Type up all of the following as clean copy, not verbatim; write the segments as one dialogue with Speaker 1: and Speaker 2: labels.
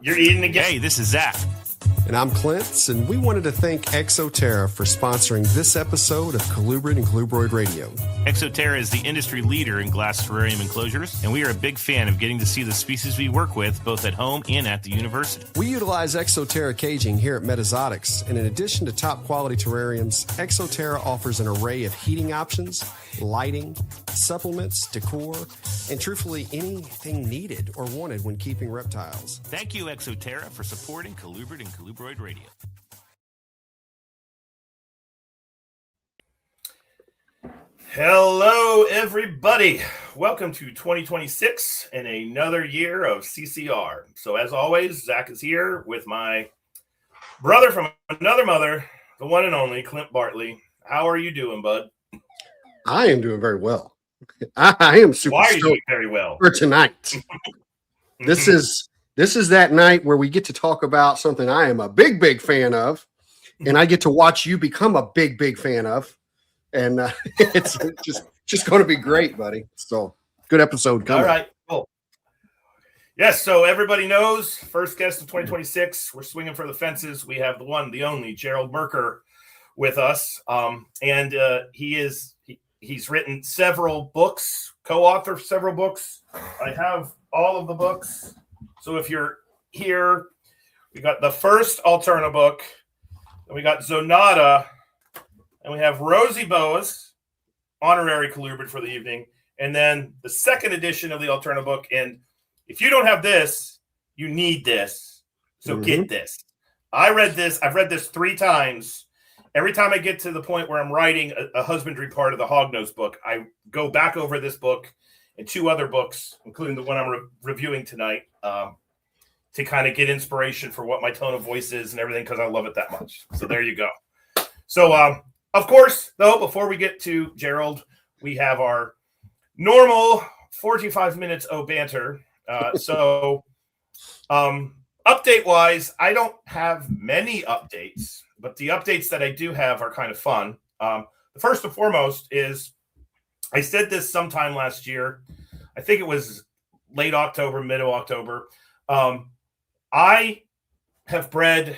Speaker 1: You're eating again.
Speaker 2: Hey, this is Zac.
Speaker 3: And I'm Clint, and we wanted to thank Exoterra for sponsoring this episode of Colubrid and Colubroid Radio.
Speaker 2: Exoterra is the industry leader in glass terrarium enclosures, and we are a big fan of getting to see the species we work with, both at home and at the university.
Speaker 3: We utilize Exoterra caging here at Metazotics, and in addition to top quality terrariums, Exoterra offers an array of heating options, lighting, supplements, decor, and truthfully anything needed or wanted when keeping reptiles.
Speaker 2: Thank you, Exoterra, for supporting Colubrid and Colubroid Radio.
Speaker 1: Hello, everybody. Welcome to 2026 and another year of CCR. So as always, Zac is here with my brother from another mother, the one and only Clint Bartley. How are you doing, bud?
Speaker 3: I am doing very well. I am super
Speaker 1: Why are you doing
Speaker 3: stoked
Speaker 1: very well?
Speaker 3: for tonight. This is that night where we get to talk about something I am a big fan of, and I get to watch you become a big fan of. And it's just going to be great, buddy. So good episode coming.
Speaker 1: All right, cool. Yes, so everybody knows, first guest of 2026, we're swinging for the fences. We have the one, the only, Gerold Merker with us. And he's written several books, co-authored several books. I have all of the books. So if you're here, we got the first Alterna book, and we got Zonata, and we have Rosie Boas, honorary Colubrid for the evening, and then the second edition of the Alterna book. And if you don't have this, you need this. So get this. I've read this 3 times. Every time I get to the point where I'm writing a husbandry part of the Hognose book, I go back over this book and 2 other books, including the one I'm reviewing tonight, to kind of get inspiration for what my tone of voice is and everything, because I love it that much. So there you go. So, of course, though, before we get to Gerold, we have our normal 45 minutes of banter. Update-wise, I don't have many updates, but the updates that I do have are kind of fun. The first and foremost is, I said this sometime last year. I think it was late October, mid-October. I have bred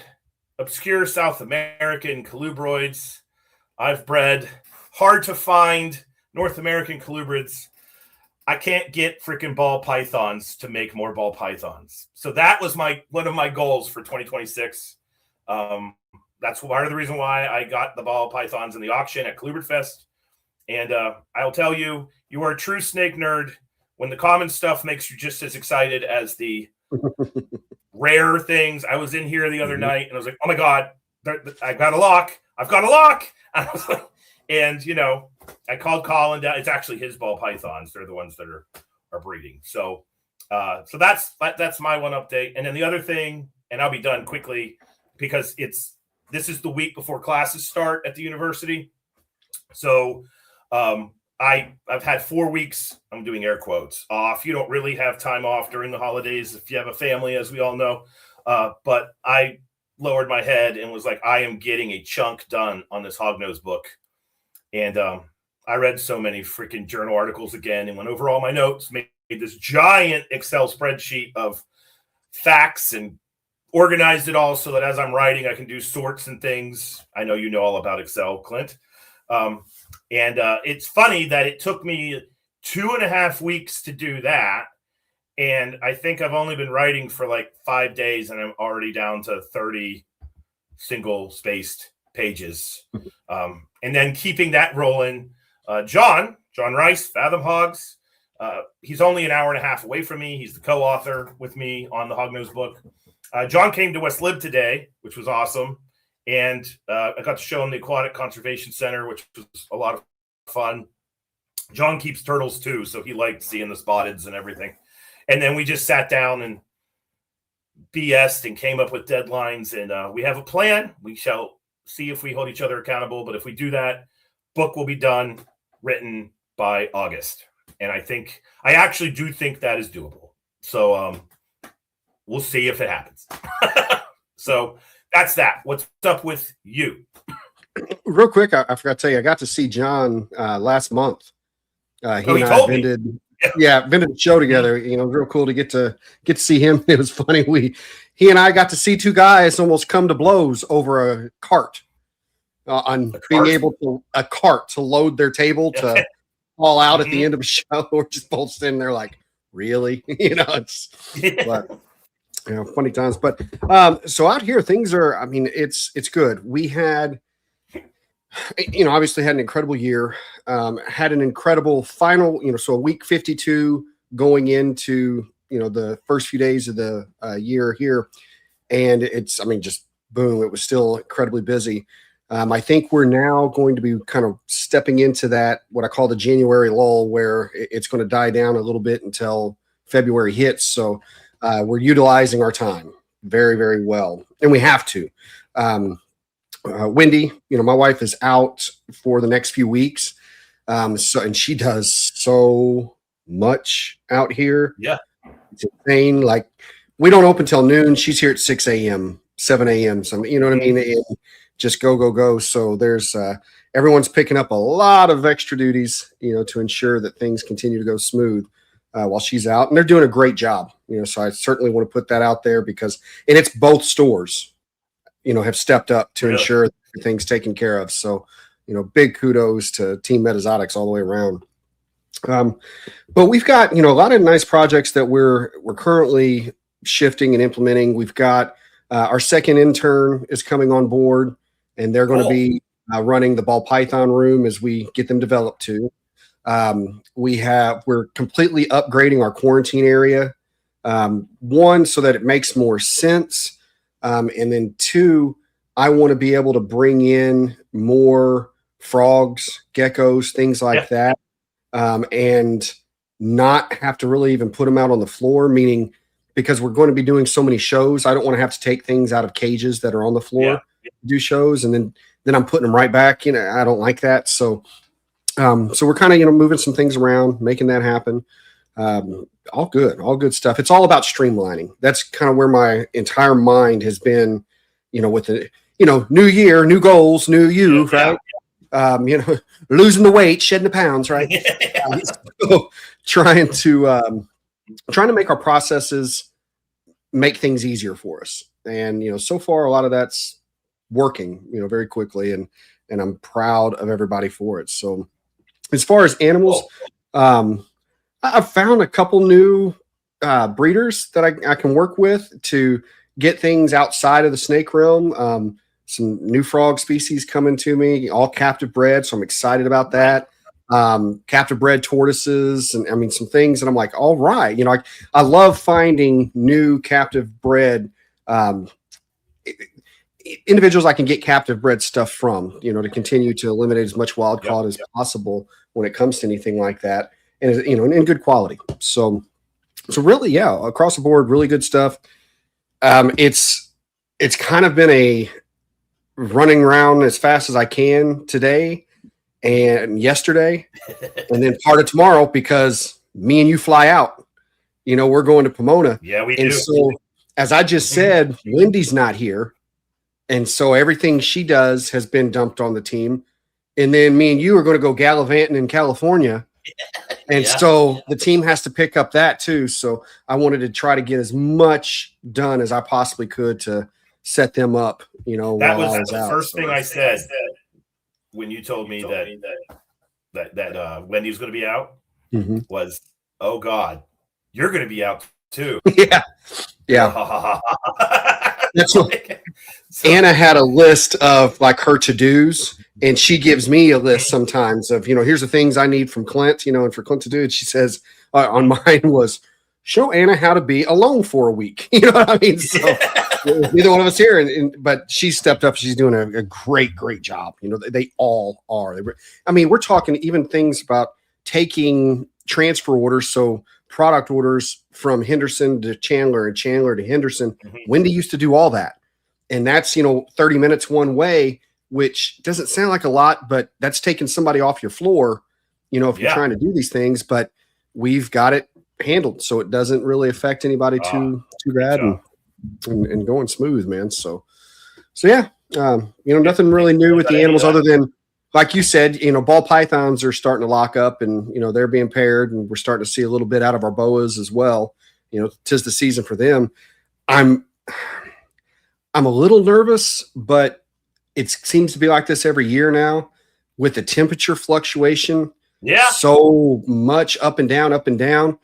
Speaker 1: obscure South American colubroids. I've bred hard-to-find North American colubrids. I can't get freaking ball pythons to make more ball pythons. So that was one of my goals for 2026. That's part of the reason why I got the ball pythons in the auction at Colubrid Fest. And I'll tell you, you are a true snake nerd when the common stuff makes you just as excited as the rare things. I was in here the other night, and I was like, oh, my God, I've got a lock. I've got a lock. And I was like, and, I called Colin down. It's actually his ball pythons. They're the ones that are breeding. So that's my one update. And then the other thing, and I'll be done quickly because this is the week before classes start at the university. So I've had 4 weeks, I'm doing air quotes, off. You don't really have time off during the holidays if you have a family, as we all know. But I lowered my head and was like, I am getting a chunk done on this Hognose book. And I read so many freaking journal articles again and went over all my notes, made this giant Excel spreadsheet of facts and organized it all so that as I'm writing, I can do sorts and things. I know you know all about Excel, Clint. And it's funny that it took me 2.5 weeks to do that. And I think I've only been writing for like 5 days, and I'm already down to 30 single-spaced pages. And then keeping that rolling, John Rice, Fathom Hogs, he's only an hour and a half away from me. He's the co-author with me on the Hognose book. John came to West Lib today, which was awesome. And I got to show him the Aquatic Conservation Center, which was a lot of fun. John keeps turtles too, so he liked seeing the spotteds and everything. And then we just sat down and BS'd and came up with deadlines. And we have a plan. We shall see if we hold each other accountable. But if we do that, book will be done, written by August. And I actually do think that is doable. So we'll see if it happens. So that's that. What's up with you?
Speaker 3: Real quick, I forgot to tell you, I got to see John last month. He and I Yeah, been to the show together. Real cool to get to see him. It was funny. He and I got to see two guys almost come to blows over a cart on being able to load their table to fall out at the end of a show. We're just both sitting there like, really? It's but funny times. But so out here things are, it's good. We had obviously had an incredible year, had an incredible final, so week 52 going into, the first few days of the year here. And it's, just boom, it was still incredibly busy. I think we're now going to be kind of stepping into that, what I call the January lull, where it's going to die down a little bit until February hits. So we're utilizing our time very, very well. And we have to. Wendy, my wife is out for the next few weeks. And she does so much out here.
Speaker 1: Yeah.
Speaker 3: It's insane. Like, we don't open till noon. She's here at 6 a.m., 7 a.m. So, you know what I mean? And just go. So there's, everyone's picking up a lot of extra duties, to ensure that things continue to go smooth while she's out. And they're doing a great job, so I certainly want to put that out there and it's both stores, have stepped up to ensure that everything's taken care of. So, big kudos to Team Metazotics all the way around. But we've got, a lot of nice projects that we're currently shifting and implementing. We've got our second intern is coming on board, and they're going to be running the ball python room as we get them developed too. We're completely upgrading our quarantine area. One, so that it makes more sense. And then two, I want to be able to bring in more frogs, geckos, things like that. And not have to really even put them out on the floor, meaning because we're going to be doing so many shows, I don't want to have to take things out of cages that are on the floor, do shows, and then I'm putting them right back. I don't like that. So we're kind of, moving some things around, making that happen. All good stuff. It's all about streamlining. That's kind of where my entire mind has been, with the, new year, new goals, new you, right? Losing the weight, shedding the pounds, right? So trying to make our processes make things easier for us. And, so far a lot of that's working, very quickly, and I'm proud of everybody for it. So as far as animals, I've found a couple new breeders that I can work with to get things outside of the snake realm. Some new frog species coming to me, all captive bred. So I'm excited about that. Captive bred tortoises, and some things that I'm like, all right, I love finding new captive bred individuals I can get captive bred stuff from, to continue to eliminate as much wild caught as possible when it comes to anything like that. And, in good quality. So really, across the board, really good stuff. It's kind of been a running around as fast as I can today and yesterday, and then part of tomorrow, because me and you fly out. We're going to Pomona.
Speaker 1: Yeah, we
Speaker 3: do. So, as I just said, Wendy's not here, and so everything she does has been dumped on the team. And then me and you are going to go gallivanting in California. And so the team has to pick up that too. So I wanted to try to get as much done as I possibly could to set them up,
Speaker 1: that was the first thing I said when you told me that Wendy was going to be out, was, oh God, you're going to be out too.
Speaker 3: Yeah. That's what Anna had a list of like her to-dos, and she gives me a list sometimes of, here's the things I need from Clint, and for Clint to do it. She says on mine was, show Anna how to be alone for a week. You know what I mean? So neither one of us here, but she stepped up. She's doing a great job. They all are. We're talking even things about taking transfer orders. So product orders from Henderson to Chandler and Chandler to Henderson. Wendy used to do all that. And that's, 30 minutes one way, which doesn't sound like a lot, but that's taking somebody off your floor, if you're trying to do these things. But we've got it handled, so it doesn't really affect anybody too bad, and going smooth, man. So yeah, nothing really new with the animals other than like you said, ball pythons are starting to lock up, and they're being paired, and we're starting to see a little bit out of our boas as well. 'Tis the season for them. I'm a little nervous, but it seems to be like this every year now with the temperature fluctuation.
Speaker 1: Yeah.
Speaker 3: So much up and down, up and down.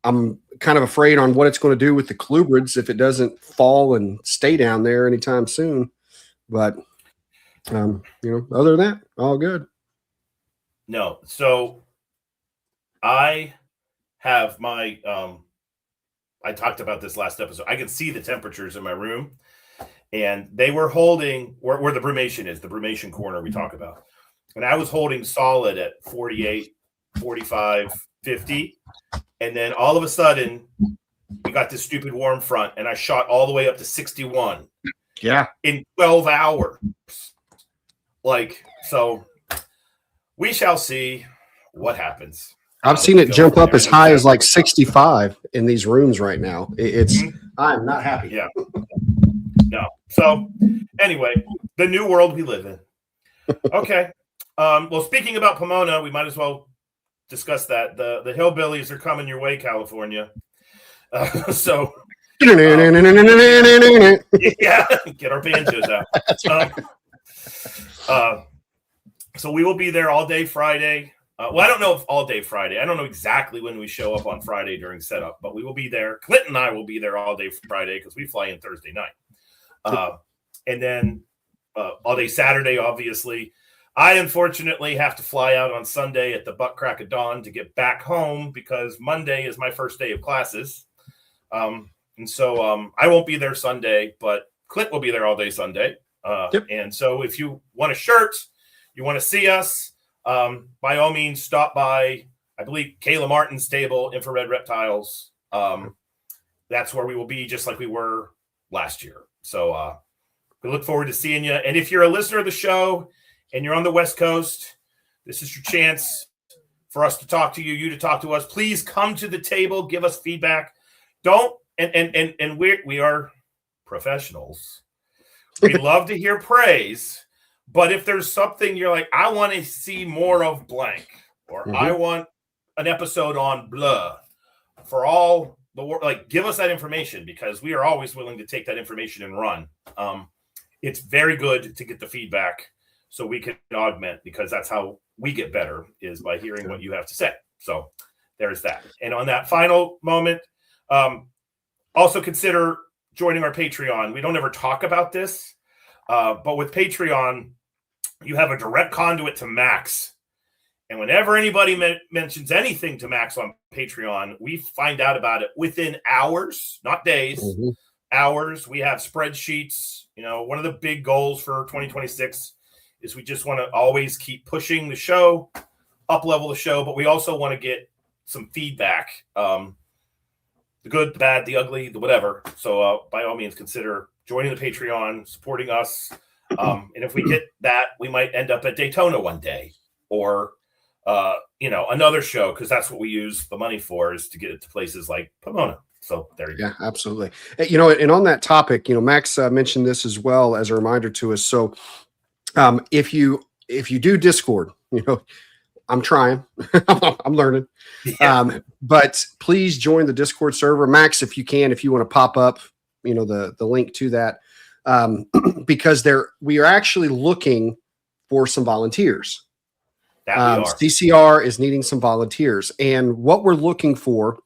Speaker 3: I'm kind of afraid on what it's going to do with the colubrids if it doesn't fall and stay down there anytime soon. But, other than that, all good.
Speaker 1: No. So I have my, I talked about this last episode. I can see the temperatures in my room, and they were holding where the brumation is, the brumation corner we talk about. And I was holding solid at 48, 45, 50. And then all of a sudden, we got this stupid warm front, and I shot all the way up to 61.
Speaker 3: Yeah.
Speaker 1: In 12 hours. So we shall see what happens.
Speaker 3: I've seen it jump up as high as like 65 in these rooms right now. I'm not happy.
Speaker 1: Yeah. No. So anyway, the new world we live in. Okay. Well, speaking about Pomona, we might as well discuss that. The hillbillies are coming your way, California. Yeah, get our banjos out. So we will be there all day Friday. Well, I don't know if all day Friday. I don't know exactly when we show up on Friday during setup, but we will be there. Clint and I will be there all day Friday because we fly in Thursday night. And then all day Saturday, obviously. I unfortunately have to fly out on Sunday at the butt crack of dawn to get back home because Monday is my first day of classes. And so I won't be there Sunday, but Clint will be there all day Sunday. Yep. And so if you want a shirt, you want to see us, by all means, stop by, I believe, Kayla Martin's table, Infrared Reptiles. That's where we will be, just like we were last year. So we look forward to seeing you. And if you're a listener of the show and you're on the West Coast, this is your chance for us to talk to you, you to talk to us. Please come to the table, give us feedback. Don't, and we are professionals. We love to hear praise, but if there's something you're like, I want to see more of blank, or I want an episode on blah, for all the world, like, give us that information, because we are always willing to take that information and run. It's very good to get the feedback so we can augment, because that's how we get better, is by hearing what you have to say. So there's that. And on that final moment, also consider joining our Patreon. We don't ever talk about this, but with Patreon, you have a direct conduit to Max. And whenever anybody mentions anything to Max on Patreon, we find out about it within hours, not days, hours. We have spreadsheets. One of the big goals for 2026 is we just want to always keep pushing the show, up-level the show, but we also want to get some feedback, the good, the bad, the ugly, the whatever. So by all means, consider joining the Patreon, supporting us. And if we get that, we might end up at Daytona one day, or another show, because that's what we use the money for, is to get it to places like Pomona. So there you go. Yeah,
Speaker 3: absolutely. And on that topic, Max mentioned this as well as a reminder to us. So if you do Discord, I'm trying, I'm learning, but please join the Discord server, Max, if you want to pop up, the link to that, because we are actually looking for some volunteers. CCR is needing some volunteers, and what we're looking for,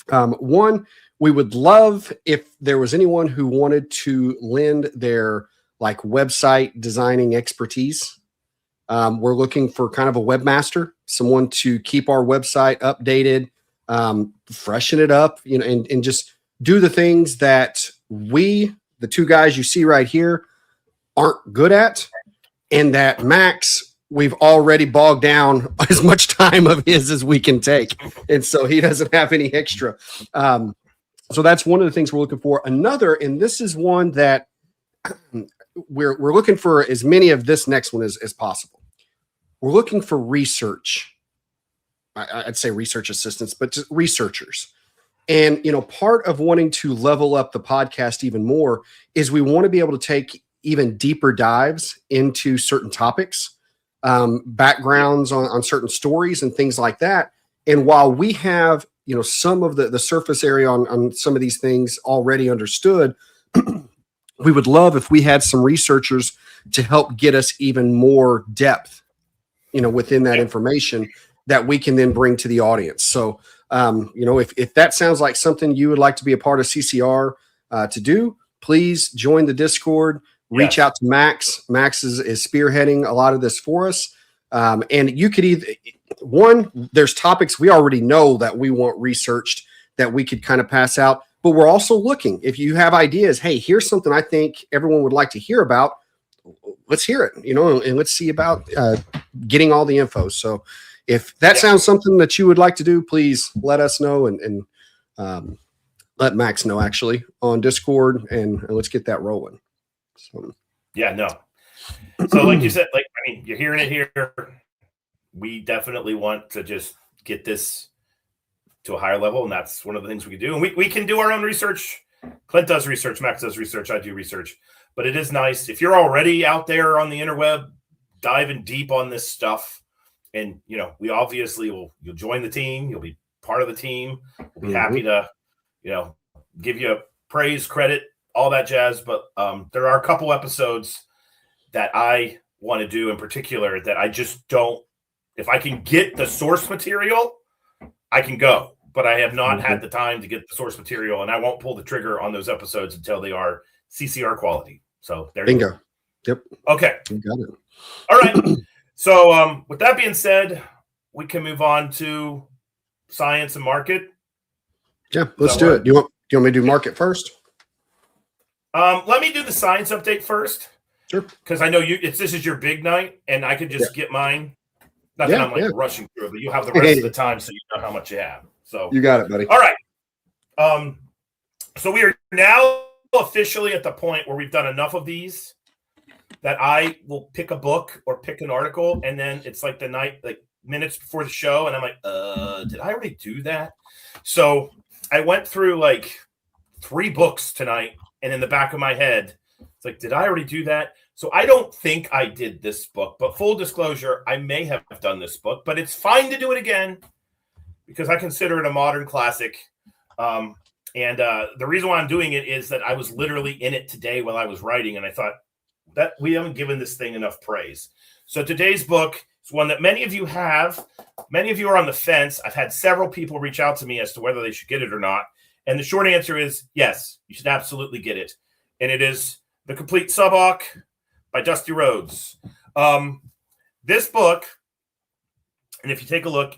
Speaker 3: one, we would love if there was anyone who wanted to lend their website designing expertise. We're looking for kind of a webmaster, someone to keep our website updated, freshen it up, and just do the things that the two guys you see right here, aren't good at, and that Max, we've already bogged down as much time of his as we can take. And so he doesn't have any extra. So that's one of the things we're looking for. Another, and this is one that we're looking for as many of this next one as possible. We're looking for research. I'd say research assistants, but just researchers. And, part of wanting to level up the podcast even more is we want to be able to take even deeper dives into certain topics. backgrounds on certain stories and things like that. And while we have, some of the surface area on some of these things already understood, we would love if we had some researchers to help get us even more depth, within that information that we can then bring to the audience. So, if that sounds like something you would like to be a part of CCR to do, please join the Discord, reach out to Max. Max is spearheading a lot of this for us. And you could there's topics we already know that we want researched that we could kind of pass out, but we're also looking, if you have ideas, hey, here's something I think everyone would like to hear about. Let's hear it, and let's see about getting all the info. So if that sounds something that you would like to do, please let us know and let Max know actually on Discord and let's get that rolling. So.
Speaker 1: Yeah, no. So like you said, you're hearing it here. We definitely want to just get this to a higher level, and that's one of the things we can do. And we can do our own research. Clint does research, Max does research, I do research. But it is nice if you're already out there on the interweb diving deep on this stuff, and we obviously you'll join the team, you'll be part of the team. We'll be happy to, give you praise, credit, all that jazz. But there are a couple episodes that I want to do in particular that I just don't. If I can get the source material, I can go. But I have not had the time to get the source material, and I won't pull the trigger on those episodes until they are CCR quality. So there you go.
Speaker 3: Yep.
Speaker 1: Okay.
Speaker 3: You got it.
Speaker 1: All right. So with that being said, we can move on to science and market.
Speaker 3: Yeah, let's do it. Do you want me to do market first?
Speaker 1: Let me do the science update first.
Speaker 3: Sure.
Speaker 1: Because I know this is your big night, and I could just get mine. Not that I'm rushing through it, but you have the rest of the time, so you know how much you have. So
Speaker 3: you got it, buddy.
Speaker 1: All right. So we are now officially at the point where we've done enough of these that I will pick a book or pick an article, and then it's like the night, like minutes before the show, and I'm like, did I already do that? So I went through like 3 books tonight, and in the back of my head, it's like, did I already do that? So I don't think I did this book, but full disclosure, I may have done this book, but it's fine to do it again because I consider it a modern classic. And the reason why I'm doing it is that I was literally in it today while I was writing, and I thought that we haven't given this thing enough praise. So today's book is one that many of you have. Many of you are on the fence. I've had several people reach out to me as to whether they should get it or not. And the short answer is yes, you should absolutely get it. And it is The Complete Subawk by Dusty Rhodes. This book, and if you take a look,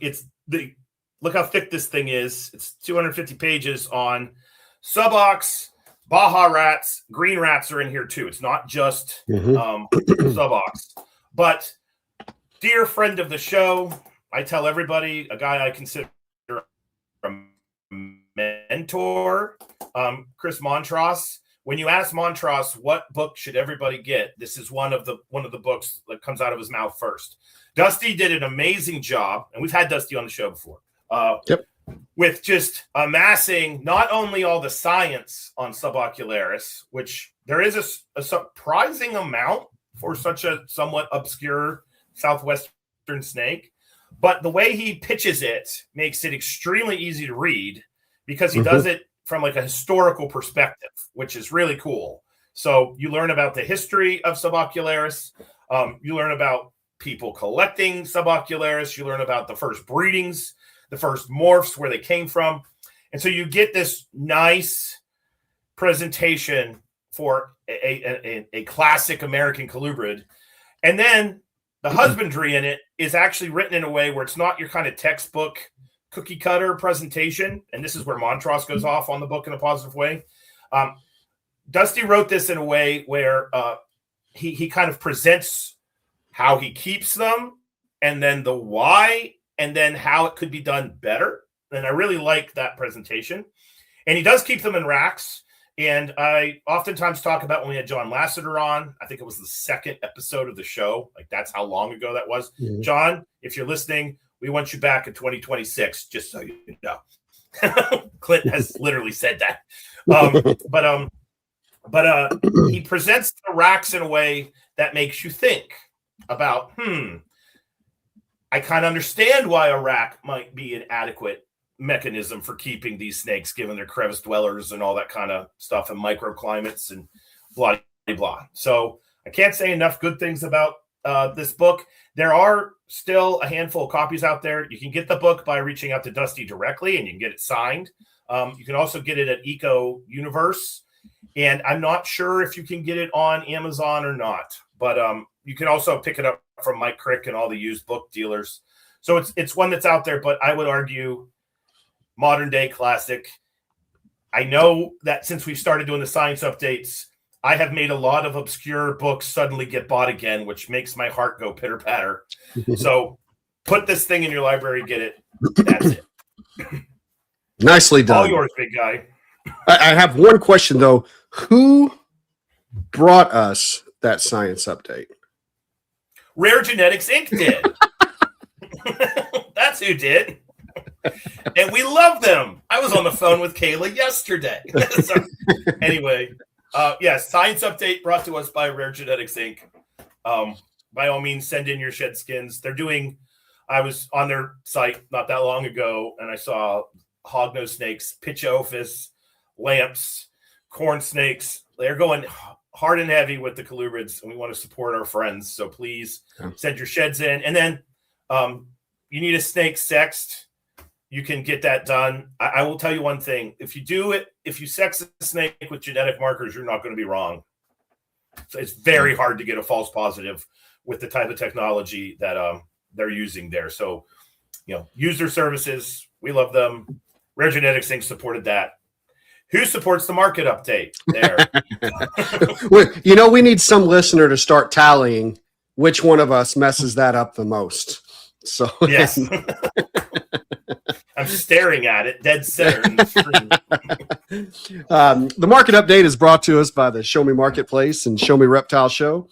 Speaker 1: look how thick this thing is. It's 250 pages on subawks, Baja rats, green rats are in here too. It's not just subawks. But dear friend of the show, I tell everybody, a guy I consider a mentor, Chris Montross. When you ask Montross what book should everybody get, this is one of the books that comes out of his mouth first. Dusty did an amazing job, and we've had Dusty on the show before. With just amassing not only all the science on subocularis, which there is a surprising amount for such a somewhat obscure southwestern snake, but the way he pitches it makes it extremely easy to read because he does it from like a historical perspective, which is really cool. So you learn about the history of subocularis. You learn about people collecting subocularis. You learn about the first breedings, the first morphs, where they came from. And so you get this nice presentation for a classic American colubrid. And then the husbandry in it is actually written in a way where it's not your kind of textbook cookie cutter presentation. And this is where Montross goes off on the book in a positive way. Dusty wrote this in a way where he kind of presents how he keeps them and then the why and then how it could be done better. And I really like that presentation. And he does keep them in racks. And I oftentimes talk about when we had John Lasseter on, I think it was the 2nd episode of the show. Like that's how long ago that was. Mm-hmm. John, if you're listening, we want you back in 2026, just so you know. Clint has literally said that. But he presents the racks in a way that makes you think about, I kind of understand why a rack might be an adequate mechanism for keeping these snakes, given their crevice dwellers and all that kind of stuff, and microclimates and blah, blah, blah. So I can't say enough good things about this book. There are still a handful of copies out there. You can get the book by reaching out to Dusty directly, and you can get it signed. You can also get it at Eco Universe, and I'm not sure if you can get it on Amazon or not, but you can also pick it up from Mike Crick and all the used book dealers. So it's one that's out there, but I would argue modern day classic. I know that since we've started doing the science updates, I have made a lot of obscure books suddenly get bought again, which makes my heart go pitter patter. So put this thing in your library, get it. That's it.
Speaker 3: Nicely done.
Speaker 1: All yours, big guy.
Speaker 3: I have one question though. Who brought us that science update?
Speaker 1: Rare Genetics Inc. did. That's who did. And we love them. I was on the phone with Kayla yesterday. So, anyway, science update brought to us by Rare Genetics Inc. By all means, send in your shed skins. I was on their site not that long ago, and I saw hognose snakes, pitchophis, lamps, corn snakes. They're going hard and heavy with the colubrids, and we want to support our friends. So please send your sheds in. And then you need a snake sexed. You can get that done. I will tell you one thing. If you sex a snake with genetic markers, you're not going to be wrong. So it's very hard to get a false positive with the type of technology that they're using there. So, use their services. We love them. Rare Genetics Inc. supported that. Who supports the market update there?
Speaker 3: Well, we need some listener to start tallying which one of us messes that up the most. So
Speaker 1: yes. I'm staring at it, dead center in the screen.
Speaker 3: The market update is brought to us by the Show Me Marketplace and Show Me Reptile Show.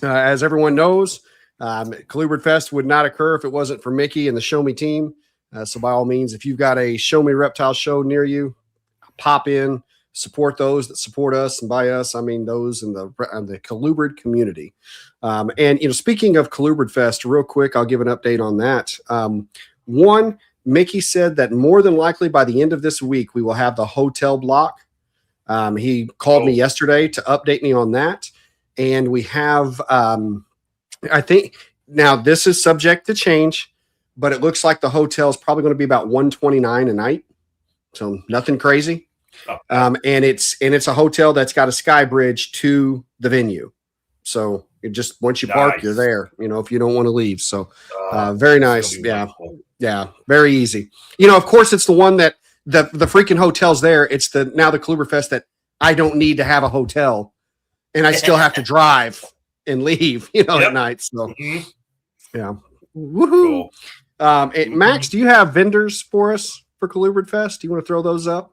Speaker 3: As everyone knows, Colubrid Fest would not occur if it wasn't for Mickey and the Show Me team. So by all means, if you've got a Show Me Reptile Show near you, pop in, support those that support us, and by us, I mean those in the Colubrid community. And speaking of Colubrid Fest, real quick, I'll give an update on that. One, Mickey said that more than likely by the end of this week, we will have the hotel block. He called me yesterday to update me on that. And we have, I think, now this is subject to change, but it looks like the hotel is probably going to be about $129 a night. So nothing crazy. And it's a hotel that's got a sky bridge to the venue. So it just, once you park, you're there, if you don't want to leave. So very nice. Yeah. Wonderful. Yeah. Very easy. Of course, it's the one that the freaking hotel's there. It's the Colubrid Fest that I don't need to have a hotel and I still have to drive and leave, at night. So yeah. Woohoo. Cool. Max, do you have vendors for us for Colubrid Fest? Do you want to throw those up?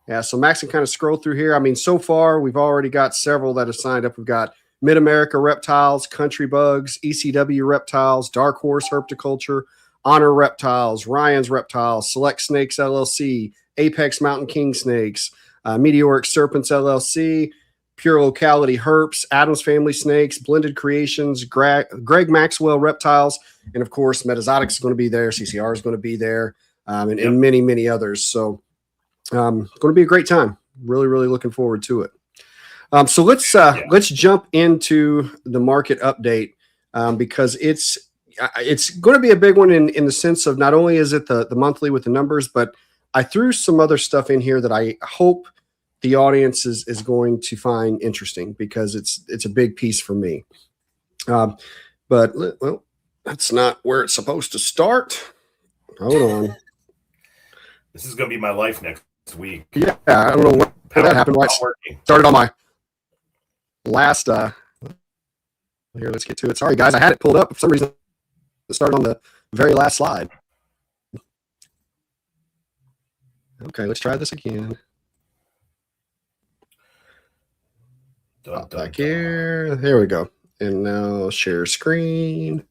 Speaker 3: Yeah, so Max can kind of scroll through here. I mean, so far, we've already got several that have signed up. We've got Mid-America Reptiles, Country Bugs, ECW Reptiles, Dark Horse Herpetoculture, Honor Reptiles, Ryan's Reptiles, Select Snakes LLC, Apex Mountain Kingsnakes, Meteoric Serpents LLC, Pure Locality Herps, Adams Family Snakes, Blended Creations, Greg Maxwell Reptiles, and of course, Metazotics is going to be there, CCR is going to be there, and many, many others. So going to be a great time. Really, really looking forward to it. So let's jump into the market update because it's going to be a big one in the sense of not only is it the monthly with the numbers, but I threw some other stuff in here that I hope the audience is going to find interesting because it's a big piece for me. But that's not where it's supposed to start. Hold on.
Speaker 1: This is going to be my life next week.
Speaker 3: Yeah, I don't know what that happened. Why it started on my last. Here, let's get to it. Sorry, guys, I had it pulled up. For some reason, it started on the very last slide. Okay, let's try this again. Back here. There we go. And now share screen.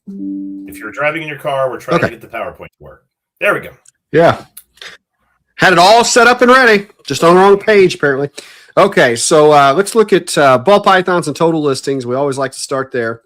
Speaker 1: If you're driving in your car, we're trying to get the PowerPoint to work. There we go.
Speaker 3: Yeah. Had it all set up and ready, just on the wrong page, apparently. Okay, so let's look at ball pythons and total listings. We always like to start there.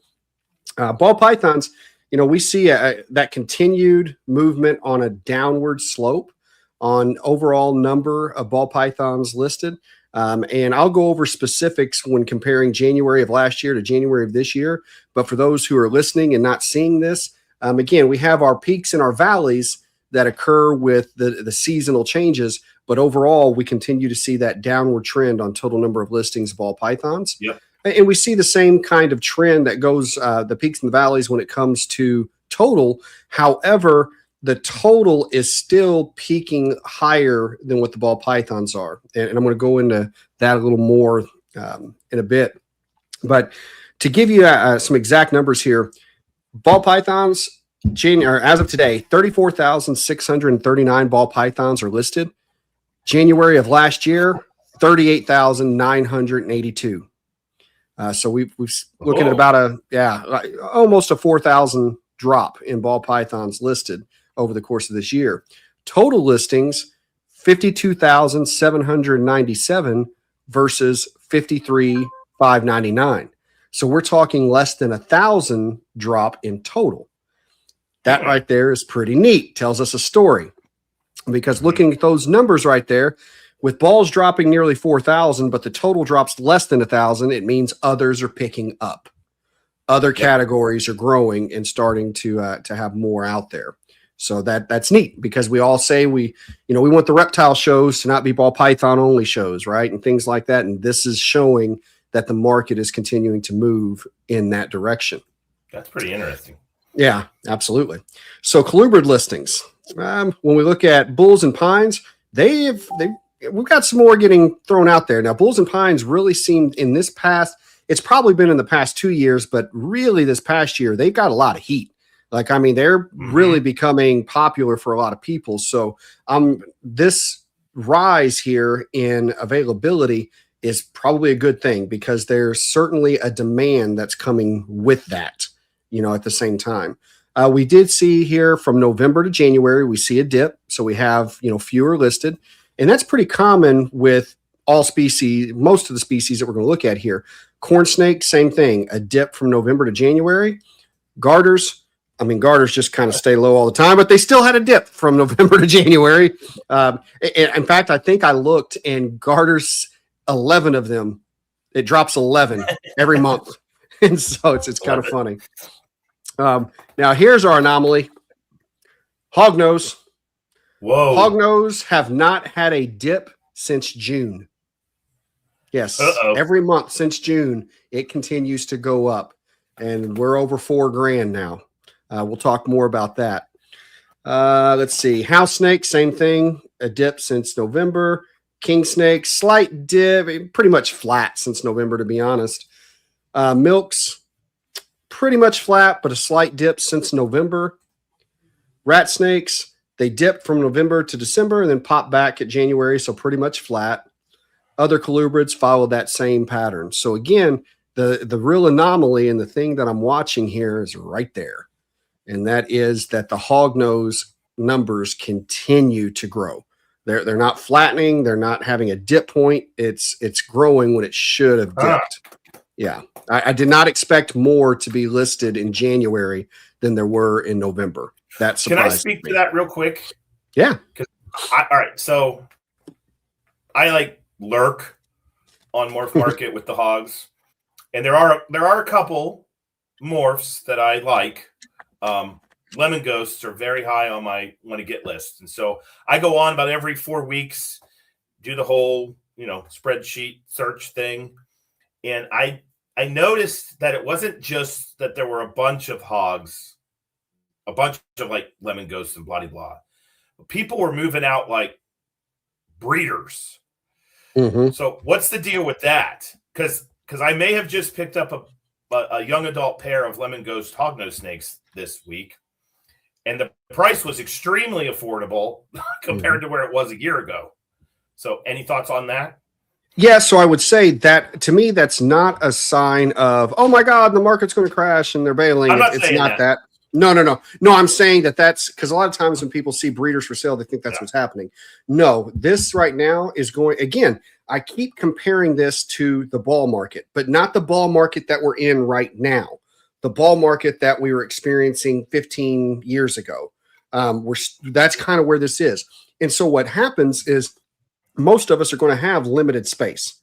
Speaker 3: Ball pythons, we see that continued movement on a downward slope on overall number of ball pythons listed. And I'll go over specifics when comparing January of last year to January of this year. But for those who are listening and not seeing this, again, we have our peaks and our valleys that occur with the seasonal changes. But overall, we continue to see that downward trend on total number of listings of ball pythons.
Speaker 1: Yep.
Speaker 3: And we see the same kind of trend that goes the peaks and the valleys when it comes to total. However, the total is still peaking higher than what the ball pythons are. And I'm going to go into that a little more in a bit. But to give you some exact numbers here, ball pythons, as of today, 34,639 ball pythons are listed. January of last year, 38,982. So we've looking at about almost a 4,000 drop in ball pythons listed over the course of this year. Total listings, 52,797 versus 53,599. So we're talking less than 1,000 drop in total. That right there is pretty neat. Tells us a story. Because looking at those numbers right there, with balls dropping nearly 4,000, but the total drops less than 1,000, it means others are picking up. Other categories are growing and starting to have more out there. So that's neat, because we all say we want the reptile shows to not be ball python only shows, right? And things like that. And this is showing that the market is continuing to move in that direction.
Speaker 1: That's pretty interesting.
Speaker 3: Yeah, absolutely. So colubrid listings. When we look at bulls and pines, we've got some more getting thrown out there. Now, bulls and pines really seemed in this past, it's probably been in the past 2 years, but really this past year, they've got a lot of heat. They're really becoming popular for a lot of people. So this rise here in availability is probably a good thing, because there's certainly a demand that's coming with that, at the same time. We did see here from November to January, we see a dip. So we have, fewer listed. And that's pretty common with all species, most of the species that we're going to look at here. Corn snake, same thing, a dip from November to January. Garters just kind of stay low all the time, but they still had a dip from November to January. In fact, I think I looked, and garters, 11 of them, it drops 11 every month. And so it's kind of funny. Now here's our anomaly. Hognose.
Speaker 1: Whoa.
Speaker 3: Hognose have not had a dip since June. Yes. Every month since June, it continues to go up, and we're over $4,000 now. We'll talk more about that. Let's see. House snake, same thing. A dip since November. Kingsnake, slight dip, pretty much flat since November, to be honest. Milks, pretty much flat, but a slight dip since November. Rat snakes, they dipped from November to December and then popped back at January, so pretty much flat. Other colubrids followed that same pattern. So again, the real anomaly and the thing that I'm watching here is right there. And that is that the hognose numbers continue to grow. They're not flattening. They're not having a dip point. It's growing when it should have dipped. Yeah. I did not expect more to be listed in January than there were in November. That surprised me.
Speaker 1: Can I speak to that real quick?
Speaker 3: Yeah.
Speaker 1: All right. So I lurk on Morph Market with the hogs, and there are a couple morphs that I like. Lemon ghosts are very high on my want to get list, and so I go on about every 4 weeks, do the whole spreadsheet search thing, and I noticed that it wasn't just that there were a bunch of hogs, a bunch of lemon ghosts and blah blah. People were moving out like breeders.
Speaker 3: Mm-hmm.
Speaker 1: So what's the deal with that? Because I may have just picked up a young adult pair of lemon ghost hognose snakes this week, and the price was extremely affordable compared to where it was a year ago. So any thoughts on that?
Speaker 3: Yeah, so I would say that, to me, that's not a sign of, oh my God, the market's going to crash and they're bailing.
Speaker 1: I'm not
Speaker 3: it's
Speaker 1: saying
Speaker 3: not that. No. I'm saying that's because a lot of times when people see breeders for sale, they think that's what's happening. No, this right now is going again. I keep comparing this to the ball market, but not the ball market that we're in right now. The ball market that we were experiencing 15 years ago. That's kind of where this is. And so what happens is most of us are going to have limited space.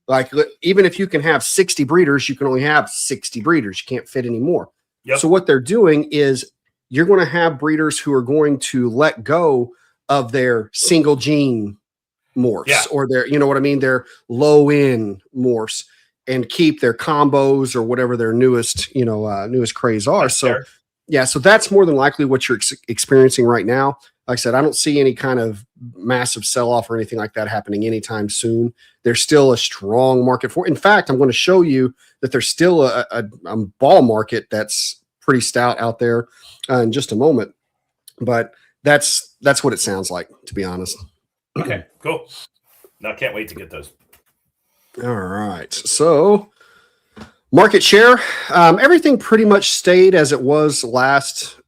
Speaker 3: Like even if you can have 60 breeders, you can only have 60 breeders. You can't fit any more.
Speaker 1: Yep.
Speaker 3: So what they're doing is you're going to have breeders who are going to let go of their single gene morphs or their, you know what I mean? Their low end morphs and keep their combos or whatever their newest craze are.
Speaker 1: That's fair.
Speaker 3: So that's more than likely what you're experiencing right now. Like I said, I don't see any kind of massive sell-off or anything like that happening anytime soon. There's still a strong market for it. In fact, I'm going to show you that there's still a ball market that's pretty stout out there in just a moment. But that's what it sounds like, to be honest.
Speaker 1: Okay, cool. No, I can't wait to get those.
Speaker 3: All right. So market share, everything pretty much stayed as it was last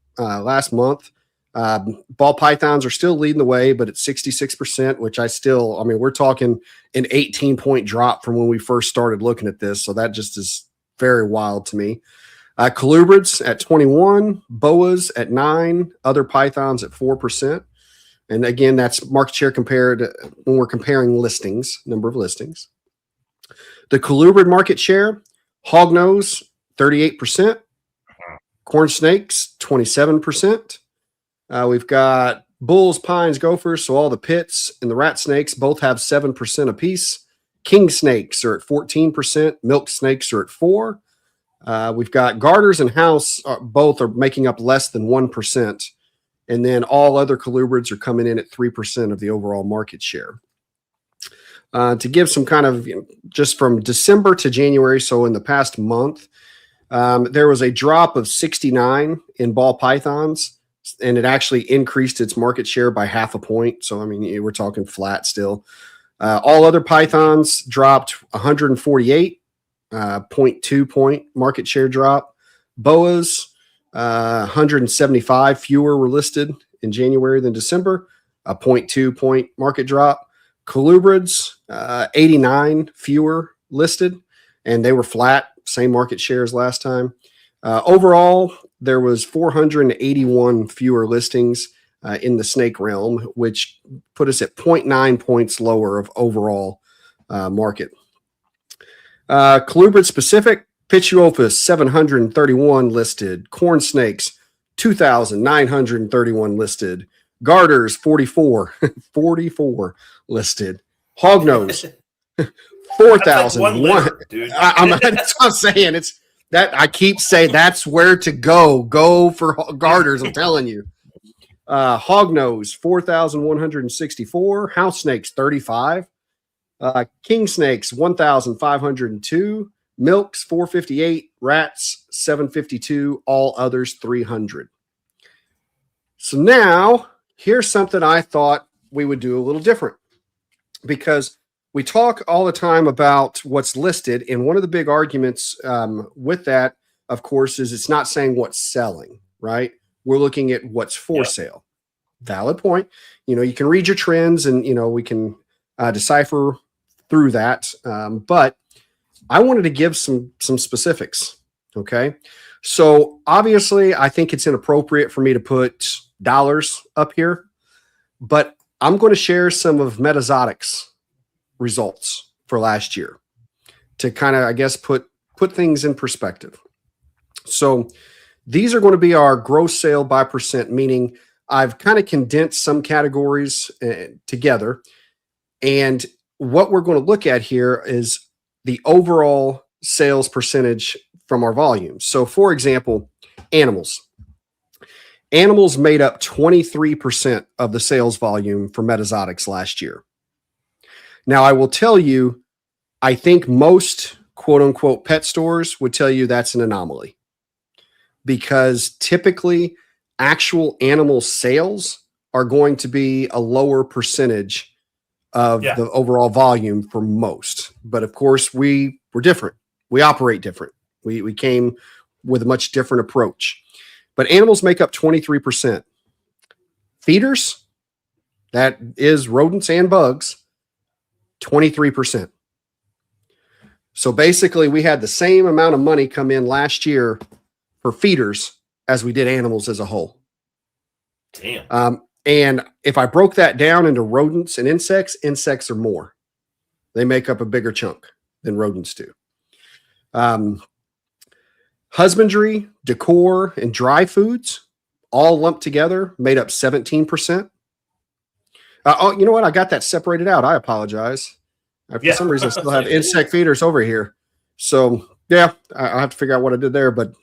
Speaker 3: month. Ball pythons are still leading the way, but it's 66%, which we're talking an 18-point drop from when we first started looking at this. So that just is very wild to me. Colubrids at 21, boas at 9, other pythons at 4%. And again, that's market share compared when we're comparing listings, number of listings. The colubrid market share, hognose, 38%, corn snakes, 27%. We've got bulls, pines, gophers, so all the pits and the rat snakes both have 7% apiece. King snakes are at 14%. Milk snakes are at 4%. We've got garters and house both are making up less than 1%. And then all other colubrids are coming in at 3% of the overall market share. To give some kind of, just from December to January, so in the past month, there was a drop of 69 in ball pythons, and it actually increased its market share by 0.5 point. So, we're talking flat still. All other pythons dropped 148, 0.2 point market share drop. Boas, 175 fewer were listed in January than December, a 0.2 point market drop. Colubrids, 89 fewer listed, and they were flat, same market share as last time. Overall, there was 481 fewer listings in the snake realm, which put us at 0.9 points lower of overall market. Colubrid specific, Pituophis, 731 listed. Corn snakes, 2,931 listed. Garters, 44 listed. Hognose, 4,001.
Speaker 1: Dude.
Speaker 3: That's what I'm saying. It's that I keep saying that's where to go. Go for garters. I'm telling you. Hognose, 4,164. House snakes, 35. King snakes, 1,502. Milks, 458. Rats, 752. All others, 300. So now here's something I thought we would do a little different, because we talk all the time about what's listed. And one of the big arguments with that, of course, is it's not saying what's selling, right? We're looking at what's for sale. Valid point. You can read your trends and, we can decipher through that. But I wanted to give some specifics. Okay. So obviously I think it's inappropriate for me to put dollars up here, but I'm going to share some of Metazotics results for last year to kind of, I guess, put things in perspective. So these are going to be our gross sale by percent, meaning I've kind of condensed some categories together. And what we're going to look at here is the overall sales percentage from our volume. So for example, animals made up 23% of the sales volume for Metazotics last year. Now, I will tell you, I think most quote unquote pet stores would tell you that's an anomaly, because typically actual animal sales are going to be a lower percentage of the overall volume for most. But of course, we're different. We operate different. We came with a much different approach. But animals make up 23%. Feeders, that is rodents and bugs, 23%. So basically, we had the same amount of money come in last year for feeders as we did animals as a whole.
Speaker 1: Damn.
Speaker 3: And if I broke that down into rodents and insects are more. They make up a bigger chunk than rodents do. Husbandry, decor, and dry foods, all lumped together, made up 17%. Oh, you know what? I got that separated out. I apologize. For some reason, I still have insect feeders over here. So, yeah, I'll have to figure out what I did there. But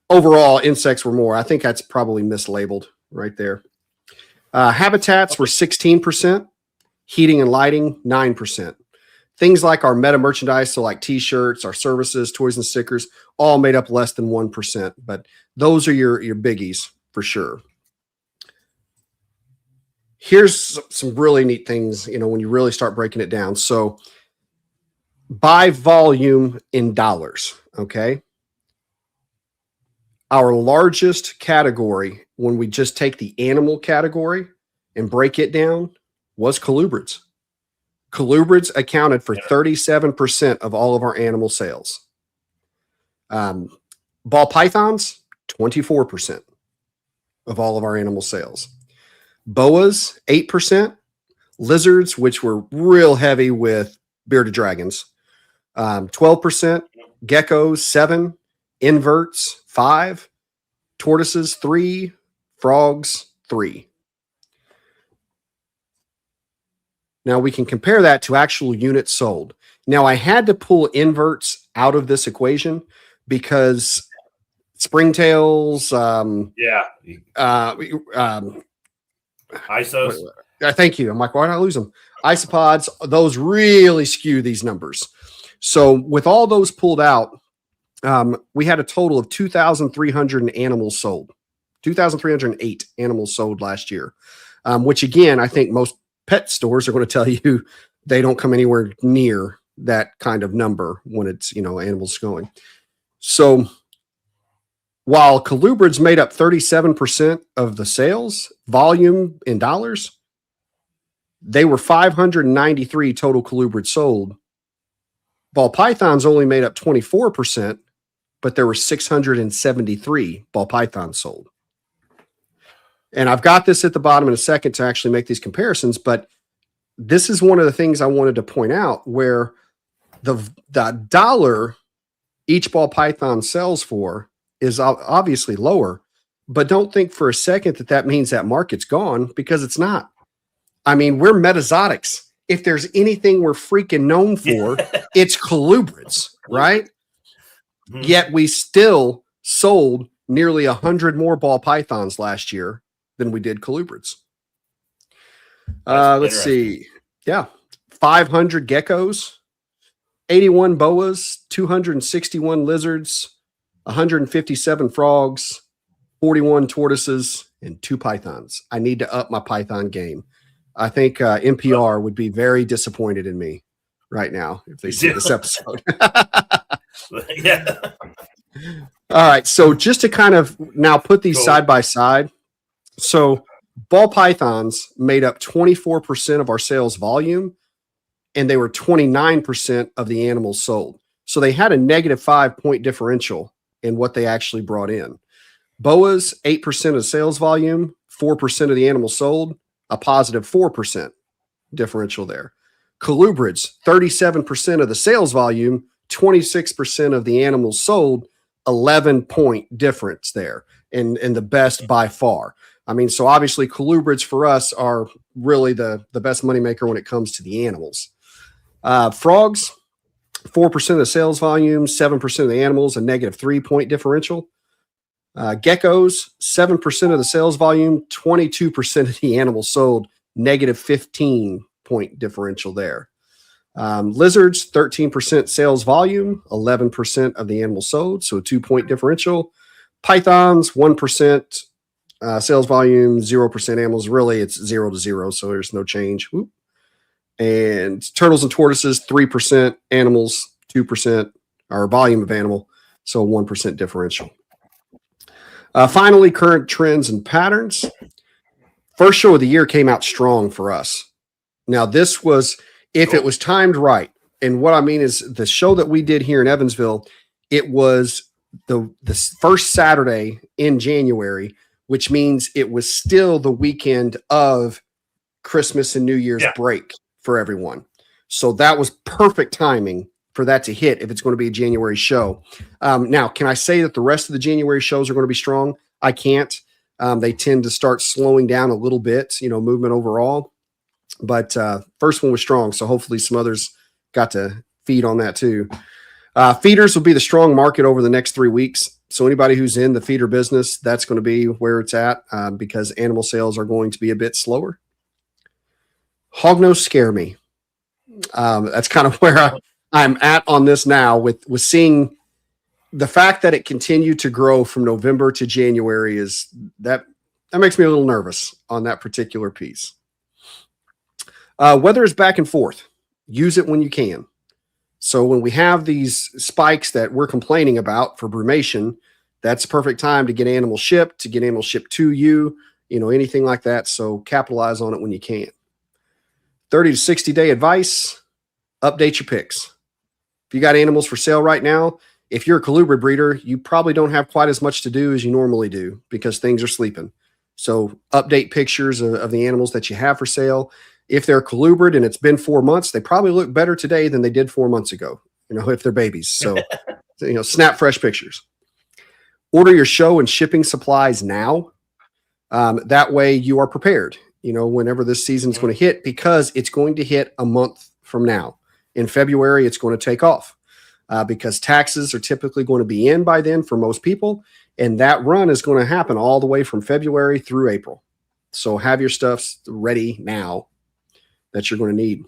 Speaker 3: overall, insects were more. I think that's probably mislabeled right there. Habitats were 16%. Heating and lighting, 9%. Things like our meta merchandise, so like t-shirts, our services, toys and stickers, all made up less than 1%. But those are your biggies for sure. Here's some really neat things, when you really start breaking it down. So by volume in dollars, okay? Our largest category, when we just take the animal category and break it down, was colubrids. Colubrids accounted for 37% of all of our animal sales. Ball pythons, 24% of all of our animal sales. Boas, 8%. Lizards, which were real heavy with bearded dragons, 12%. Geckos, 7%. Inverts, 5%. Tortoises, 3%. Frogs, 3%. Now we can compare that to actual units sold. Now I had to pull inverts out of this equation because springtails,
Speaker 1: ISOs.
Speaker 3: Thank you. I'm like, why did I lose them? Isopods, those really skew these numbers. So with all those pulled out, we had a total of 2,300 animals sold. 2,308 animals sold last year, which again, I think most pet stores are going to tell you they don't come anywhere near that kind of number when it's, animals going. So while colubrids made up 37% of the sales volume in dollars, they were 593 total colubrids sold. Ball pythons only made up 24%, but there were 673 ball pythons sold. And I've got this at the bottom in a second to actually make these comparisons, but this is one of the things I wanted to point out where the dollar each ball python sells for is obviously lower, but don't think for a second that means that market's gone, because it's not. I mean, we're Metazotics. If there's anything we're freaking known for, it's colubrids, right? Mm-hmm. Yet we still sold nearly 100 more ball pythons last year than we did colubrids. Let's see. Yeah. 500 geckos, 81 boas, 261 lizards, 157 frogs, 41 tortoises, and 2 pythons. I need to up my python game. I think MPR would be very disappointed in me right now if they see this episode.
Speaker 1: Yeah.
Speaker 3: All right. So just to kind of now put these side by side. So ball pythons made up 24% of our sales volume, and they were 29% of the animals sold. So they had a negative 5-point differential in what they actually brought in. Boas, 8% of sales volume, 4% of the animals sold, a positive 4% differential there. Colubrids, 37% of the sales volume, 26% of the animals sold, 11-point difference there, and the best by far. I mean, so obviously colubrids for us are really the best moneymaker when it comes to the animals. Frogs, 4% of the sales volume, 7% of the animals, a negative 3-point differential. Geckos, 7% of the sales volume, 22% of the animals sold, negative 15-point differential there. Lizards, 13% sales volume, 11% of the animals sold, so a 2-point differential. Pythons, 1% sales volume, 0% animals. Really, it's 0 to 0, so there's no change. Whoop. And turtles and tortoises, 3% animals, 2% our volume of animal, so 1% differential. Finally, current trends and patterns. First show of the year came out strong for us. Now, this was, if it was timed right, and what I mean is the show that we did here in Evansville, it was the first Saturday in January, which means it was still the weekend of Christmas and New Year's break for everyone. So that was perfect timing for that to hit if it's going to be a January show. Now, can I say that the rest of the January shows are going to be strong? I can't. They tend to start slowing down a little bit, movement overall. But first one was strong, so hopefully some others got to feed on that too. Feeders will be the strong market over the next 3 weeks. So anybody who's in the feeder business, that's going to be where it's at because animal sales are going to be a bit slower. Hognose scare me. That's kind of where I'm at on this now with seeing the fact that it continued to grow from November to January is that makes me a little nervous on that particular piece. Weather is back and forth. Use it when you can. So when we have these spikes that we're complaining about for brumation, that's the perfect time to get animals shipped, to you, anything like that. So capitalize on it when you can. 30 to 60 day advice, update your picks. If you got animals for sale right now, if you're a colubrid breeder, you probably don't have quite as much to do as you normally do because things are sleeping. So update pictures of the animals that you have for sale. If they're colubrid and it's been 4 months, they probably look better today than they did 4 months ago, if they're babies. So, snap fresh pictures. Order your show and shipping supplies now. That way you are prepared, whenever this season is going to hit, because it's going to hit a month from now. In February, it's going to take off because taxes are typically going to be in by then for most people. And that run is going to happen all the way from February through April. So have your stuff ready now that you're going to need.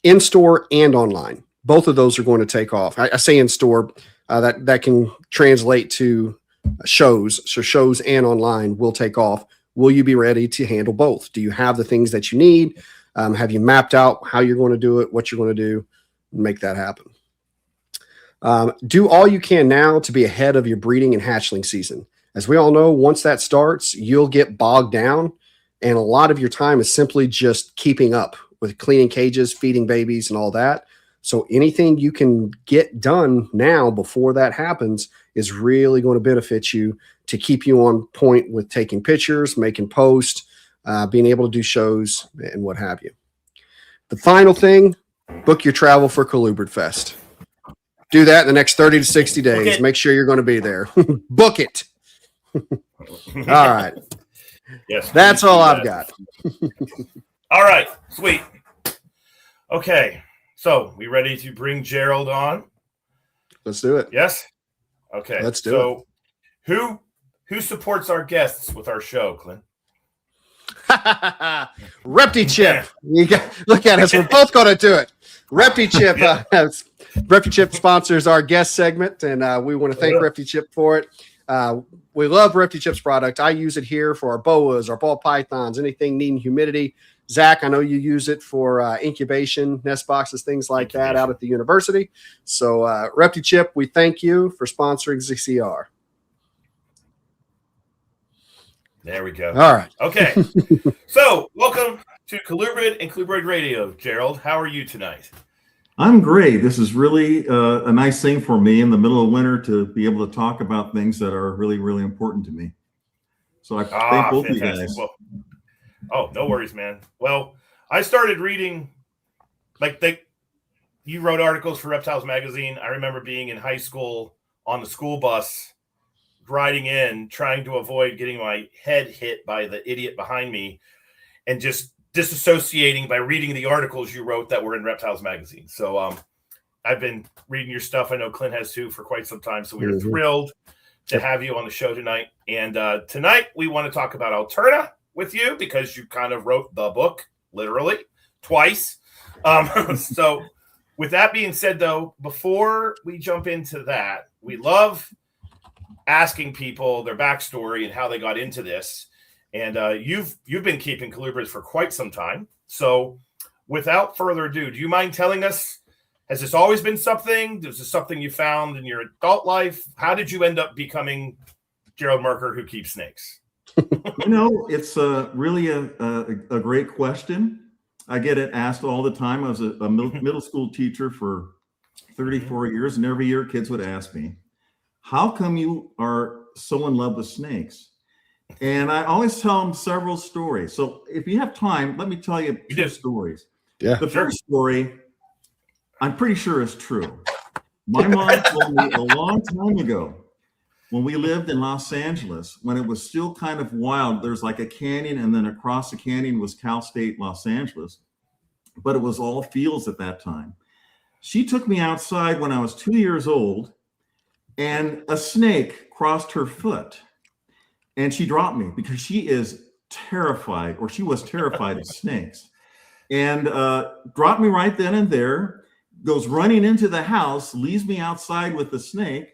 Speaker 3: In-store and online. Both of those are going to take off. I say in-store, that can translate to shows. So shows and online will take off. Will you be ready to handle both? Do you have the things that you need? Have you mapped out how you're going to do it, what you're going to do, and make that happen? Do all you can now to be ahead of your breeding and hatchling season. As we all know, once that starts, you'll get bogged down, and a lot of your time is simply just keeping up with cleaning cages, feeding babies, and all that. So anything you can get done now before that happens is really going to benefit you to keep you on point with taking pictures, making posts, being able to do shows, and what have you. The final thing, book your travel for Colubrid Fest. Do that in the next 30 to 60 days. Okay. Make sure you're going to be there. Book it. All right.
Speaker 1: Yes.
Speaker 3: That's all I've got.
Speaker 1: All right. Sweet. Okay. So we ready to bring Gerold on?
Speaker 3: Let's do it.
Speaker 1: Yes? Okay.
Speaker 3: Let's do
Speaker 1: it. Who supports our guests with our show, Clint?
Speaker 3: ReptiChip. Look at us. We're both going to do it. ReptiChip. ReptiChip sponsors our guest segment, and we want to thank ReptiChip for it. We love ReptiChip's product. I use it here for our boas, our ball pythons, anything needing humidity. Zach, I know you use it for incubation, nest boxes, things like that out at the university. So ReptiChip, we thank you for sponsoring ZCR.
Speaker 1: There we go.
Speaker 3: All right.
Speaker 1: Okay. So welcome to Colubrid and Colubrid Radio. Gerold, how are you tonight?
Speaker 4: I'm great. This is really a nice thing for me in the middle of winter to be able to talk about things that are really, really important to me. So I thank both of you guys.
Speaker 1: Well, no worries, man. Well, I started reading, you wrote articles for Reptiles Magazine. I remember being in high school on the school bus, riding in, trying to avoid getting my head hit by the idiot behind me, and just disassociating by reading the articles you wrote that were in Reptiles Magazine. So I've been reading your stuff. I know Clint has too for quite some time. So we're thrilled to have you on the show tonight. And tonight we want to talk about Alterna with you because you kind of wrote the book literally twice. So with that being said, though, before we jump into that, we love asking people their backstory and how they got into this. And you've been keeping colubrids for quite some time. So without further ado, do you mind telling us Has this always been something? Is this something you found in your adult life? How did you end up becoming Gerold Merker who keeps snakes?
Speaker 4: It's really a great question. I get it asked all the time. I was a middle school teacher for 34 years, and every year kids would ask me, how come you are so in love with snakes? And I always tell them several stories. So if you have time, let me tell you two stories.
Speaker 3: Yeah.
Speaker 4: The first story, I'm pretty sure is true. My mom told me a long time ago, when we lived in Los Angeles, when it was still kind of wild, there's like a canyon, and then across the canyon was Cal State Los Angeles, but it was all fields at that time. She took me outside when I was 2 years old, and a snake crossed her foot, and she dropped me because she is terrified, or she was terrified of snakes, and dropped me right then and there, goes running into the house, leaves me outside with the snake.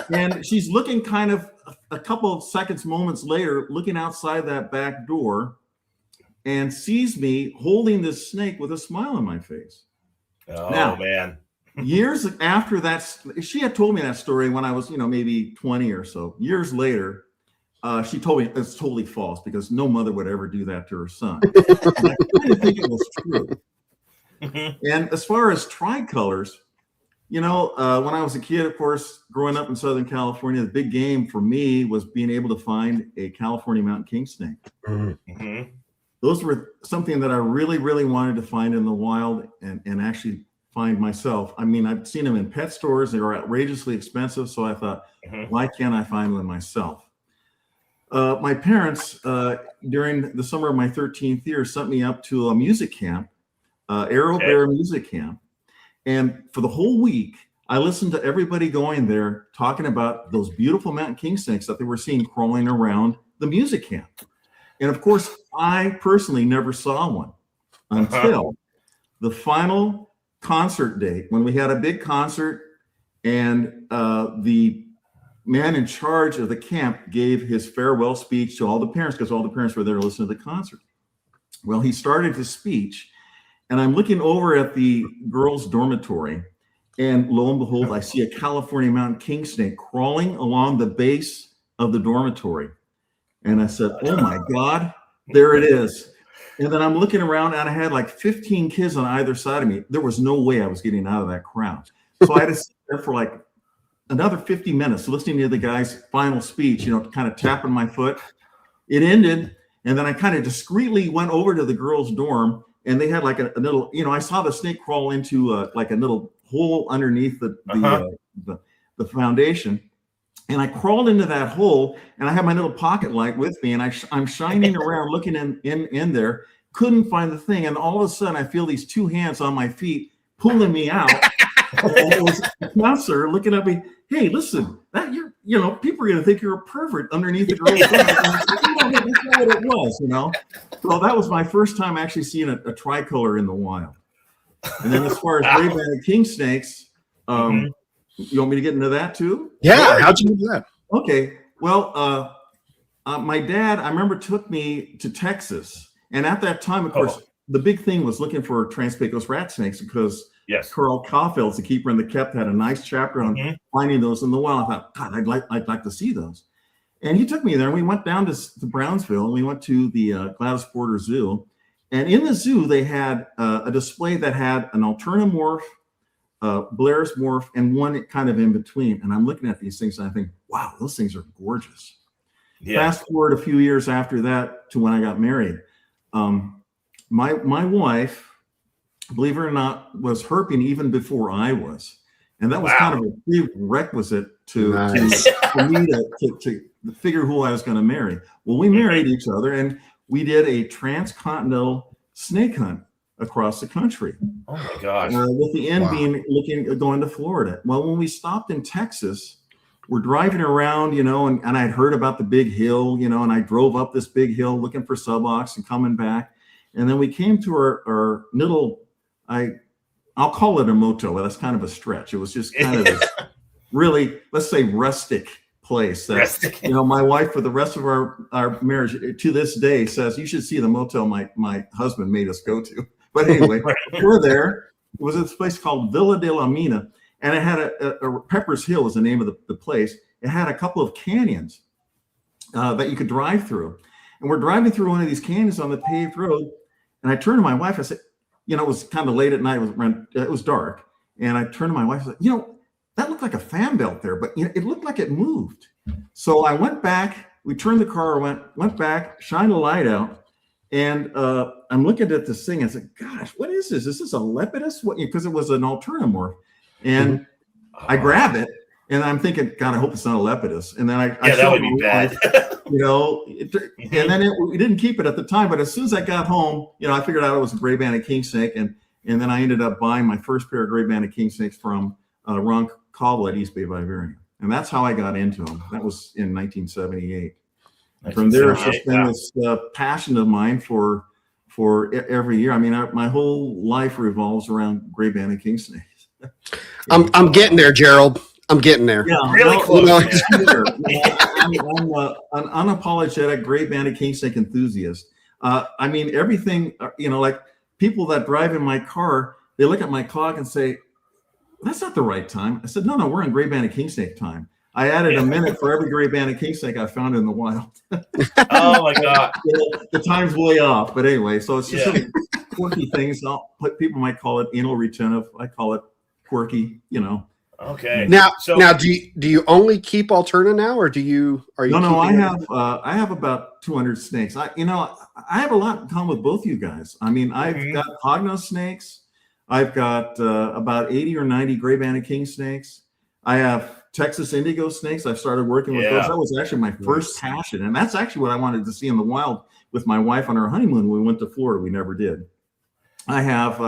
Speaker 4: And she's looking kind of a couple of moments later, looking outside that back door, and sees me holding this snake with a smile on my face.
Speaker 1: Oh,
Speaker 4: now,
Speaker 1: man.
Speaker 4: Years after that, she had told me that story when I was, maybe 20 or so. Years later, she told me it's totally false because no mother would ever do that to her son. And I kind of think it was true. And as far as tricolors, when I was a kid, of course, growing up in Southern California, the big game for me was being able to find a California mountain kingsnake.
Speaker 1: Mm-hmm.
Speaker 4: Those were something that I really, really wanted to find in the wild and actually find myself. I mean, I've seen them in pet stores. They were outrageously expensive. So I thought, why can't I find one myself? My parents, during the summer of my 13th year, sent me up to a music camp, Arrow Bear Music Camp. And for the whole week, I listened to everybody going there talking about those beautiful mountain kingsnakes that they were seeing crawling around the music camp. And of course, I personally never saw one until the final concert date, when we had a big concert, and the man in charge of the camp gave his farewell speech to all the parents, because all the parents were there to listen to the concert. Well, he started his speech, and I'm looking over at the girls' dormitory, and lo and behold, I see a California mountain kingsnake crawling along the base of the dormitory. And I said, oh my God, there it is. And then I'm looking around, and I had like 15 kids on either side of me. There was no way I was getting out of that crowd. So I had to sit there for like another 50 minutes listening to the guy's final speech, kind of tapping my foot. It ended, and then I kind of discreetly went over to the girls' dorm, and they had like a little, I saw the snake crawl into like a little hole underneath the foundation. And I crawled into that hole, and I had my little pocket light with me, and I'm shining around looking in there, couldn't find the thing. And all of a sudden I feel these two hands on my feet pulling me out. And it was a counselor looking at me, hey, listen, that people are going to think you're a pervert underneath the girl's door. That's not what it was, So that was my first time actually seeing a tricolor in the wild. And then as far as Grey-Banded Kingsnakes, you want me to get into that too?
Speaker 3: Yeah. How'd you do that?
Speaker 4: Okay. Well, my dad, I remember, took me to Texas. And at that time, of course, the big thing was looking for Trans-Pecos rat snakes, because Carl Caulfield's the keeper in the Kept had a nice chapter on finding those in the wild. I thought, God, I'd like to see those. And he took me there, and we went down to Brownsville, and we went to the Gladys Porter Zoo. And in the zoo, they had a display that had an Alternamorph, Blair's morph, and one kind of in between. And I'm looking at these things, and I think, wow, those things are gorgeous. Yeah. Fast forward a few years after that to when I got married. My wife, believe it or not, was herping even before I was. And that was kind of a prerequisite for me to figure who I was going to marry. Well, we married each other, and we did a transcontinental snake hunt across the country.
Speaker 1: Oh my gosh.
Speaker 4: With the end being going to Florida. Well, when we stopped in Texas, we're driving around, and I'd heard about the big hill, and I drove up this big hill looking for subox and coming back. And then we came to our little, I'll call it a motel, but that's kind of a stretch. It was just kind of this really, let's say, rustic place that, my wife, for the rest of our marriage to this day, says, you should see the motel my husband made us go to. But anyway, we're there, was this place called Villa de la Mina, and it had a Pepper's Hill is the name of the place. It had a couple of canyons that you could drive through. And we're driving through one of these canyons on the paved road. And I turned to my wife. I said, it was kind of late at night. It was dark. And I turned to my wife. I said, that looked like a fan belt there, but it looked like it moved. So I went back. We turned the car, went back, shined a light out. And I'm looking at this thing. I said, gosh, what is this? Is this a lepidus? Because it was an alternomorph. And I grab it. And I'm thinking, God, I hope it's not a lepidus. And then I
Speaker 1: that would be bad.
Speaker 4: And then we didn't keep it at the time. But as soon as I got home, I figured out it was a Grey-Banded Kingsnake. And then I ended up buying my first pair of Grey-Banded Kingsnakes from Ron Caldwell at East Bay Vivarium. And that's how I got into them. That was in 1978. And from there, it's just been this passion of mine for every year. I mean, my whole life revolves around Grey-Banded Kingsnakes.
Speaker 3: I'm getting there, Gerold. I'm getting there.
Speaker 1: Yeah, really close.
Speaker 4: I'm an unapologetic Grey-Banded Kingsnake enthusiast. I mean, everything, like people that drive in my car, they look at my clock and say, that's not the right time. I said, no, we're in Grey-Banded Kingsnake time. I added a minute for every Grey-Banded Kingsnake I found in the wild.
Speaker 1: Oh my God.
Speaker 4: The time's way off. But anyway, so it's just some quirky things. People might call it anal retentive. I call it quirky,
Speaker 1: Okay.
Speaker 3: Now, do you only keep Alterna now, or are you?
Speaker 4: No. I have about 200 snakes. I have a lot in common with both you guys. I mean, I've got hognose snakes. I've got about 80 or 90 Grey-Banded Kingsnakes. I have Texas indigo snakes. I've started working with those. That was actually my first passion, and that's actually what I wanted to see in the wild with my wife on our honeymoon when we went to Florida. We never did. I have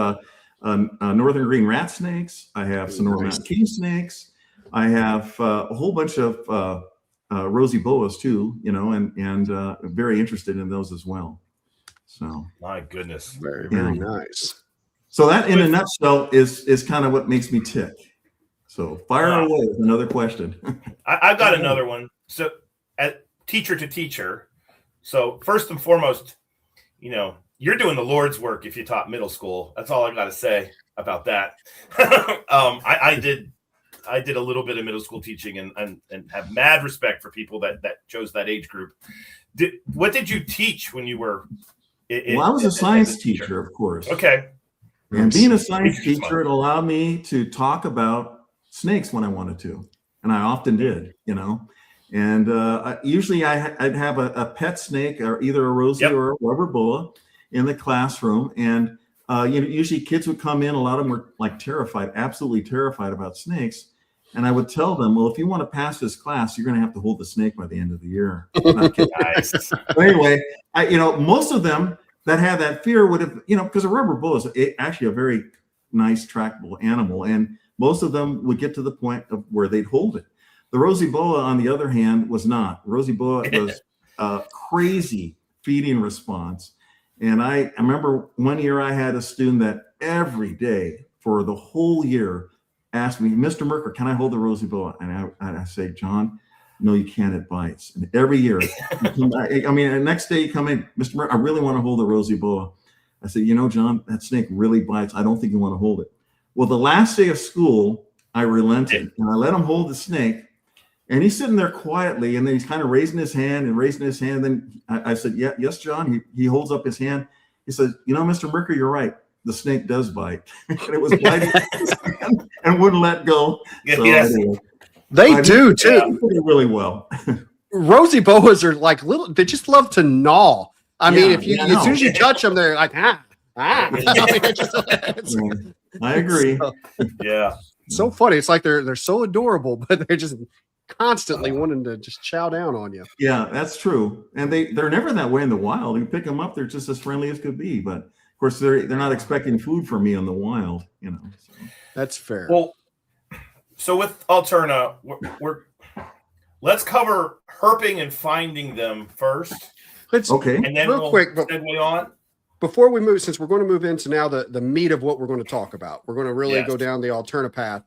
Speaker 4: northern green rat snakes. I have Sonora Mountain king snakes. I have a whole bunch of rosy boas too, and very interested in those as well. So
Speaker 1: my goodness,
Speaker 3: very nice.
Speaker 4: So that, in a nutshell, is kind of what makes me tick. So fire away with another question.
Speaker 1: I've got another one. So, at teacher to teacher. So first and foremost, you're doing the Lord's work if you taught middle school. That's all I got to say about that. I did a little bit of middle school teaching and have mad respect for people that chose that age group. What did you teach when you were?
Speaker 4: I was a science teacher, of course. Okay. And being a science teacher, it allowed me to talk about snakes when I wanted to, and I often did. And usually I'd have a pet snake, or either a rosy or a rubber boa, in the classroom, and usually kids would come in. A lot of them were like terrified, absolutely terrified about snakes, and I would tell them, well, if you want to pass this class, you're going to have to hold the snake by the end of the year. Nice. But anyway, most of them that had that fear would have, because a rubber boa is actually a very nice trackable animal, and most of them would get to the point of where they'd hold it. The rosy boa, on the other hand, was not. Rosy boa was a crazy feeding response. And I remember one year I had a student that every day for the whole year asked me, Mr. Merker, can I hold the rosy boa? And I say, John, no, you can't. It bites. And every year, the next day you come in, Mr. Merker, I really want to hold the rosy boa. I said, John, that snake really bites. I don't think you want to hold it. Well, the last day of school, I relented and I let him hold the snake. And he's sitting there quietly, and then he's kind of raising his hand. And then I said, yes, John. He holds up his hand. He says, Mr. Merker, you're right. The snake does bite. And it was biting his hand and wouldn't let go. So anyway,
Speaker 3: they do too.
Speaker 4: Yeah, really well.
Speaker 3: Rosy boas are like little. They just love to gnaw. I mean, if you as soon as you touch them, they're like I
Speaker 4: agree.
Speaker 3: So funny. It's like they're so adorable, but they're just constantly wanting to just chow down on you.
Speaker 4: Yeah, that's true. And they're never that way in the wild. You pick them up, they're just as friendly as could be. But of course, they're not expecting food from me in the wild. So.
Speaker 3: That's fair.
Speaker 1: Well, so with Alterna, let's cover herping and finding them first. And then
Speaker 3: real quick,
Speaker 1: segue on.
Speaker 3: Before we move, since we're going to move into now the meat of what we're going to talk about, we're going to really go down the Alterna path.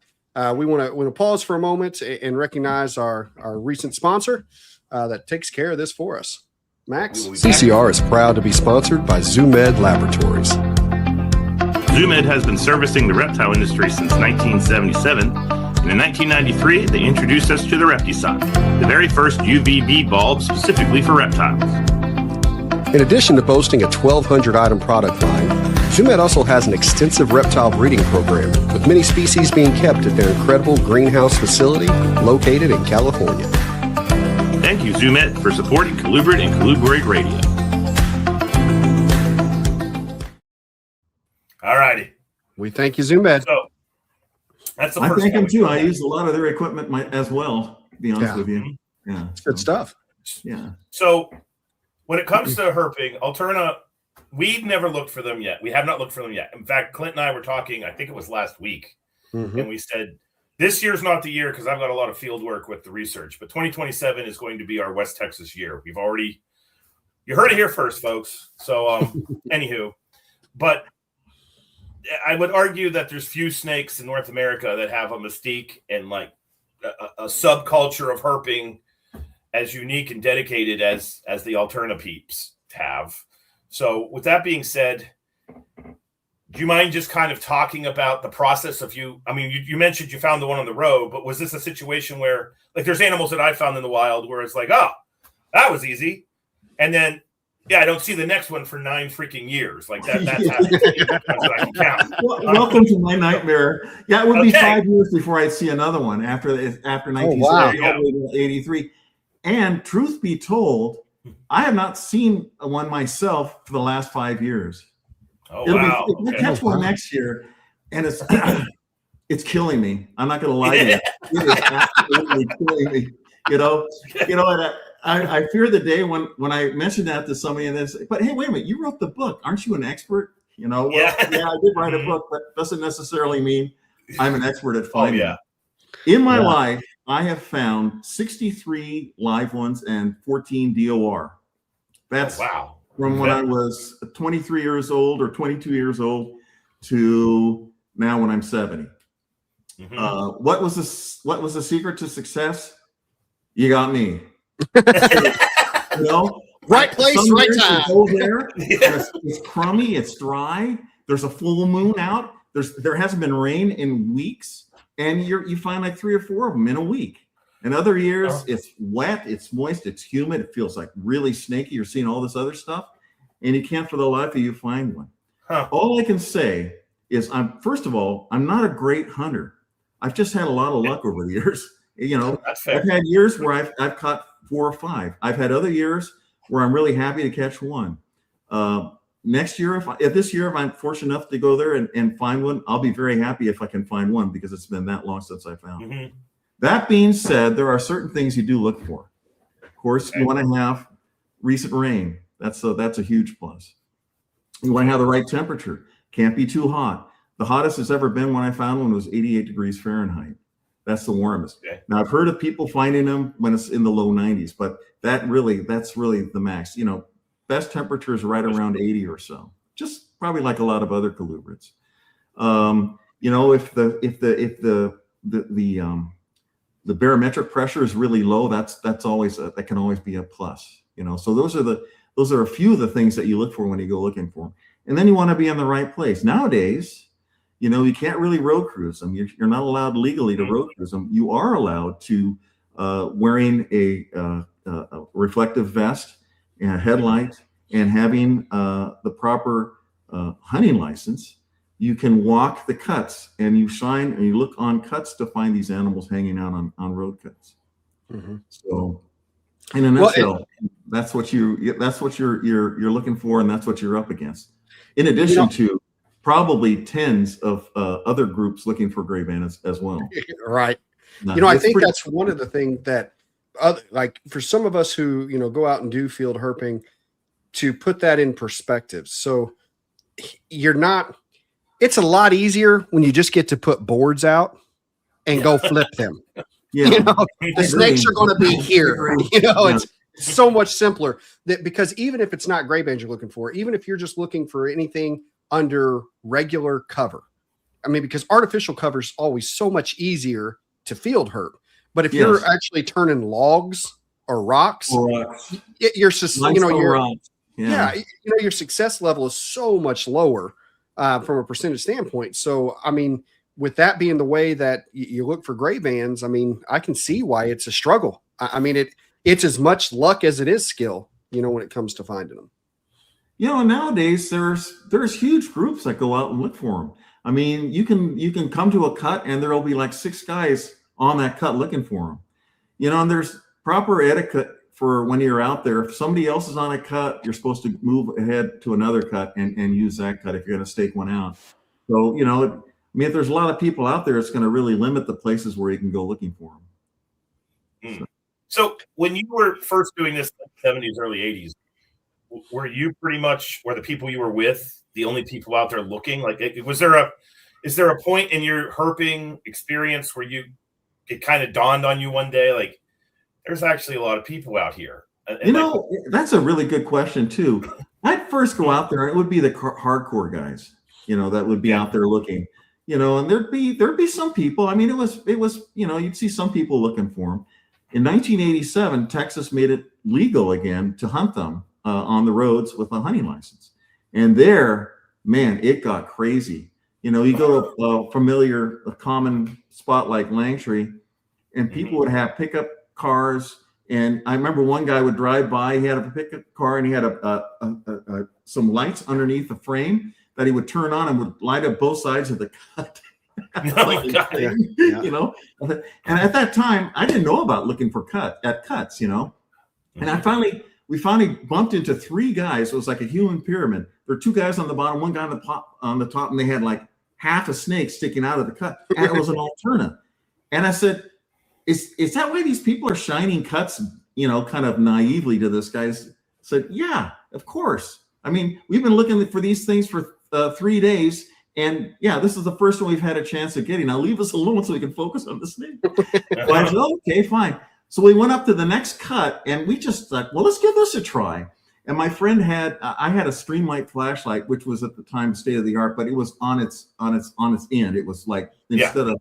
Speaker 3: We want to pause for a moment and recognize our recent sponsor that takes care of this for us. Max?
Speaker 5: CCR is proud to be sponsored by ZooMed Laboratories.
Speaker 2: ZoomEd has been servicing the reptile industry since 1977, and in 1993, they introduced us to the Reptisoc, the very first UVB bulb specifically for reptiles.
Speaker 3: In addition to boasting a 1,200-item product line, ZoomEd also has an extensive reptile breeding program, with many species being kept at their incredible greenhouse facility located in California.
Speaker 2: Thank you, ZoomEd, for supporting Colubrid and Colubrid Radio.
Speaker 1: All righty.
Speaker 3: We thank you, ZoomEd.
Speaker 1: So that's the
Speaker 4: I
Speaker 1: first
Speaker 4: thank
Speaker 1: one
Speaker 4: them too. I use a lot of their equipment as well, to be honest with you. Yeah.
Speaker 3: It's good stuff.
Speaker 4: Yeah.
Speaker 1: So when it comes to herping, Alterna, we've never looked for them yet. We have not looked for them yet. In fact, Clint and I were talking, I think it was last week, and we said, this year's not the year because I've got a lot of field work with the research, but 2027 is going to be our West Texas year. We've already, you heard it here first, folks. So, anywho, but I would argue that there's few snakes in North America that have a mystique and like a subculture of herping as unique and dedicated as the Alterna peeps have. So with that being said, do you mind just kind of talking about the process of you? I mean, you mentioned you found the one on the road, but was this a situation where, like, there's animals that I found in the wild where it's like, oh, that was easy. And then, yeah, I don't see the next one for 9 freaking years. Like that's happened. That's what I can count.
Speaker 4: Welcome to my nightmare. Yeah, it would be 5 years before I'd see another one after 1970, all the way to 83. And truth be told, I have not seen one myself for the last 5 years.
Speaker 1: Oh, wow.
Speaker 4: We'll catch one next year, and it's killing me. I'm not going to lie to you. It is absolutely killing me. You know, and I fear the day when I mentioned that to somebody and they say, but hey, wait a minute, you wrote the book. Aren't you an expert? You know, well, I did write a book, but doesn't necessarily mean I'm an expert at finding them. In my life, I have found 63 live ones and 14 DOR. That's from when I was 23 years old or 22 years old to now when I'm 70. What was the secret to success? You got me. You know,
Speaker 3: right place, right time.
Speaker 4: Go there. It's crummy. It's dry. There's a full moon out. There hasn't been rain in weeks, and you find like 3 or 4 of them in a week. And other years, it's wet, it's moist, it's humid, it feels like really snaky. You're seeing all this other stuff, and you can't for the life of you find one. All I can say is, first of all, I'm not a great hunter. I've just had a lot of luck over the years. You know, I've had years where I've caught 4 or 5. I've had other years where I'm really happy to catch one. Next year, if this year, if I'm fortunate enough to go there and find one, I'll be very happy if I can find one because it's been that long since I found. That being said, there are certain things you do look for. Of course, you want to have recent rain. That's a huge plus. You want to have the right temperature. Can't be too hot. The hottest it's ever been when I found one was 88 degrees Fahrenheit. That's the warmest. Now I've heard of people finding them when it's in the low 90s, but that's really the max. You know, best temperature is right around 80 or so. Just probably like a lot of other colubrids. You know, if the barometric pressure is really low, that's always that can always be a plus. You know, so those are a few of the things that you look for when you go looking for them. And then you want to be in the right place. Nowadays, you know, you can't really road cruise them. You're not allowed legally to road cruise them. You are allowed to wearing a reflective vest and a headlight and having the proper hunting license. You can walk the cuts and you shine and you look on cuts to find these animals hanging out on road cuts. So in a nutshell, that's what you're looking for, and that's what you're up against. In addition to probably tens of other groups looking for gray bandits as well.
Speaker 3: Right. You know, I think that's one of the things that like for some of us who, you know, go out and do field herping, to put that in perspective. So it's a lot easier when you just get to put boards out and go flip them. You know, the snakes are going to be here. You know, it's so much simpler because even if it's not gray band you're looking for, even if you're just looking for anything under regular cover, I mean, because artificial cover is always so much easier to field herp. But if you're actually turning logs or rocks, your success level is so much lower from a percentage standpoint. So, I mean, with that being the way that you look for gray bands, I mean, I can see why it's a struggle. I mean, it's as much luck as it is skill, when it comes to finding them.
Speaker 4: Nowadays there's huge groups that go out and look for them. I mean, you can come to a cut and there'll be like 6 guys on that cut looking for them. And there's proper etiquette for when you're out there. If somebody else is on a cut, you're supposed to move ahead to another cut and use that cut if you're going to stake one out. So, if there's a lot of people out there, it's going to really limit the places where you can go looking for them.
Speaker 1: So when you were first doing this in the 70s, early 80s, were you pretty much, were the people you were with the only people out there looking? Like, is there a point in your herping experience where it kind of dawned on you one day, like, there's actually a lot of people out here?
Speaker 4: That's a really good question too. I'd first go out there, and it would be the hardcore guys, that would be out there looking, and there'd be some people. I mean, it was, you'd see some people looking for them. In 1987, Texas made it legal again to hunt them on the roads with a hunting license. And there, man, it got crazy. You go to a common spot like Langtree, and people would have pickup cars. And I remember one guy would drive by, he had a pickup car, and he had some lights underneath the frame that he would turn on and would light up both sides of the cut. And at that time, I didn't know about looking for cuts, and we finally bumped into 3 guys. It was like a human pyramid. There were 2 guys on the bottom, 1 guy on the top, and they had like half a snake sticking out of the cut, and it was an alterna. And I said, is that why these people are shining cuts, kind of naively to this guy? I said, yeah, of course. I mean, we've been looking for these things for 3 days. And yeah, this is the first one we've had a chance of getting. Now leave us alone so we can focus on the snake. So I said, okay, fine. So we went up to the next cut, and we just thought, well, let's give this a try. And my friend I had a Streamlight flashlight, which was at the time state of the art, but it was on its end. It was like, instead of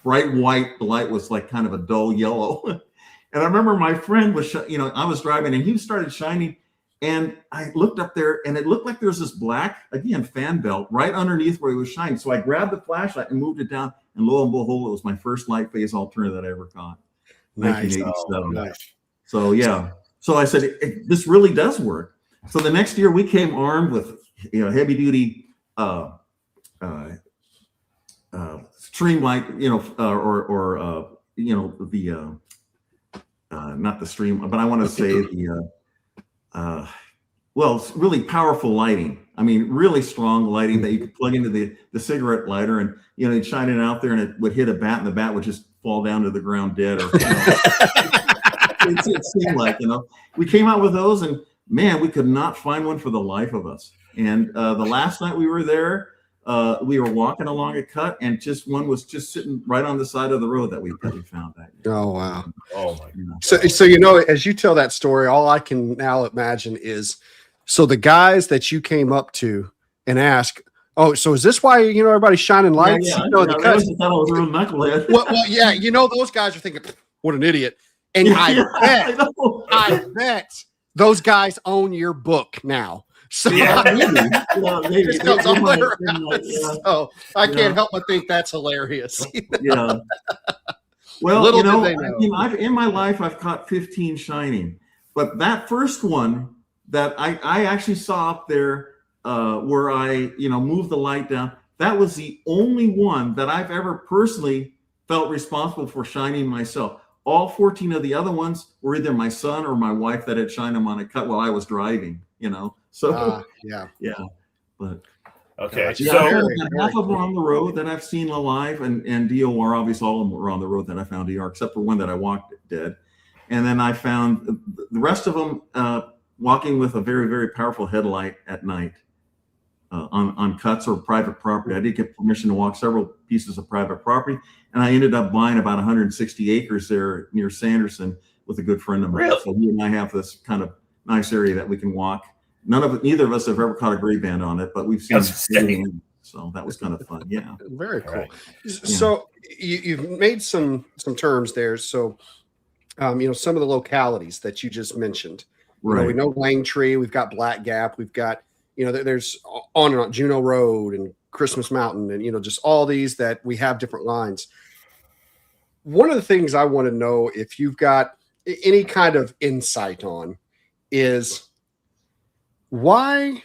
Speaker 4: bright white, the light was like kind of a dull yellow. And I remember my friend was, I was driving, and he started shining. And I looked up there, and it looked like there was this black, again, fan belt right underneath where he was shining. So I grabbed the flashlight and moved it down, and lo and behold, it was my first light phase alternative that I ever caught.
Speaker 3: Nice.
Speaker 4: 1987.
Speaker 3: Nice.
Speaker 4: So yeah. So I said, this really does work. So the next year we came armed with, heavy duty Streamlight, not the stream, but I want to say really powerful lighting. I mean, really strong lighting that you could plug into the cigarette lighter, and you'd shine it out there, and it would hit a bat, and the bat would just fall down to the ground dead. Or it seemed like, we came out with those, and man, we could not find one for the life of us. And the last night we were there, we were walking along a cut, and one was just sitting right on the side of the road that we found that year.
Speaker 3: Oh wow!
Speaker 1: Oh my God.
Speaker 3: So as you tell that story, all I can now imagine is, so the guys that you came up to and asked, oh, so is this why everybody's shining lights?
Speaker 4: Yeah,
Speaker 3: the cuts.
Speaker 4: I thought I was a real knucklehead.
Speaker 3: Well, yeah, those guys are thinking, what an idiot. And I bet those guys own your book now. So
Speaker 4: maybe.
Speaker 3: So I can't help but think that's hilarious.
Speaker 4: Yeah. Well, in my life, I've caught 15 shining, but that first one that I actually saw up there, where I moved the light down, that was the only one that I've ever personally felt responsible for shining myself. All 14 of the other ones were either my son or my wife that had shined them on a cut while I was driving. So
Speaker 3: yeah.
Speaker 4: But
Speaker 1: okay,
Speaker 4: yeah,
Speaker 1: so
Speaker 4: half of them on the road that I've seen alive, and DOR, obviously all of them were on the road that I found DR, except for one that I walked dead. And then I found the rest of them walking with a very, very powerful headlight at night on cuts or private property. I did get permission to walk several pieces of private property, and I ended up buying about 160 acres there near Sanderson with a good friend of mine.
Speaker 1: Really?
Speaker 4: So he and I have this kind of nice area that we can walk. Neither of us have ever caught a gray band on it, but we've seen it. So that was kind of fun. Yeah.
Speaker 3: Very cool.
Speaker 1: Right.
Speaker 3: So you've made some terms there. So, some of the localities that you just mentioned,
Speaker 4: Right.
Speaker 3: We know Langtree, we've got Black Gap, we've got, there's on and on, Juneau Road and Christmas Mountain, and just all these that we have different lines. One of the things I want to know, if you've got any kind of insight on, is why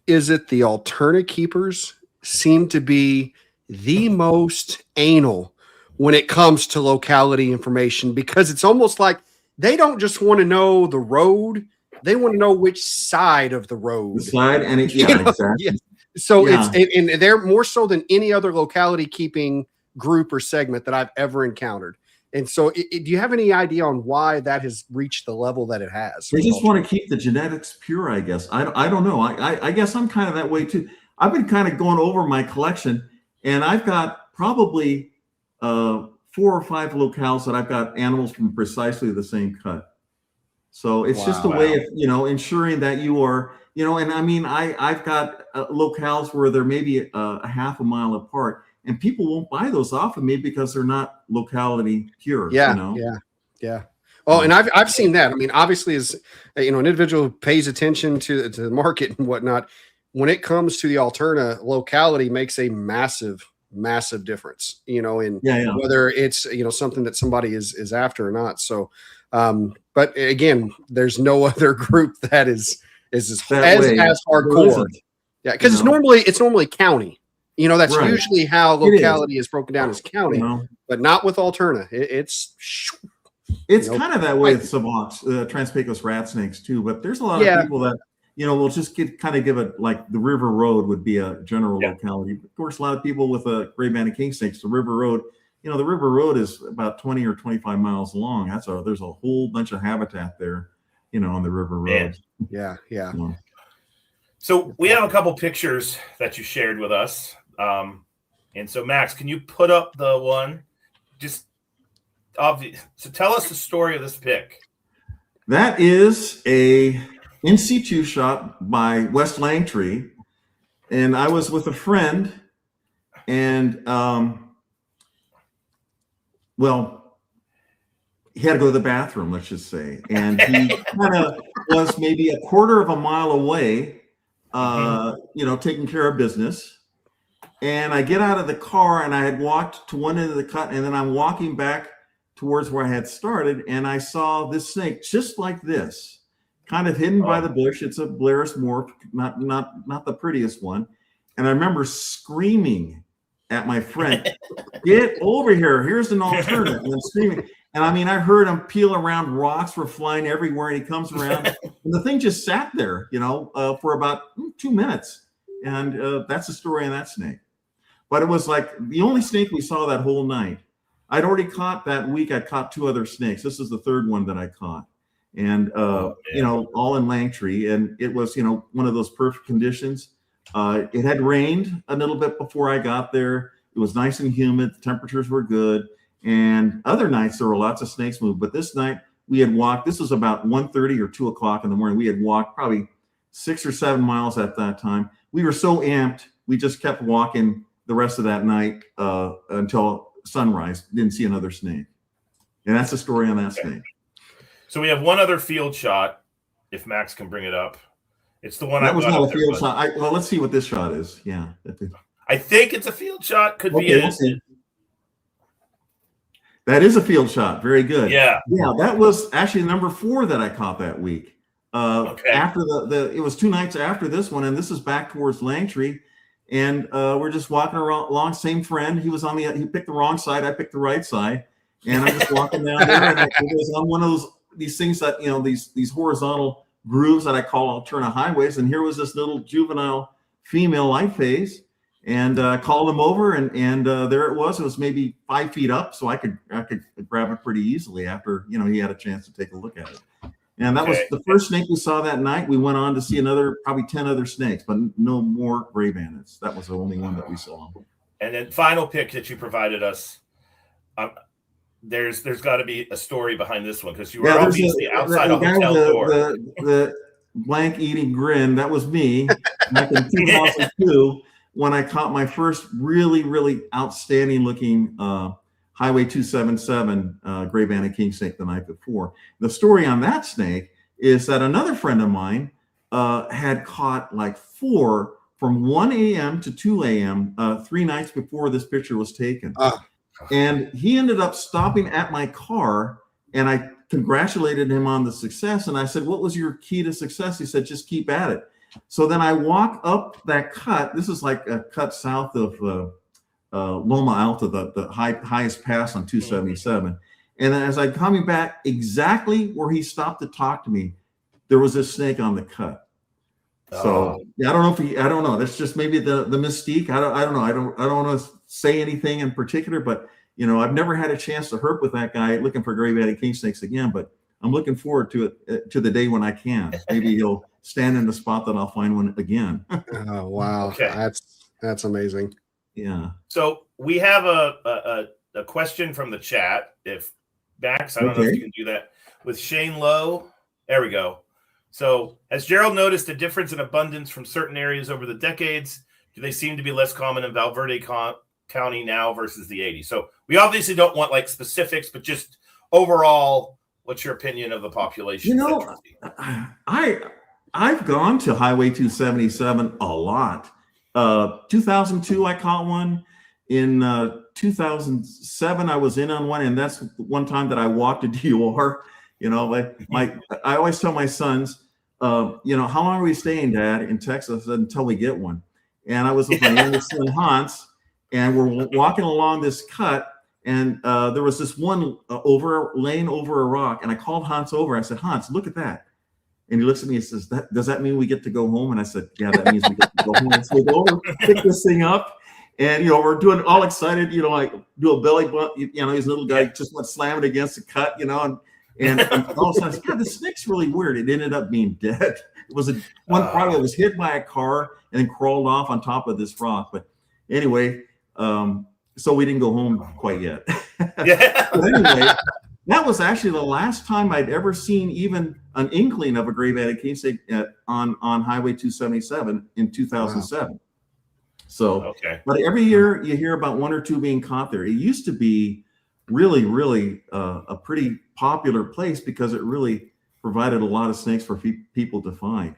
Speaker 3: is it the Alterna keepers seem to be the most anal when it comes to locality information? Because it's almost like they don't just want to know the road, they want to know which side of the road.
Speaker 4: The side, and exactly.
Speaker 3: Yeah. So and they're more so than any other locality keeping group or segment that I've ever encountered. And so do you have any idea on why that has reached the level that it has?
Speaker 4: They just want to keep the genetics pure, I guess. I don't know. I guess I'm kind of that way too. I've been kind of going over my collection, and I've got probably 4 or 5 locales that I've got animals from precisely the same cut. So it's just a way of, ensuring that you are, and I mean, I've got locales where they're maybe a half a mile apart, and people won't buy those off of me because they're not locality pure.
Speaker 3: Yeah. Oh, and I've seen that. I mean, obviously, as an individual who pays attention to the market and whatnot, when it comes to the Alterna, locality makes a massive difference, in whether it's, something that somebody is after or not. So, but again, there's no other group that is as hardcore. Yeah. Cause it's normally county, that's usually how locality is broken down as county, but not with Alterna. It's
Speaker 4: kind of that way with Savants, Trans-Pecos rat snakes too, but there's a lot of people that, we'll just give it like the River Road would be a general locality. Of course, a lot of people with a Grey-Banded Kingsnakes, the River Road, the River Road is about 20 or 25 miles long. There's a whole bunch of habitat there, on the River Road.
Speaker 3: Yeah.
Speaker 1: So we have a couple pictures that you shared with us. And so Max, can you put up the one? Just obvious. So tell us the story of this pick.
Speaker 4: That is a in situ shot by West Langtree, and I was with a friend, and he had to go to the bathroom, let's just say, and he kind of was maybe a quarter of a mile away, taking care of business. And I get out of the car, and I had walked to one end of the cut, and then I'm walking back towards where I had started, and I saw this snake just like this, kind of hidden by the bush. It's a Blair's morph, not the prettiest one. And I remember screaming at my friend, "Get over here! Here's an alternative!" And I'm screaming. And I mean, I heard him peel around. Rocks were flying everywhere, and he comes around, and the thing just sat there, for about 2 minutes. And that's the story on that snake. But it was like the only snake we saw that whole night. I'd already caught that week. I caught 2 other snakes. This is the 3rd one that I caught. And, all in Langtree. And it was, one of those perfect conditions. It had rained a little bit before I got there. It was nice and humid. The temperatures were good. And other nights, there were lots of snakes moved. But this night, we had walked. This was about 1:30 or 2 o'clock in the morning. We had walked probably 6 or 7 miles at that time. We were so amped, we just kept walking the rest of that night until sunrise. Didn't see another snake. And that's the story on that snake.
Speaker 1: So we have one other field shot, if Max can bring it up. It's the one
Speaker 4: that was not a field shot. Well, let's see what this shot is. Yeah.
Speaker 1: I think it's a field shot. Could be it.
Speaker 4: That is a field shot. Very good.
Speaker 1: Yeah.
Speaker 4: Yeah, that was actually number 4 that I caught that week. After it was 2 nights after this one, and this is back towards Langtree. And we're just walking along, same friend. He picked the wrong side. I picked the right side. And I'm just walking down there, and it was on one of these things that, these horizontal grooves that I call Alterna highways. And here was this little juvenile female light phase, and called him over, and there it was. It was maybe 5 feet up, so I could grab it pretty easily after, he had a chance to take a look at it. And that was the first snake we saw that night. We went on to see probably 10 other snakes, but no more gray bandits. That was the only one that we saw.
Speaker 1: And then final pick that you provided us. There's got to be a story behind this one, because you were obviously outside a hotel door.
Speaker 4: The blank eating grin, that was me back in 2002 when I caught my first really, really outstanding looking Highway 277 Grey-Banded Kingsnake the night before. The story on that snake is that another friend of mine had caught like 4 from 1 a.m. to 2 a.m. 3 nights before this picture was taken. And he ended up stopping at my car, and I congratulated him on the success. And I said, what was your key to success? He said, just keep at it. So then I walk up that cut. This is like a cut south of Loma Alta, the highest pass on 277. And then as I'm coming back exactly where he stopped to talk to me, there was this snake on the cut. So yeah, I don't know. That's just maybe the mystique. I don't know. I don't want to say anything in particular, but I've never had a chance to herp with that guy looking for gray-banded kingsnakes again, but I'm looking forward to it, to the day when I can. Maybe he'll stand in the spot that I'll find one again.
Speaker 3: Oh, wow. Okay. That's amazing.
Speaker 4: Yeah.
Speaker 1: So we have a question from the chat. If Max, I don't know if you can do that with Shane Lowe. There we go. So has Gerold noticed a difference in abundance from certain areas over the decades? Do they seem to be less common in Valverde County now versus the 80s? So we obviously don't want like specifics, but just overall, what's your opinion of the population?
Speaker 4: I've gone to Highway 277 a lot. 2002, I caught one. In 2007, I was in on one, and that's one time that I walked a DOR. I always tell my sons, how long are we staying, Dad, in Texas until we get one? And I was with my youngest son, Hans, and we're walking along this cut, and there was this one laying over a rock, and I called Hans over. I said, Hans, look at that. And he looks at me and says, does that mean we get to go home? And I said, yeah, that means we get to go home. So we go over, pick this thing up, and, we're doing all excited, like do a belly bump. He's a little guy just went slamming against the cut, and all of a sudden, I said, God, this snake's really weird. It ended up being dead. It was one probably that was hit by a car and then crawled off on top of this rock. But anyway, so we didn't go home quite yet.
Speaker 1: Yeah.
Speaker 4: But anyway, that was actually the last time I'd ever seen even an inkling of a gray-banded kingsnake on Highway 277 in 2007. Wow. So, but every year you hear about 1 or 2 being caught there. It used to be really, really a pretty popular place because it really provided a lot of snakes for people to find,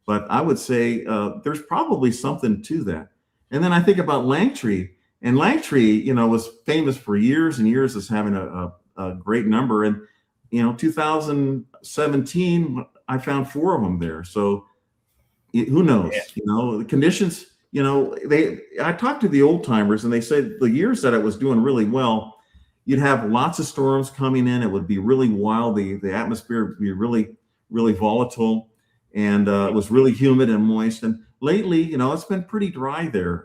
Speaker 4: But I would say there's probably something to that. And then I think about Langtree, and Langtree, was famous for years and years as having a great number. And 2017, I found 4 of them there. So who knows? The conditions. I talked to the old timers, and they said the years that it was doing really well, you'd have lots of storms coming in. It would be really wild. The atmosphere would be really, really volatile, and it was really humid and moist. And lately, it's been pretty dry there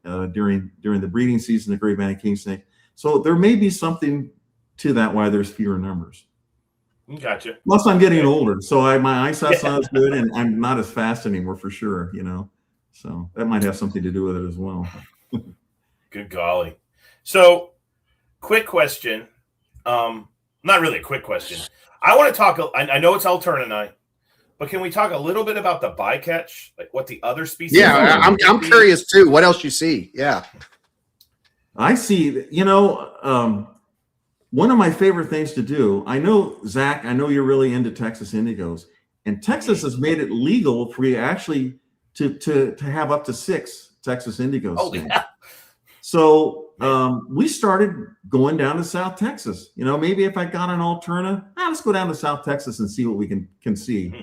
Speaker 4: during the breeding season of gray-banded kingsnake. So there may be something to that why there's fewer numbers.
Speaker 1: Gotcha.
Speaker 4: Plus, I'm getting older, so my eyesight's not as good, and I'm not as fast anymore for sure. So that might have something to do with it as well.
Speaker 1: Good golly. So, quick question. Not really a quick question. I want to talk. I know it's Alterna night, but can we talk a little bit about the bycatch, like what the other species?
Speaker 3: Yeah, I'm curious too. What else you see? Yeah,
Speaker 4: I see. One of my favorite things to do. I know, Zach. I know you're really into Texas indigos, and Texas has made it legal for you actually to have up to 6 Texas indigos.
Speaker 1: Oh, yeah.
Speaker 4: So we started going down to South Texas. Maybe if I got an Alterna, let's go down to South Texas and see what we can see.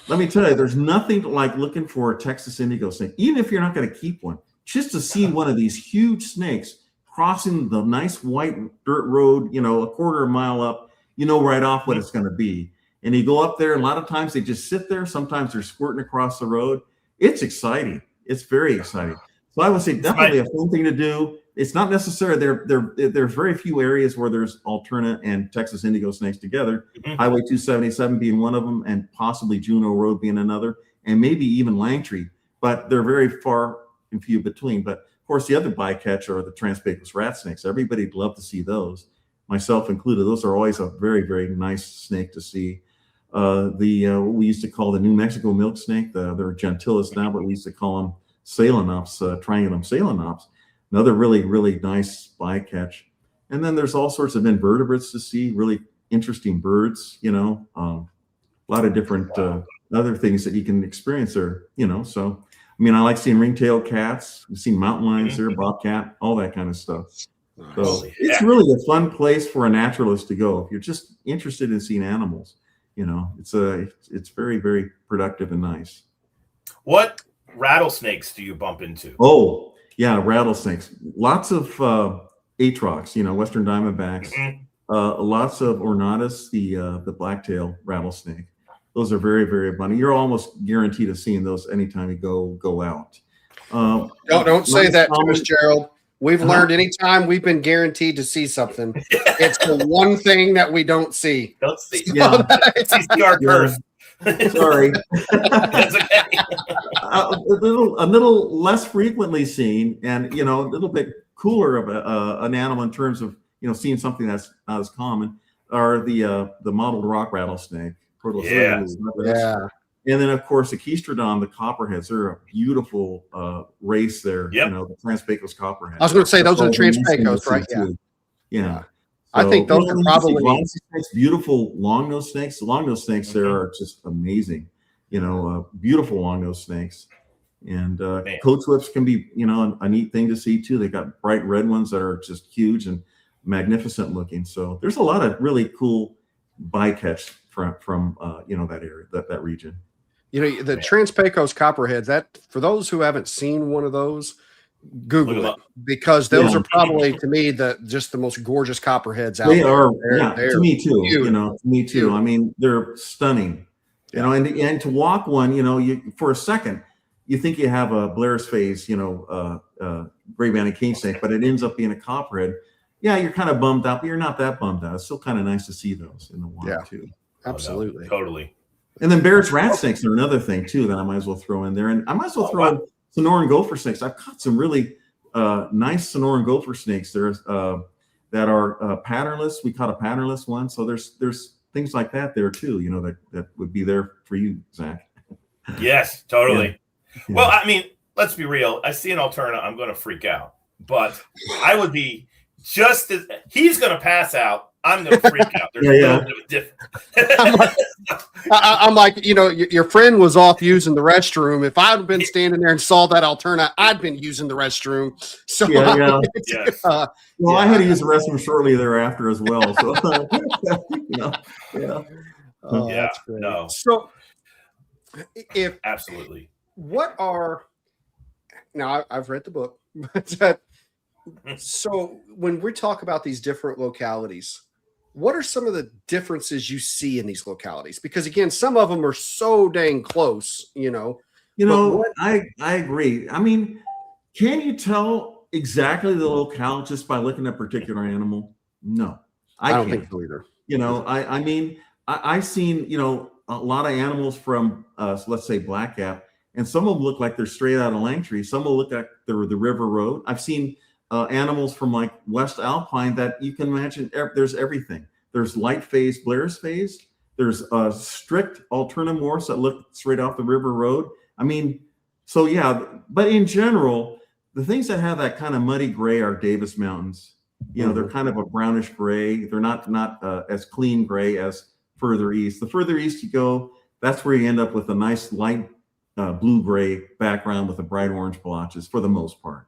Speaker 4: Let me tell you, there's nothing like looking for a Texas indigo snake, even if you're not going to keep one, just to see one of these huge snakes crossing the nice white dirt road, a quarter of a mile up, right off what it's going to be. And you go up there, and a lot of times they just sit there. Sometimes they're squirting across the road. It's exciting. It's very exciting. So I would say definitely a fun thing to do. It's not necessary. There's very few areas where there's Alterna and Texas indigo snakes together. Highway 277 being one of them, and possibly Juneau Road being another, and maybe even Langtree. But they're very far and few between. But of course, the other bycatch are the Trans-Pecos rat snakes. Everybody'd love to see those, myself included. Those are always a very, very nice snake to see. We used to call the New Mexico milk snake. They're gentilis now, but we used to call them Salinops, Triangulum Salinops. Another really, really nice bycatch. And then there's all sorts of invertebrates to see, really interesting birds, a lot of different other things that you can experience there, so I mean, I like seeing ring-tailed cats. We've seen mountain lions there, bobcat, all that kind of stuff. So it's really a fun place for a naturalist to go if you're just interested in seeing animals. It's very, very productive and nice. What
Speaker 1: rattlesnakes do you bump into?
Speaker 4: Oh, yeah, rattlesnakes. Lots of atrox, Western diamondbacks. Lots of ornatus, the blacktail rattlesnake. Those are very, very abundant. You're almost guaranteed of seeing those anytime you go out.
Speaker 3: Don't say that to us, Gerold. We've learned anytime we've been guaranteed to see something, it's the one thing that we don't see.
Speaker 1: Don't see.
Speaker 4: Yeah.
Speaker 1: See our curse.
Speaker 4: Sorry.
Speaker 1: That's okay.
Speaker 4: A little less frequently seen, and a little bit cooler of an animal in terms of seeing something that's not as common are the mottled rock rattlesnake.
Speaker 3: Yeah.
Speaker 4: And then of course the Keystrodon, the copperheads, they're a beautiful race there.
Speaker 1: Yep.
Speaker 4: The Trans-Pecos copperhead.
Speaker 3: I was going to say those are the Trans-Pecos, right?
Speaker 4: Yeah.
Speaker 3: I think those are probably
Speaker 4: beautiful long-nosed snakes. The long-nosed snakes there are just amazing. Beautiful long-nosed snakes. And coach whips can be, a neat thing to see too. They got bright red ones that are just huge and magnificent looking. So there's a lot of really cool bycatch from that area, that region.
Speaker 3: The Trans-Pecos copperheads, that for those who haven't seen one of those, Google it, because those are probably to me just the most gorgeous copperheads out there.
Speaker 4: They're to me too. To me too. I mean, they're stunning. And to walk one, you for a second, you think you have a Blair's phase, Grey-Banded Kingsnake, but it ends up being a copperhead. Yeah, you're kind of bummed out, but you're not that bummed out. It's still kind of nice to see those in the wild too.
Speaker 3: Absolutely.
Speaker 1: Oh, no, totally.
Speaker 4: And then Barrett's rat snakes are another thing too that I might as well throw in there. And I might as well throw in Sonoran gopher snakes. I've caught some really nice Sonoran gopher snakes there that are patternless. We caught a patternless one. So there's things like that there too, that would be there for you, Zach.
Speaker 1: Yes, totally.
Speaker 4: Yeah.
Speaker 1: Well, I mean, let's be real. I see an Alterna, I'm going to freak out. But I would be just as he's going to pass out. I'm going to freak out. There's a little bit of a difference.
Speaker 3: I'm like, your friend was off using the restroom. If I'd been standing there and saw that Alterna, I'd been using the restroom. So
Speaker 4: I had to use the restroom shortly thereafter as well. So
Speaker 3: that's great.
Speaker 1: No.
Speaker 3: So
Speaker 1: Absolutely.
Speaker 3: What are now? I've read the book, but so when we talk about these different localities, what are some of the differences you see in these localities? Because again, some of them are so dang close,
Speaker 4: I agree. I mean, can you tell exactly the locale just by looking at a particular animal? No, I
Speaker 3: don't
Speaker 4: can't.
Speaker 3: think so either.
Speaker 4: I mean, I've seen, a lot of animals from, let's say Blackgap, and some of them look like they're straight out of Langtree. Some will look like they're the River Road. I've seen animals from like West Alpine that you can imagine. There's everything. There's light phase, Blair's phase. There's strict Alterna morphs that look straight off the River Road. I mean, so yeah, but in general, the things that have that kind of muddy gray are Davis Mountains. They're kind of a brownish gray. They're not as clean gray as further east. The further east you go, that's where you end up with a nice light blue-gray background with the bright orange blotches for the most part.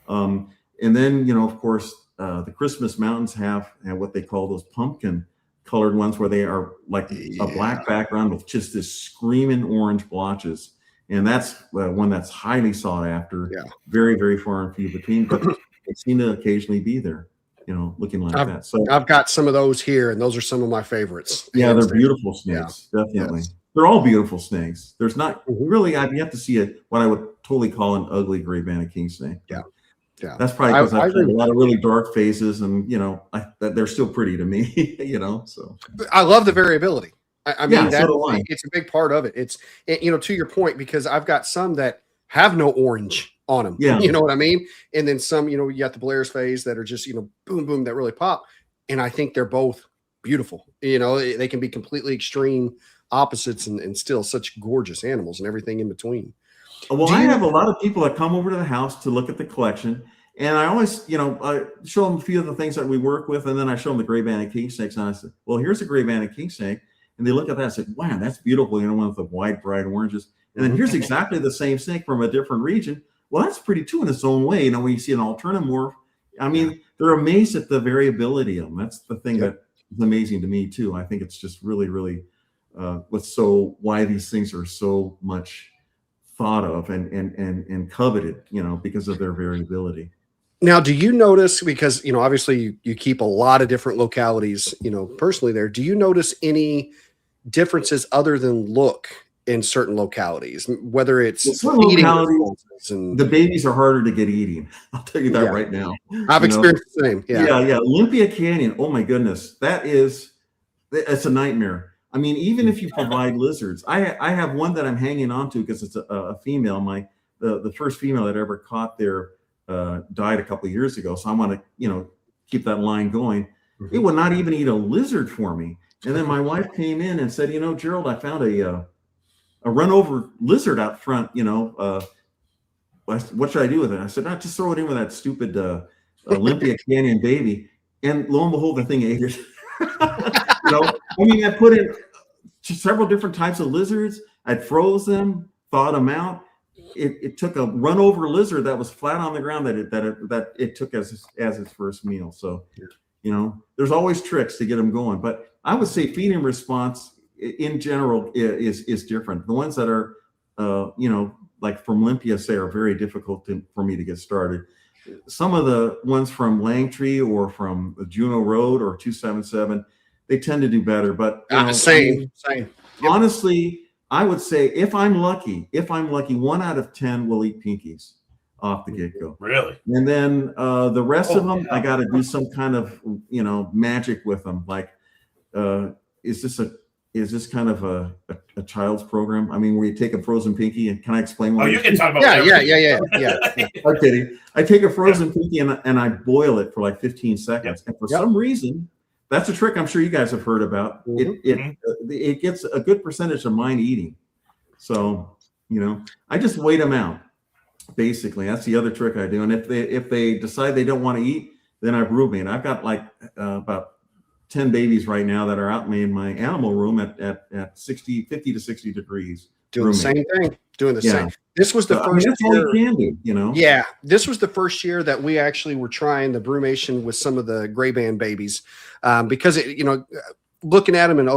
Speaker 4: And then, of course, the Christmas Mountains have what they call those pumpkin colored ones where they are like a black background with just this screaming orange blotches. And that's one that's highly sought after, very, very far and few between, but they seem to occasionally be there, looking like that. So
Speaker 3: I've got some of those here, and those are some of my favorites.
Speaker 4: Yeah, they're beautiful snakes, definitely. Yes. They're all beautiful snakes. There's not really, I've yet to see what I would totally call an ugly Grey-Banded Kingsnake.
Speaker 3: Yeah.
Speaker 4: That's probably because I've seen a lot of really dark phases, and they're still pretty to me. So
Speaker 3: I love the variability. I mean,
Speaker 4: so
Speaker 3: it's a big part of it. It's to your point, because I've got some that have no orange on them.
Speaker 4: Yeah,
Speaker 3: you know what I mean. And then some, you got the Blair's phase that are just boom boom that really pop. And I think they're both beautiful. They can be completely extreme opposites and still such gorgeous animals and everything in between.
Speaker 4: Well, I have a lot of people that come over to the house to look at the collection, and I always, I show them a few of the things that we work with, and then I show them the Grey-Banded Kingsnakes, and I said, well, here's a Grey-Banded Kingsnake, and they look at that and say, wow, that's beautiful, one with the wide, bright oranges. And then here's exactly the same snake from a different region. Well, that's pretty too in its own way. When you see an alternomorph, I mean, they're amazed at the variability of them. That's the thing that is amazing to me too. I think it's just really, really why these things are so much thought of and coveted, because of their variability.
Speaker 3: Now, do you notice, because, obviously you keep a lot of different localities, personally there, do you notice any differences other than look in certain localities, whether it's eating
Speaker 4: and the babies are harder to get eating? I'll tell you that right now.
Speaker 3: I've experienced the same.
Speaker 4: Yeah. Olympia Canyon. Oh my goodness. It's a nightmare. I mean, even if you provide lizards, I have one that I'm hanging on to because it's a female. The first female that I ever caught there died a couple of years ago. So I want to, keep that line going. It would not even eat a lizard for me. And then my wife came in and said, Gerold, I found a run over lizard out front, what should I do with it? I said, just throw it in with that stupid Olympia Canyon baby. And lo and behold, the thing ate it. I put in several different types of lizards. I'd froze them, thawed them out. It took a run over lizard that was flat on the ground that it took as its first meal. So, there's always tricks to get them going. But I would say feeding response in general is different. The ones that are, like from Olympia, say, are very difficult for me to get started. Some of the ones from Langtree or from Juneau Road or 277, they tend to do better. But
Speaker 3: same.
Speaker 4: Honestly, I would say if I'm lucky, 1 out of 10 will eat pinkies off the get-go.
Speaker 1: Really?
Speaker 4: And then the rest of them, I got to do some kind of magic with them. Like, is this kind of a child's program? I mean, where you take a frozen pinky and can I explain what?
Speaker 1: You can talk about
Speaker 4: yeah. I'm kidding. I take a frozen pinky and I boil it for like 15 seconds. And for some reason, that's a trick I'm sure you guys have heard about. It gets a good percentage of mine eating. So, I just wait them out. Basically, that's the other trick I do. And if they decide they don't want to eat, then I ruminate. I've got like about 10 babies right now that are out in my animal room at 50 to 60 degrees.
Speaker 3: Doing the same thing. Doing the same. This was the first
Speaker 4: that's all you can do,
Speaker 3: Yeah. This was the first year that we actually were trying the brumation with some of the gray band babies. Because looking at them and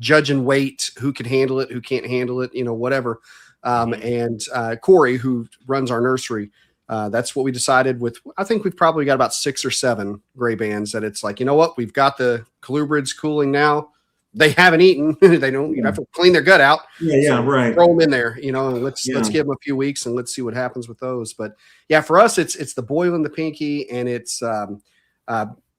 Speaker 3: judging weight, who can handle it, who can't handle it, whatever. And Corey, who runs our nursery, that's what we decided with. I think we've probably got about 6 or 7 gray bands that it's like, we've got the colubrids cooling now. They haven't eaten. They don't, you have to clean their gut out.
Speaker 4: Right.
Speaker 3: Throw them in there, and let's give them a few weeks and let's see what happens with those. But yeah, for us, it's the boiling the pinky and it's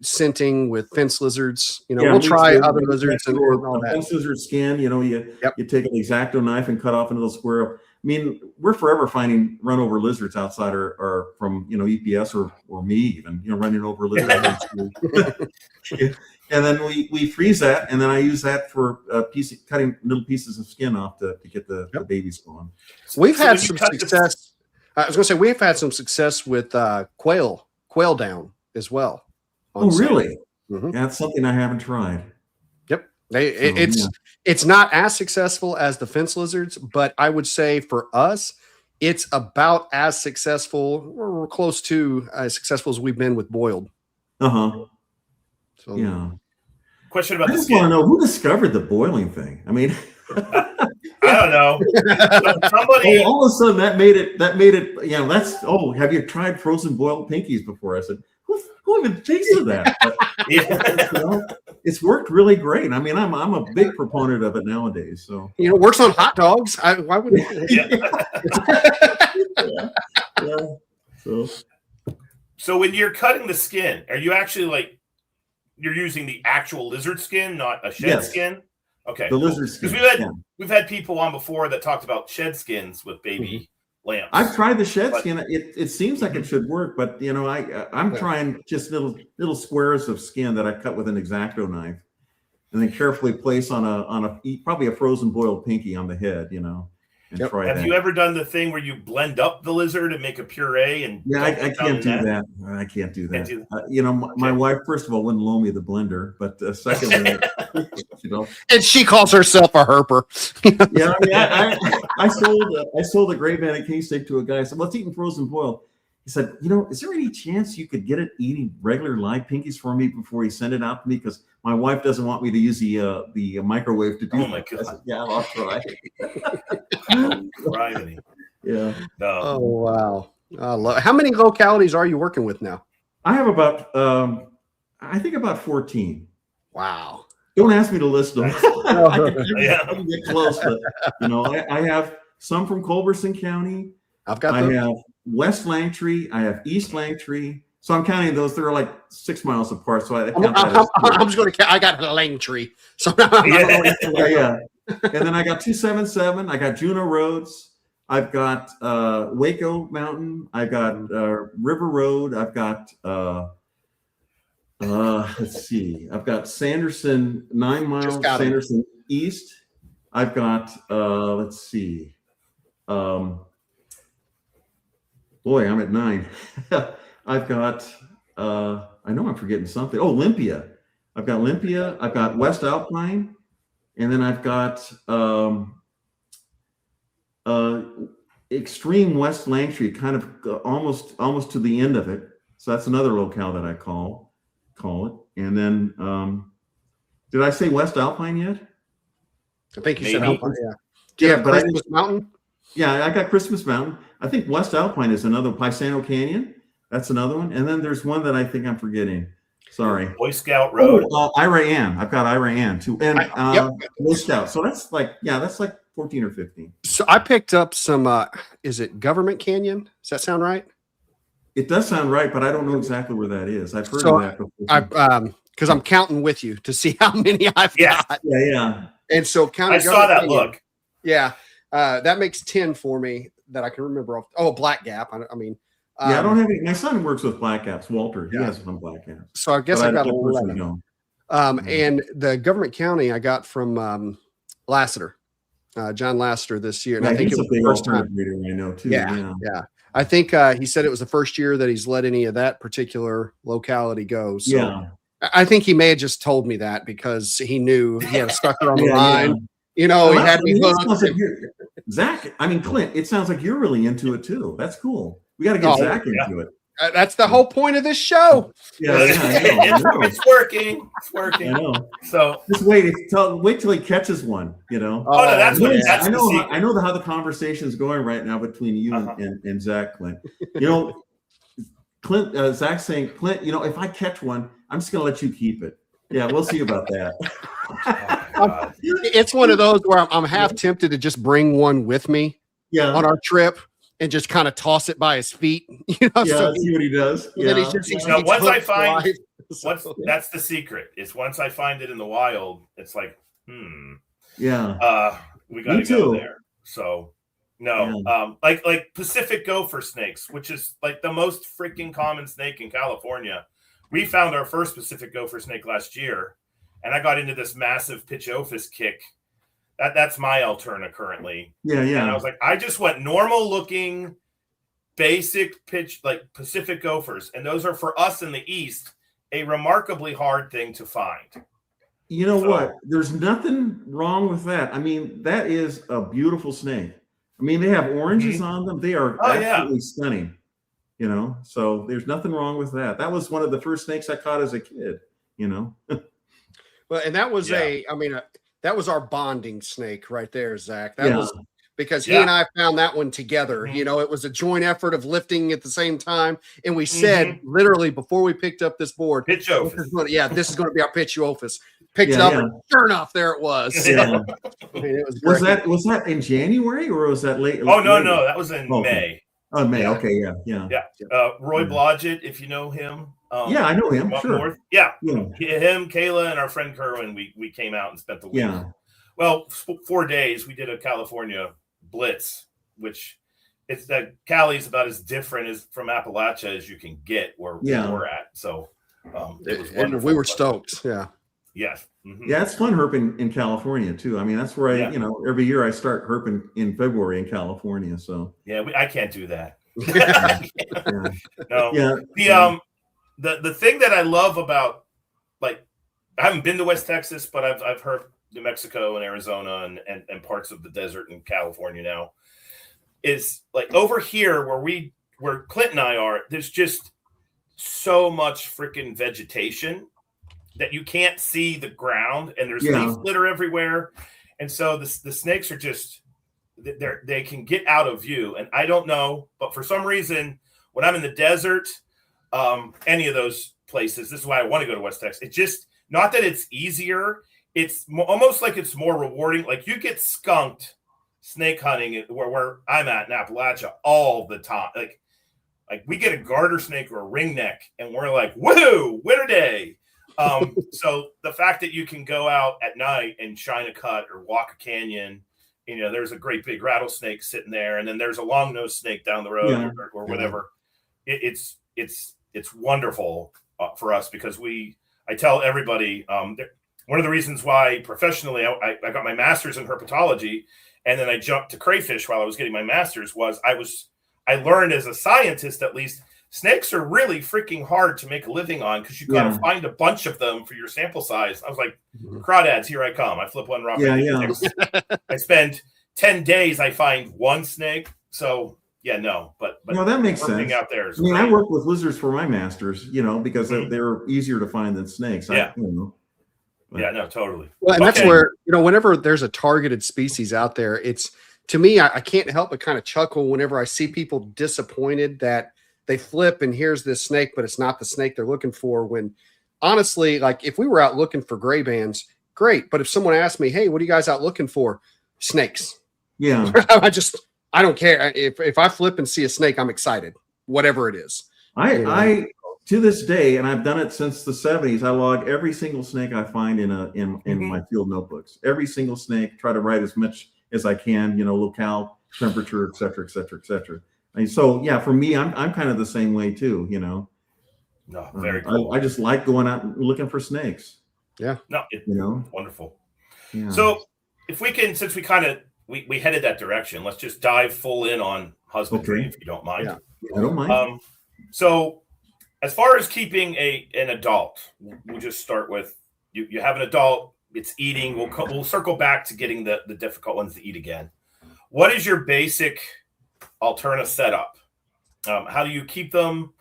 Speaker 3: scenting with fence lizards. We'll try other lizards and all that.
Speaker 4: Fence lizard skin, you take an X-Acto knife and cut off a little square. I mean, we're forever finding run over lizards outside or from EPS or me even, running over lizards. And then we freeze that, and then I use that for cutting little pieces of skin off to get the babies going.
Speaker 3: We've had some success. I was going to say we've had some success with quail down as well.
Speaker 4: Oh, really? Mm-hmm. Yeah, that's something I haven't tried.
Speaker 3: Yep. It's not as successful as the fence lizards, but I would say for us, it's about as successful or close to as successful as we've been with boiled. So,
Speaker 4: yeah.
Speaker 1: Question about
Speaker 4: I just want to know who discovered the boiling thing. I mean,
Speaker 1: I don't know. Somebody
Speaker 4: all of a sudden that made it. That's have you tried frozen boiled pinkies before? I said, who even thinks of that? But, it's worked really great. I mean, I'm a big proponent of it nowadays. So
Speaker 3: it works on hot dogs. Why wouldn't
Speaker 1: So when you're cutting the skin, are you actually you're using the actual lizard skin, not a shed skin? Okay.
Speaker 4: The lizard skin.
Speaker 1: Because we've had people on before that talked about shed skins with baby lambs.
Speaker 4: I've tried the shed skin. It seems like it should work, but I'm trying just little squares of skin that I cut with an X-Acto knife, and then carefully place on probably a frozen boiled pinky on the head. and
Speaker 3: Yep.
Speaker 4: try
Speaker 1: Have
Speaker 4: that.
Speaker 1: you ever done the thing where you blend up the lizard and make a puree? And
Speaker 4: Yeah,
Speaker 1: dump
Speaker 4: I
Speaker 1: it down
Speaker 4: can't
Speaker 1: in
Speaker 4: do that. I can't do
Speaker 1: Can't
Speaker 4: that.
Speaker 1: do
Speaker 4: You know, my
Speaker 1: Okay.
Speaker 4: wife, first of all, wouldn't loan me the blender, but secondly, you know,
Speaker 3: And she calls herself a herper.
Speaker 4: yeah, I mean, I sold a Grey-Banded Kingsnake to a guy. I said, "Well, it's eating frozen boiled." He said, "You know, is there any chance you could get it eating regular live pinkies for me before you send it out to me? Because my wife doesn't want me to use the microwave to do."
Speaker 1: Oh my
Speaker 4: that." I said,
Speaker 1: God.
Speaker 4: "Yeah, I'll try."
Speaker 1: Criminy.
Speaker 4: Yeah,
Speaker 1: No.
Speaker 3: Oh wow! How many localities are you working with now?
Speaker 4: I have about, I think about 14.
Speaker 3: Wow.
Speaker 4: Don't ask me to list them. I
Speaker 1: Yeah.
Speaker 4: can get close, but you know, I have some from Culberson County.
Speaker 3: I've got
Speaker 4: I
Speaker 3: those.
Speaker 4: have West Langtree. I have East Langtree. So I'm counting those. They're like 6 miles apart. So I count that as
Speaker 3: I'm just going to count. I got the Lang Tree. So
Speaker 1: Yeah.
Speaker 4: yeah. And then I got 277. I got Juneau Roads. I've got Waco Mountain. I've got River Road. I've got let's see. I've got Sanderson 9 miles.
Speaker 3: got 'em.
Speaker 4: Sanderson East. I've got let's see. Boy, I'm at 9. I've got I know I'm forgetting something. Oh, Olympia. I've got Olympia. I've got West Alpine, and then I've got extreme West Langtree, kind of almost to the end of it. So that's another locale that I call it. And then did I say West Alpine yet?
Speaker 3: I think you said
Speaker 1: Maybe.
Speaker 3: Alpine, yeah. Do you have
Speaker 4: but I
Speaker 3: Christmas Mountain?
Speaker 4: Yeah, I got Christmas Mountain. I think West Alpine is another. Paisano Canyon. That's another one. And then there's one that I think I'm forgetting. Sorry.
Speaker 1: Boy Scout Road.
Speaker 4: Ira Ann. I've got Ira Ann too. And
Speaker 3: Yep.
Speaker 4: Boy Scout. So that's like 14 or 15.
Speaker 3: So I picked up some. Is it Government Canyon? Does that sound right?
Speaker 4: It does sound right, but I don't know exactly where that is. I've heard
Speaker 3: So
Speaker 4: of that before.
Speaker 3: Because I'm counting with you to see how many I've
Speaker 1: Yes.
Speaker 3: got.
Speaker 4: Yeah.
Speaker 3: And so counting.
Speaker 1: I saw that
Speaker 3: Canyon,
Speaker 1: look.
Speaker 3: Yeah, that makes 10 for me that I can remember. Black Gap. I mean.
Speaker 4: I don't have any. My son works with Black Caps. Walter, he has some Black Caps.
Speaker 3: So I guess I got 11.
Speaker 4: Don't.
Speaker 3: And the Government County I got from Lassiter, John Lassiter this year. And
Speaker 4: Yeah,
Speaker 3: I think
Speaker 4: he's
Speaker 3: it
Speaker 4: a
Speaker 3: was the
Speaker 4: big
Speaker 3: first time.
Speaker 4: alternative breeder I know too.
Speaker 3: Yeah. I think he said it was the first year that he's let any of that particular locality go. So
Speaker 4: Yeah.
Speaker 3: I think he may have just told me that because he knew he had a sucker on the
Speaker 4: Yeah,
Speaker 3: line.
Speaker 4: yeah.
Speaker 3: You know, he
Speaker 4: Well,
Speaker 3: had me
Speaker 4: it
Speaker 3: hooked.
Speaker 4: sounds like Zach, I mean, Clint, it sounds like you're really into it too. That's cool. We got to get
Speaker 3: Oh,
Speaker 4: Zach into it.
Speaker 3: That's the whole point of this show.
Speaker 4: Yeah, I know.
Speaker 1: It's working. It's working.
Speaker 4: I know.
Speaker 1: So
Speaker 4: Just wait till he catches one, you know.
Speaker 1: Oh, no, that's what-
Speaker 3: yeah.
Speaker 1: that's
Speaker 4: I know.
Speaker 1: the secret.
Speaker 4: I know how the conversation is going right now between you and Zach, Clint. You know, Clint, Zach's saying, Clint, you know, if I catch one, I'm just going to let you keep it. Yeah, we'll see about that.
Speaker 1: God.
Speaker 3: It's one of those where I'm half tempted to just bring one with me
Speaker 4: Yeah,
Speaker 3: on our trip and just kind of toss it by his feet. You know,
Speaker 4: yeah.
Speaker 3: so
Speaker 4: Let's see what he does.
Speaker 3: then
Speaker 4: Yeah,
Speaker 3: he's just,
Speaker 1: Now, once I
Speaker 3: hooked
Speaker 1: find-
Speaker 3: live. So-
Speaker 1: That's the secret. Is once I find it in the wild, it's like,
Speaker 4: yeah.
Speaker 1: we got to
Speaker 4: Me
Speaker 1: go
Speaker 4: too.
Speaker 1: there. So no, like Pacific gopher snakes, which is like the most freaking common snake in California. We found our first Pacific gopher snake last year, and I got into this massive Pitchophis kick. That's my Alterna currently.
Speaker 4: Yeah,
Speaker 1: And I
Speaker 4: yeah.
Speaker 1: was like, I just want normal looking, basic pitch, like Pacific gophers. And those are for us in the East, a remarkably hard thing to find.
Speaker 4: You know
Speaker 1: So-
Speaker 4: what? There's nothing wrong with that. I mean, that is a beautiful snake. I mean, they have oranges on them. They are
Speaker 1: Oh, yeah.
Speaker 4: absolutely stunning. You know, so there's nothing wrong with that. That was one of the first snakes I caught as a kid. You know.
Speaker 3: Well, and that was
Speaker 1: Yeah.
Speaker 3: that was our bonding snake right there, Zach. That
Speaker 4: Yeah.
Speaker 3: was because he
Speaker 1: Yeah.
Speaker 3: and I found that one together.
Speaker 1: Mhm.
Speaker 3: You know, it was a joint effort of lifting at the same time. And we said literally before we picked up this board,
Speaker 1: Pitchophis.
Speaker 3: this is going to be our Pitchophis. Picked it
Speaker 4: Yeah,
Speaker 3: up,
Speaker 4: yeah.
Speaker 3: and sure enough, there it was. So,
Speaker 4: Yeah.
Speaker 3: I mean, it was
Speaker 4: Was
Speaker 3: great.
Speaker 4: that in January or was that late?
Speaker 1: Oh, no,
Speaker 4: later?
Speaker 1: no. That was in
Speaker 4: Okay.
Speaker 1: May.
Speaker 4: Oh, May.
Speaker 3: Yeah.
Speaker 4: Okay, yeah.
Speaker 1: Roy
Speaker 4: Yeah.
Speaker 1: Blodgett, if you know him.
Speaker 4: Yeah, I know him.
Speaker 1: up
Speaker 4: Sure.
Speaker 1: north. Yeah.
Speaker 4: Yeah.
Speaker 1: Him, Kayla, and our friend Kerwin, we came out and spent the week.
Speaker 4: Yeah.
Speaker 1: Well, 4 days we did a California blitz, which it's that Cali's about as different as from Appalachia as you can get where
Speaker 4: Yeah.
Speaker 1: we're at. So it was
Speaker 3: And
Speaker 1: wonderful.
Speaker 3: we were stoked. Yeah.
Speaker 1: Yes.
Speaker 4: Yeah, it's fun herping in California too. I mean, that's where I, every year I start herping in February in California. So
Speaker 1: yeah, I can't do that.
Speaker 4: yeah.
Speaker 1: No.
Speaker 4: Yeah.
Speaker 1: The thing that I love about, like, I haven't been to West Texas, but I've heard New Mexico and Arizona and parts of the desert in California now, is like over here where Clint and I are, there's just so much freaking vegetation that you can't see the ground, and there's leaf litter everywhere. And so the snakes are just, they can get out of view. And I don't know, but for some reason, when I'm in the desert, any of those places, this is why I want to go to West Texas. It's just not that it's easier. It's almost like it's more rewarding. Like you get skunked snake hunting where I'm at in Appalachia all the time. Like we get a garter snake or a ringneck and we're like, woohoo, winter day. So the fact that you can go out at night and shine a cut or walk a canyon, there's a great big rattlesnake sitting there, and then there's a long-nosed snake down the road or whatever. It's wonderful for us because I tell everybody, one of the reasons why professionally I got my master's in herpetology, and then I jumped to crayfish while I was getting my master's, was I learned as a scientist, at least, snakes are really freaking hard to make a living on because you got to find a bunch of them for your sample size. I was like, crawdads, here I come. I flip one rock. I spend 10 days, I find one snake. So but
Speaker 4: that makes sense.
Speaker 1: Out there
Speaker 4: I mean, I work with lizards for my masters, because they're easier to find than snakes.
Speaker 1: Yeah. No, totally.
Speaker 3: Well, and that's where, whenever there's a targeted species out there, it's, to me, I can't help but kind of chuckle whenever I see people disappointed that they flip and here's this snake, but it's not the snake they're looking for. When honestly, like if we were out looking for gray bands, great. But if someone asked me, hey, what are you guys out looking for? Snakes.
Speaker 4: Yeah.
Speaker 3: I don't care. If I flip and see a snake, I'm excited, whatever it is.
Speaker 4: I to this day, and I've done it since the 70s, I log every single snake I find in my field notebooks. Every single snake, try to write as much as I can, locale, temperature, et cetera, et cetera, et cetera. And so, for me, I'm kind of the same way too, No,
Speaker 1: very cool.
Speaker 4: I just like going out and looking for snakes.
Speaker 1: Yeah. No, it's wonderful.
Speaker 4: Yeah.
Speaker 1: So if we can, since we kind of, we headed that direction, let's just dive full in on husbandry, if you don't mind.
Speaker 4: Yeah, I don't mind.
Speaker 1: So as far as keeping an adult, we'll just start with, you have an adult, it's eating. We'll circle back to getting the difficult ones to eat again. What is your basic Alterna setup? How do you keep them?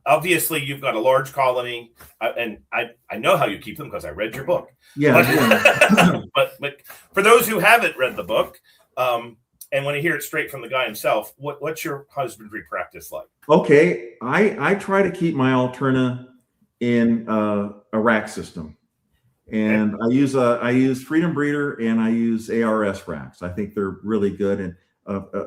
Speaker 1: Obviously, you've got a large colony, and I know how you keep them because I read your book.
Speaker 4: Yeah.
Speaker 1: But for those who haven't read the book, and want to hear it straight from the guy himself, what's your husbandry practice like?
Speaker 4: Okay, I try to keep my Alterna in a rack system, and I use Freedom Breeder and I use ARS racks. I think they're really good, and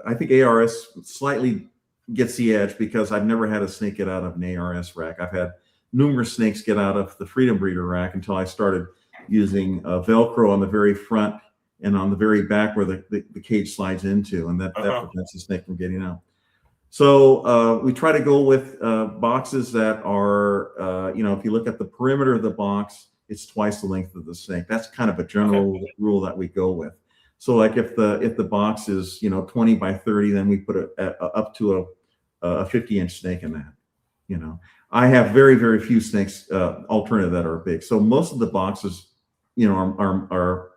Speaker 4: I think ARS slightly gets the edge because I've never had a snake get out of an ARS rack. I've had numerous snakes get out of the Freedom Breeder rack until I started using Velcro on the very front and on the very back where the cage slides into, and that prevents the snake from getting out. So we try to go with boxes that are, if you look at the perimeter of the box, it's twice the length of the snake. That's kind of a general rule that we go with. So like if the box is 20 by 30, then we put it up to a 50-inch snake in that. I have very, very few snakes Alterna that are big. So most of the boxes are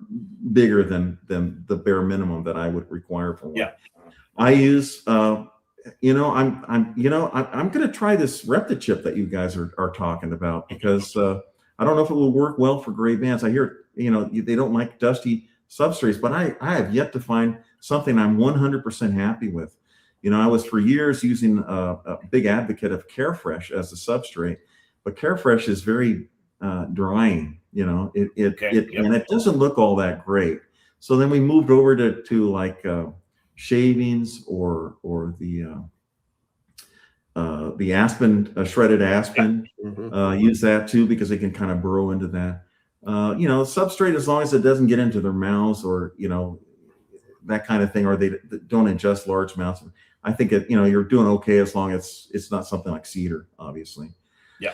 Speaker 4: bigger than the bare minimum that I would require for one.
Speaker 1: Yeah.
Speaker 4: I use I'm going to try this ReptiChip that you guys are talking about because I don't know if it will work well for gray bands. I hear they don't like dusty substrates, but I have yet to find something I'm 100% happy with. I was for years using a big advocate of Carefresh as a substrate, but Carefresh is very drying. And it doesn't look all that great. So then we moved over to like shavings or the aspen, shredded aspen. Use that too because they can kind of burrow into that. Substrate, as long as it doesn't get into their mouths or that kind of thing, or they don't ingest large amounts. I think you're doing okay as long as it's not something like cedar, obviously.
Speaker 1: Yeah.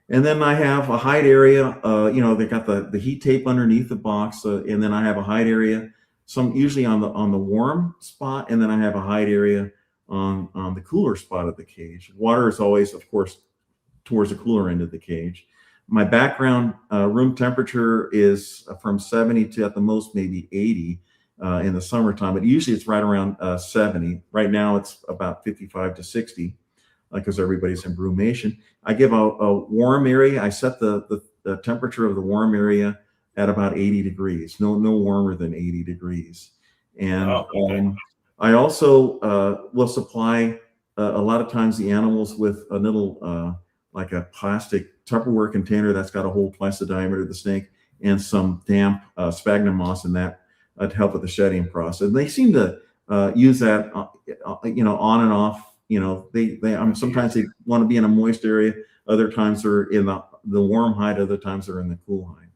Speaker 4: And then I have a hide area. They got the heat tape underneath the box, and then I have a hide area, usually on the warm spot, and then I have a hide area on the cooler spot of the cage. Water is always, of course, towards the cooler end of the cage. My background room temperature is from 70 to at the most maybe 80 in the summertime, but usually it's right around 70. Right now it's about 55 to 60 because everybody's in brumation. I give a warm area. I set the temperature of the warm area at about 80 degrees, no warmer than 80 degrees. And I also will supply a lot of times the animals with a little like a plastic Tupperware container that's got a hole twice the diameter of the snake and some damp sphagnum moss in that to help with the shedding process. And they seem to use that, on and off. Sometimes they want to be in a moist area. Other times they're in the warm hide. Other times they're in the cool hide.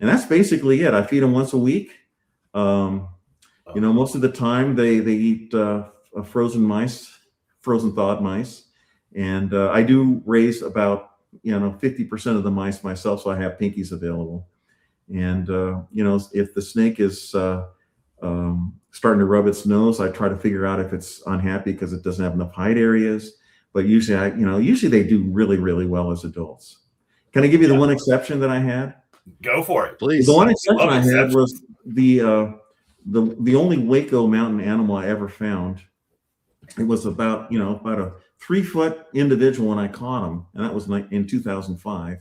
Speaker 4: And that's basically it. I feed them once a week. Most of the time they eat frozen thawed mice. And I do raise about 50% of the mice myself, so I have pinkies available. And if the snake is starting to rub its nose, I try to figure out if it's unhappy because it doesn't have enough hide areas. But usually they do really, really well as adults. Can I give you the one exception that I had?
Speaker 1: Go for it,
Speaker 3: please.
Speaker 4: The one exception I had was the only Waco mountain animal I ever found. It was about a 3-foot individual when I caught him, and that was in 2005.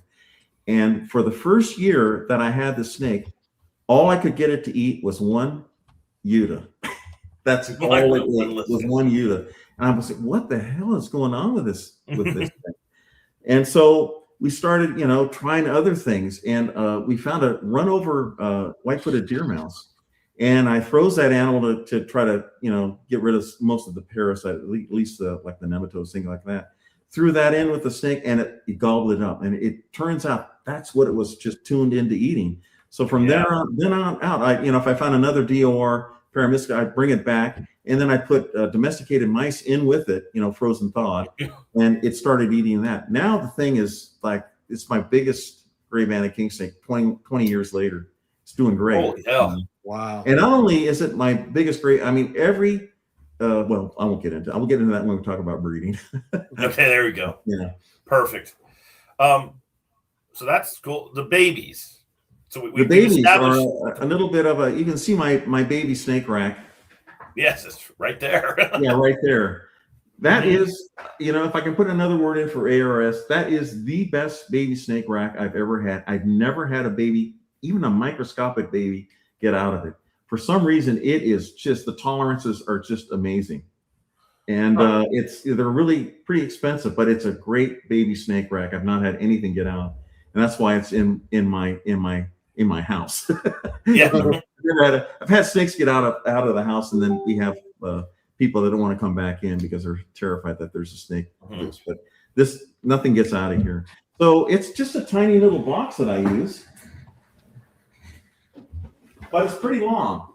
Speaker 4: And for the first year that I had the snake, all I could get it to eat was one Uta. That's all it was, one Uta. And I was like, what the hell is going on with this thing? And so we started, trying other things, and we found a run over white-footed deer mouse. And I froze that animal to try to, get rid of most of the parasite, at least like the nematodes, thing like that. Threw that in with the snake, and it gobbled it up. And it turns out that's what it was just tuned into eating. So from then on out, if I found another DOR paramystica, I'd bring it back, and then I put domesticated mice in with it, frozen thawed, and it started eating that. Now the thing is it's my biggest Grey-Banded Kingsnake 20 years later. It's doing great.
Speaker 1: Holy hell.
Speaker 3: Wow.
Speaker 4: And not only is it my biggest I won't get into that. We'll get into that when we talk about breeding.
Speaker 1: Okay, there we go.
Speaker 4: Yeah.
Speaker 1: Perfect. So that's cool. The babies. So
Speaker 4: the babies are a little bit of you can see my baby snake rack.
Speaker 1: Yes, it's right there.
Speaker 4: Yeah, right there. That is, if I can put another word in for ARS, that is the best baby snake rack I've ever had. I've never had a baby, even a microscopic baby, get out of it. For some reason, it is just, the tolerances are just amazing. And they're really pretty expensive, but it's a great baby snake rack. I've not had anything get out. And that's why it's in my house.
Speaker 1: Yeah.
Speaker 4: I've had snakes get out of the house, and then we have people that don't want to come back in because they're terrified that there's a snake loose. But nothing gets out of here. So it's just a tiny little box that I use, but it's pretty long.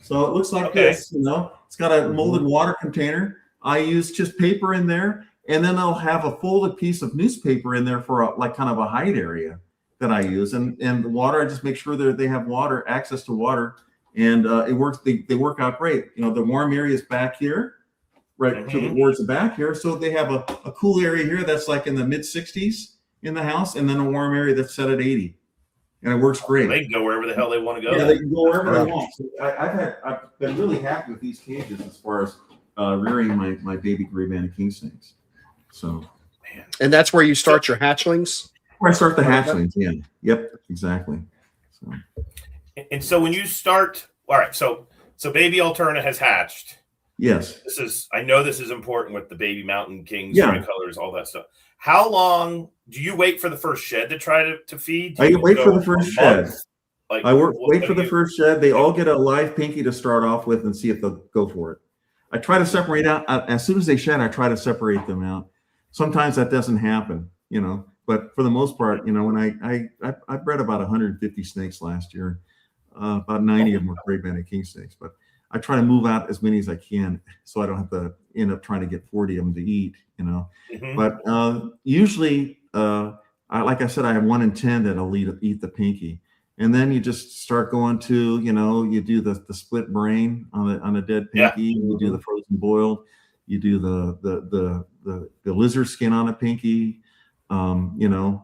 Speaker 4: So it looks like this, it's got a molded water container. I use just paper in there, and then I'll have a folded piece of newspaper in there for kind of a hide area that I use. And the water, I just make sure that they have access to water, and it works. They work out great. The warm area is back here, right towards the back here. So they have a cool area here that's like in the mid 60s in the house, and then a warm area that's set at 80. And it works great.
Speaker 1: They can go wherever the hell they want to go.
Speaker 4: Yeah, they can go wherever they want. So I've been really happy with these cages as far as rearing my baby Grey-Banded Kingsnakes. So,
Speaker 3: and that's where you start your hatchlings?
Speaker 4: Where I start the hatchlings, yeah. Yep, exactly. So.
Speaker 1: And so when you start, all right, so baby Alterna has hatched.
Speaker 4: Yes.
Speaker 1: I know this is important with the baby Mountain Kings, colors, all that stuff. How long do you wait for the first shed to try to feed?
Speaker 4: I wait for the first shed. Wait for the first shed. They all get a live pinky to start off with and see if they'll go for it. I try to separate out as soon as they shed. I try to separate them out. Sometimes that doesn't happen, but for the most part, when I bred about 150 snakes last year, about 90 of them were Grey-Banded Kingsnakes, but I try to move out as many as I can so I don't have to end up trying to get 40 of them to eat, But usually I like I said, I have 1 in 10 that'll eat the pinky. And then you just start going to, you do the split brain on a dead pinky.
Speaker 1: Yeah.
Speaker 4: You do the frozen boiled. You do the lizard skin on a pinky. You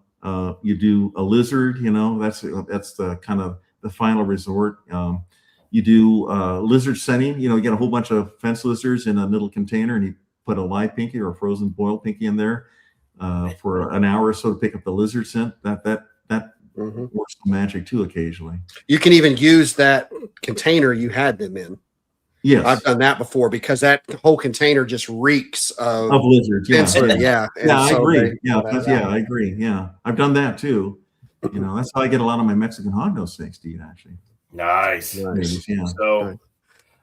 Speaker 4: do a lizard. That's the kind of the final resort. You do lizard setting. You get a whole bunch of fence lizards in a little container, and you put a live pinky or a frozen boiled pinky in there for an hour or so to pick up the lizard scent. That works magic too occasionally.
Speaker 3: You can even use that container you had them in.
Speaker 4: Yes,
Speaker 3: I've done that before because that whole container just reeks of
Speaker 4: lizards. Yeah,
Speaker 3: yeah.
Speaker 4: I agree. I agree. Yeah, I've done that too. That's how I get a lot of my Mexican hognose snakes to eat. Actually,
Speaker 1: nice.
Speaker 4: Yeah.
Speaker 1: So,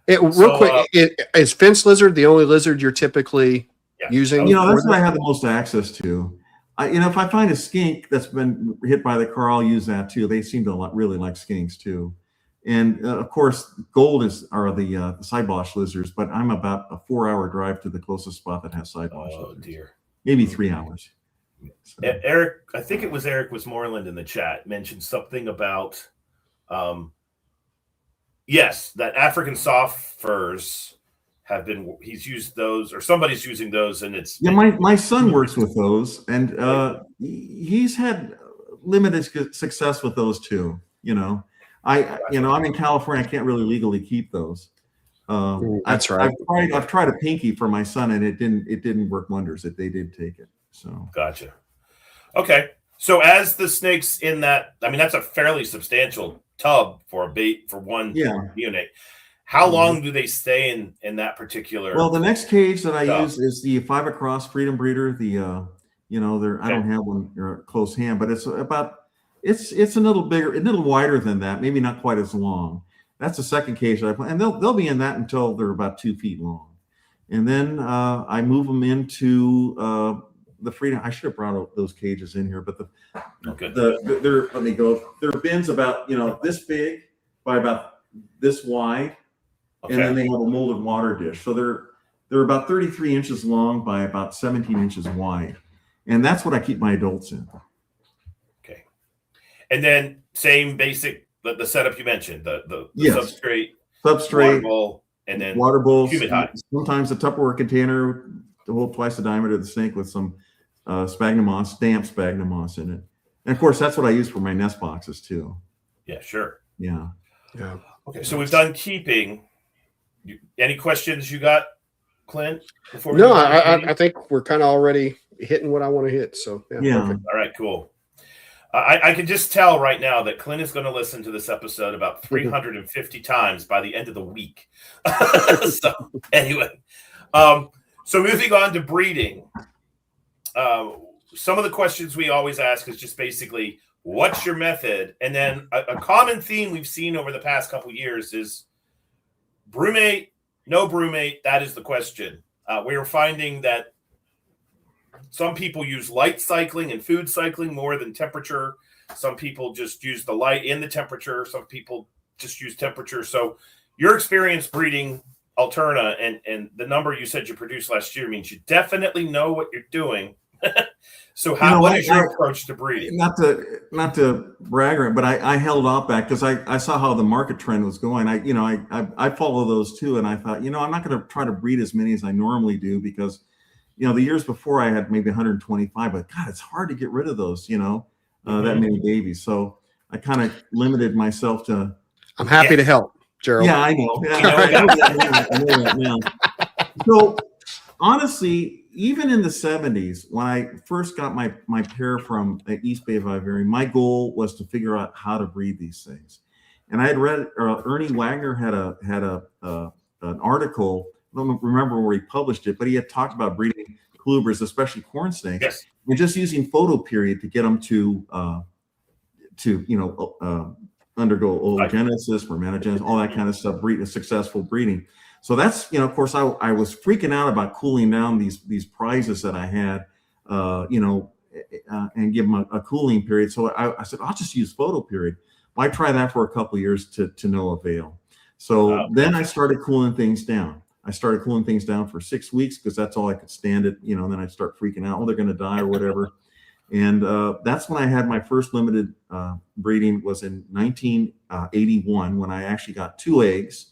Speaker 3: real quick, is fence lizard the only lizard you're typically using?
Speaker 4: That's what I have the most access to. If I find a skink that's been hit by the car, I'll use that too. They seem to really like skinks too. And of course, gold are the sidewalk lizards, but I'm about a 4-hour drive to the closest spot that has sidewalk lizards.
Speaker 1: Oh dear.
Speaker 4: Maybe 3 hours. So.
Speaker 1: Eric, I think it was Eric Westmoreland in the chat mentioned something about, yes, that African soft furs he's used those, or somebody's using those, and it's
Speaker 4: my son works with those, and he's had limited success with those too. I'm in California. I can't really legally keep those.
Speaker 3: That's right.
Speaker 4: I've tried a pinky for my son, and it didn't work wonders. They did take it. So
Speaker 1: gotcha. Okay, so as the snakes in that, that's a fairly substantial tub for a bait for one unit. How long do they stay in that particular?
Speaker 4: Well, the next cage that I use is the 5 Across Freedom Breeder. I don't have one close hand, but it's a little bigger, a little wider than that, maybe not quite as long. That's the second cage that I put, and they'll be in that until they're about 2 feet long. And then I move them into the Freedom. I should have brought those cages in here, but let me go. There are bins about this big by about this wide, and then they have a molded water dish. So they're about 33 inches long by about 17 inches wide, and that's what I keep my adults in.
Speaker 1: And then same basic the setup you mentioned, the substrate,
Speaker 4: water
Speaker 1: bowl, and then
Speaker 4: water bowls.
Speaker 1: Humid high.
Speaker 4: Sometimes a Tupperware container to hold twice the diameter of the snake with some sphagnum moss, damp sphagnum moss in it. And of course, that's what I use for my nest boxes too.
Speaker 1: Yeah, sure.
Speaker 4: Yeah.
Speaker 1: Okay, so we've done keeping. Any questions you got, Clint?
Speaker 3: No, I think we're kind of already hitting what I want to hit. So
Speaker 4: yeah.
Speaker 3: Perfect.
Speaker 1: All right, cool. I can just tell right now that Clint is going to listen to this episode about 350 times by the end of the week. So anyway, so moving on to breeding. Some of the questions we always ask is just basically, what's your method? And then a common theme we've seen over the past couple of years is brewmate, no brewmate. That is the question. We are finding that some people use light cycling and food cycling more than temperature. Some people just use the light in the temperature. Some people just use temperature. So your experience breeding Alterna and the number you said you produced last year means you definitely know what you're doing. So what is your approach to breeding?
Speaker 4: Not to brag on it, but I held off back because I saw how the market trend was going. I follow those too, and I thought, I'm not going to try to breed as many as I normally do because the years before I had maybe 125, but God, it's hard to get rid of those, that many babies. So I kind of limited myself to.
Speaker 3: I'm happy to help, Gerold.
Speaker 4: Yeah, I know. I know that. So honestly, even in the 70s, when I first got my pair from East Bay Vivarium, my goal was to figure out how to breed these things. And I had read Ernie Wagner had an article. I don't remember where he published it, but he had talked about breeding colubers, especially corn snakes, and just using photoperiod to get them to undergo oogenesis, fermentagenesis, all that kind of stuff, breed a successful breeding. So that's, of course, I was freaking out about cooling down these prizes that I had, and give them a cooling period. So I said, I'll just use photoperiod. Well, I tried that for a couple of years to no avail. So then I started cooling things down. I started cooling things down for 6 weeks because that's all I could stand it. Then I'd start freaking out. Oh, they're going to die or whatever. And that's when I had my first limited breeding, was in 1981, when I actually got 2 eggs.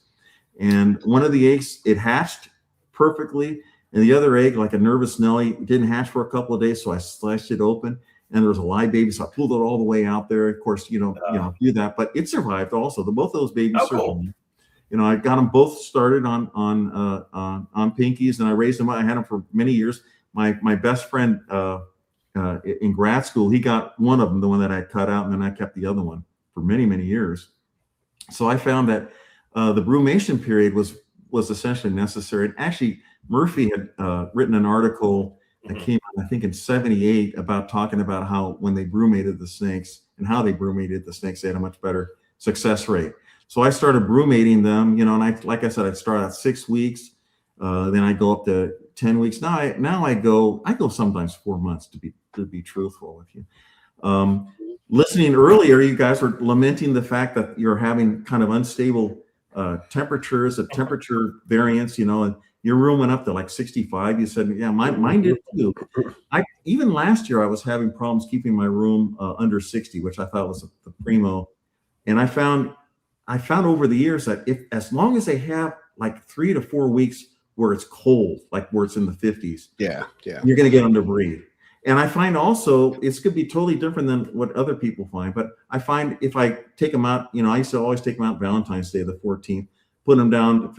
Speaker 4: And one of the eggs, it hatched perfectly. And the other egg, like a nervous Nelly, didn't hatch for a couple of days. So I sliced it open, and there was a live baby. So I pulled it all the way out there. Of course, you know, do that, but it survived also. Both of those babies survived. Cool. You know, I got them both started on pinkies, and I raised them. I had them for many years. My best friend in grad school, he got one of them, the one that I cut out, and then I kept the other one for many, many years. So I found that the brumation period was essentially necessary. And actually, Murphy had written an article that came out, I think, in '78 about talking about how when they brumated the snakes and how they brumated the snakes, they had a much better success rate. So I started brumating them, you know, and like I said, I'd start out 6 weeks, then I go up to 10 weeks. Now I go sometimes 4 months, to be truthful with you. Listening earlier, you guys were lamenting the fact that you're having kind of unstable temperatures, a temperature variance, you know, and your room went up to like 65. You said, yeah, mine did too. Even last year, I was having problems keeping my room under 60, which I thought was the primo. And I found over the years that as long as they have like 3 to 4 weeks where it's cold, like where it's in the 50s,
Speaker 3: you're
Speaker 4: going to get underbreed. And I find also it's going to be totally different than what other people find. But I find if I take them out, you know, I used to always take them out Valentine's Day, the 14th, put them down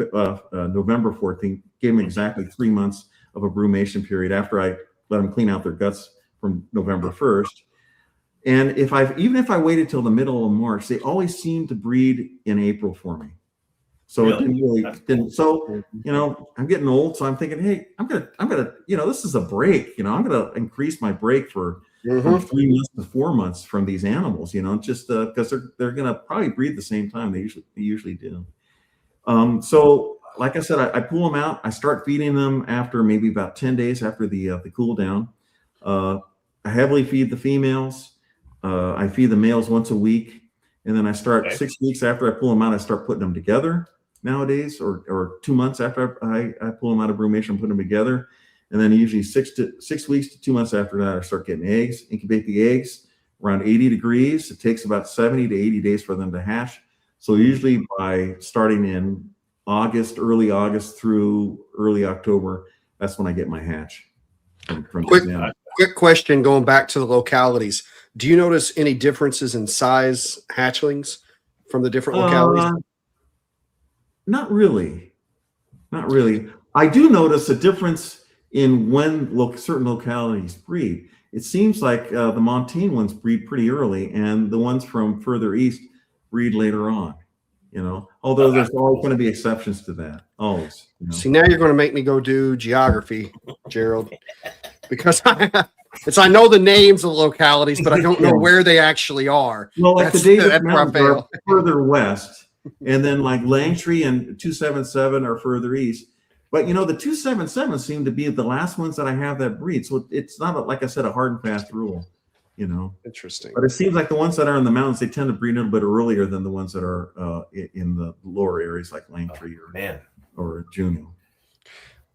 Speaker 4: November 14th, gave them exactly 3 months of a brumation period after I let them clean out their guts from November 1st. And even if I waited till the middle of March, they always seem to breed in April for me. So it didn't. So, you know, I'm getting old, so I'm thinking, hey, I'm gonna, you know, this is a break. You know, I'm gonna increase my break from 3 months to 4 months from these animals. You know, just because they're gonna probably breed the same time they usually do. So, like I said, I pull them out. I start feeding them after maybe about 10 days after the cool down. I heavily feed the females. I feed the males once a week, and then I start 6 weeks after I pull them out. I start putting them together nowadays, or 2 months after I pull them out of brumation, put them together, and then usually 6 weeks to 2 months after that, I start getting eggs. Incubate the eggs around 80 degrees. It takes about 70 to 80 days for them to hatch. So usually by starting in early August through early October, that's when I get my hatch.
Speaker 3: Quick question, going back to the localities. Do you notice any differences in size hatchlings from the different localities?
Speaker 4: Not really. I do notice a difference in when certain localities breed. It seems like the Montane ones breed pretty early, and the ones from further east breed later on. You know, although there's always going to be exceptions to that. Always. You know?
Speaker 3: See, now you're going to make me go do geography, Gerold, because I know the names of localities, but I don't know where they actually are.
Speaker 4: Well, like the Davis Mountains are further west, and then like Langtree and 277 are further east. But you know, the 277 seem to be the last ones that I have that breed. So it's not like I said, a hard and fast rule. You know,
Speaker 3: interesting.
Speaker 4: But it seems like the ones that are in the mountains, they tend to breed a little bit earlier than the ones that are in the lower areas like Langtree or Juneau.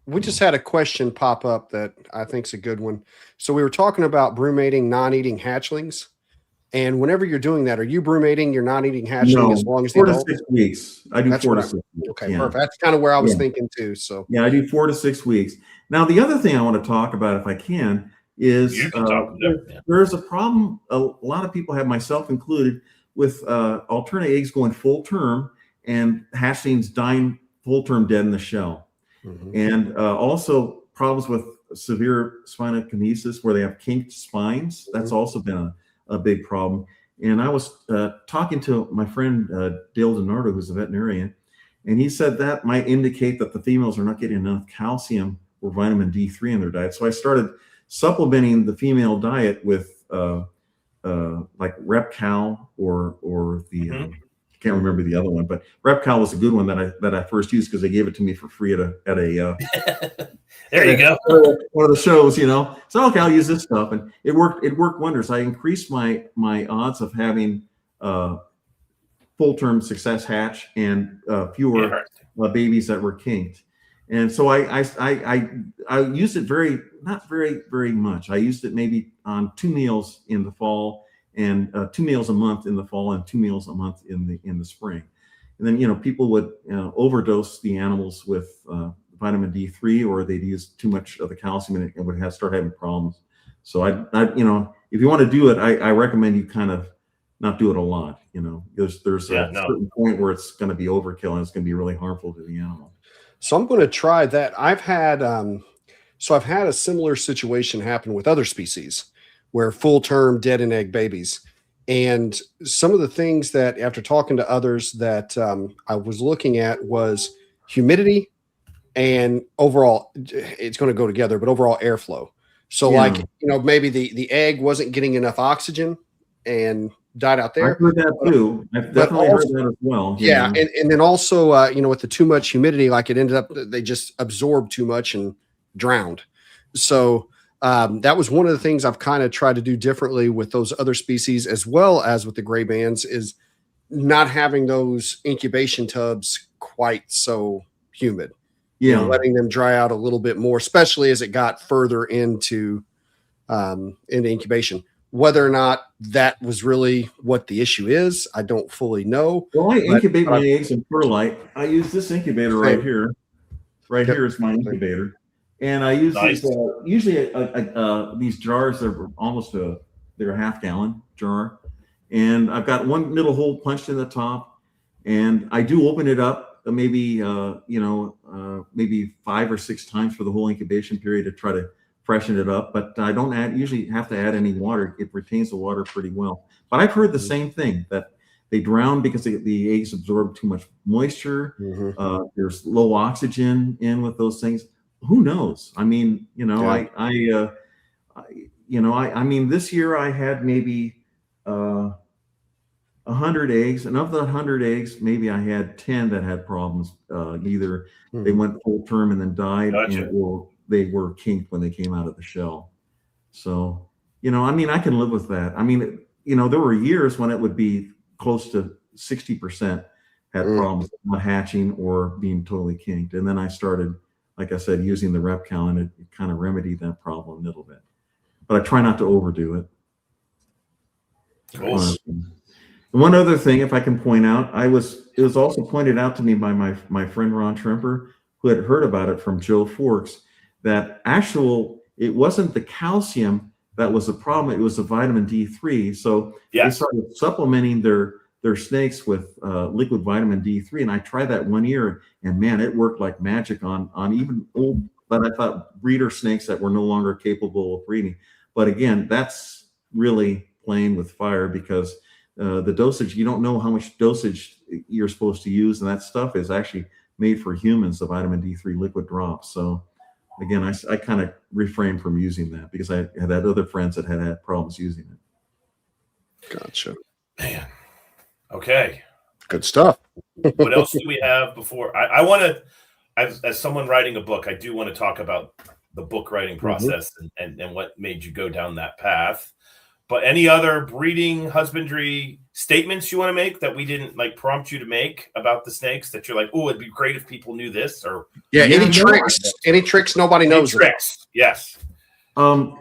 Speaker 3: We just had a question pop up that I think is a good one. So we were talking about brumating non-eating hatchlings, and whenever you're doing that, are you brumating your non-eating hatchling as long as
Speaker 4: 4 to 6 weeks? I do 4 to 6 weeks.
Speaker 3: Okay, perfect. That's kind of where I was thinking too. So
Speaker 4: yeah, I do 4 to 6 weeks. Now the other thing I want to talk about, if I can, is there's a problem. A lot of people have, myself included, with alternate eggs going full term and hatchlings dying full term dead in the shell. And also problems with severe spinokinesis where they have kinked spines. That's also been a big problem. And I was talking to my friend Dale DiNardo, who's a veterinarian, and he said that might indicate that the females are not getting enough calcium or vitamin D3 in their diet. So I started supplementing the female diet with like Repcal or the I can't remember the other one, but Repcal was a good one that I first used because they gave it to me for free at a
Speaker 1: there you go,
Speaker 4: one of the shows, you know. So okay, I'll use this stuff, and it worked wonders. I increased my odds of having full term success hatch and fewer babies that were kinked. And so I used it not very much. I used it maybe on 2 meals in the fall, and 2 meals a month in the fall, and 2 meals a month in the spring. And then, people would overdose the animals with vitamin D3, or they'd use too much of the calcium and it would start having problems. So I if you want to do it, I recommend you kind of not do it a lot. There's a certain point where it's going to be overkill and it's going to be really harmful to the animal.
Speaker 3: So I'm going to try that. I've had a similar situation happen with other species where full-term dead and egg babies. And some of the things that, after talking to others, that I was looking at was humidity and overall, it's going to go together, but overall airflow. So maybe the egg wasn't getting enough oxygen and died out there.
Speaker 4: I've heard that too. I've definitely heard that as well.
Speaker 3: Yeah. And then also, with the too much humidity, like it ended up, they just absorbed too much and drowned. So that was one of the things I've kind of tried to do differently with those other species, as well as with the gray bands, is not having those incubation tubs quite so humid. Letting them dry out a little bit more, especially as it got further into incubation. Whether or not that was really what the issue is, I don't fully know.
Speaker 4: Well, I incubate my eggs in perlite. I use this incubator right here. Here is my incubator. And I use these, usually these jars, they're almost they're a half-gallon jar. And I've got one little hole punched in the top. And I do open it up maybe 5 or 6 times for the whole incubation period to try to freshen it up, but I don't usually have to add any water. It retains the water pretty well. But I've heard the same thing, that they drown because the eggs absorb too much moisture. There's low oxygen in with those things. Who knows? I mean, I mean, this year I had maybe 100 eggs, and of the 100 eggs, maybe I had 10 that had problems. Either they went full term and then died, or they were kinked when they came out of the shell. So, I mean, I can live with that. I mean, there were years when it would be close to 60% had problems not hatching or being totally kinked. And then I started, like I said, using the RepCal, and it kind of remedied that problem a little bit. But I try not to overdo it.
Speaker 1: Cool.
Speaker 4: One other thing, if I can point out, it was also pointed out to me by my friend Ron Tremper, who had heard about it from Joe Forks, that it wasn't the calcium that was the problem, it was the vitamin D3. So they started supplementing their snakes with liquid vitamin D3. And I tried that one year, and man, it worked like magic on even old, but I thought breeder snakes that were no longer capable of breeding. But again, that's really playing with fire, because the dosage, you don't know how much dosage you're supposed to use. And that stuff is actually made for humans, the vitamin D3 liquid drops. So again, I kind of refrained from using that because I had other friends that had problems using it.
Speaker 3: Gotcha.
Speaker 1: Man. Okay.
Speaker 3: Good stuff.
Speaker 1: What else do we have before? I want to, as someone writing a book, I do want to talk about the book writing process and what made you go down that path. But any other breeding, husbandry statements you want to make that we didn't prompt you to make about the snakes, that you're like, oh, it'd be great if people knew this? Or
Speaker 3: any tricks nobody knows about?
Speaker 1: Yes.
Speaker 4: I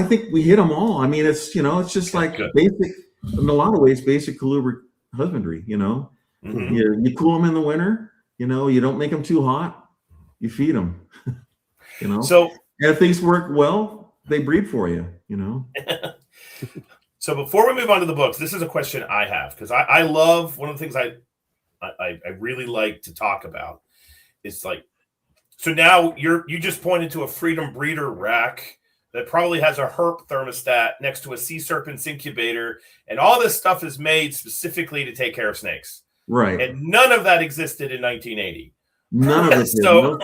Speaker 4: think we hit them all. I mean, it's just like basic, in a lot of ways, basic colubrid husbandry. You cool them in the winter. You don't make them too hot. You feed them. So, and if things work well, they breed for you.
Speaker 1: So before we move on to the books, this is a question I have, because I love, one of the things I really like to talk about is so now you just pointed to a Freedom Breeder rack that probably has a herp thermostat next to a sea serpent's incubator, and all this stuff is made specifically to take care of snakes.
Speaker 4: Right.
Speaker 1: And none of that existed in 1980.
Speaker 4: None of it. So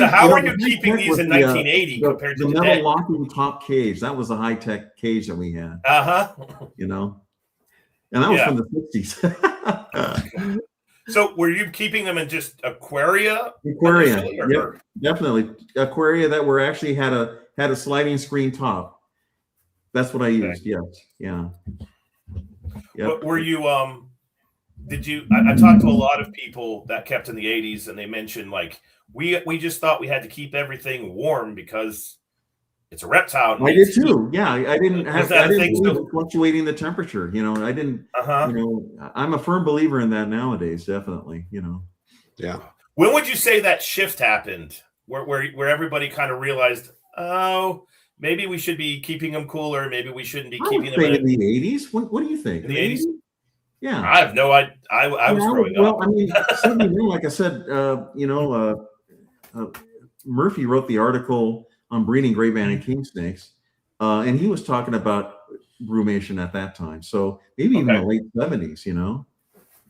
Speaker 1: how are you keeping these in 1980 compared to
Speaker 4: the
Speaker 1: today?
Speaker 4: metal locking top cage? That was a high-tech cage that we had. And that was from the 60s.
Speaker 1: So were you keeping them in just aquaria?
Speaker 4: Yep, definitely aquaria that were actually had a sliding screen top. That's what I used. Yes. Yeah.
Speaker 1: But were you did you? I talked to a lot of people that kept in the 80s, and they mentioned like we just thought we had to keep everything warm because it's a reptile.
Speaker 4: I did too. Yeah, I didn't
Speaker 1: thing,
Speaker 4: believe in fluctuating the temperature. You know, I didn't. You know, I'm a firm believer in that nowadays. Definitely. You know.
Speaker 3: Yeah.
Speaker 1: When would you say that shift happened, where everybody kind of realized, oh, maybe we should be keeping them cooler, maybe we shouldn't be keeping them
Speaker 4: in the 80s? What do you think?
Speaker 1: In the 80s?
Speaker 4: Yeah.
Speaker 1: I have no idea. I was growing up.
Speaker 4: Well, I mean, certainly, like I said, Murphy wrote the article on breeding Grey-Banded Kingsnakes, and he was talking about brumation at that time. So maybe even the late 70s, you know.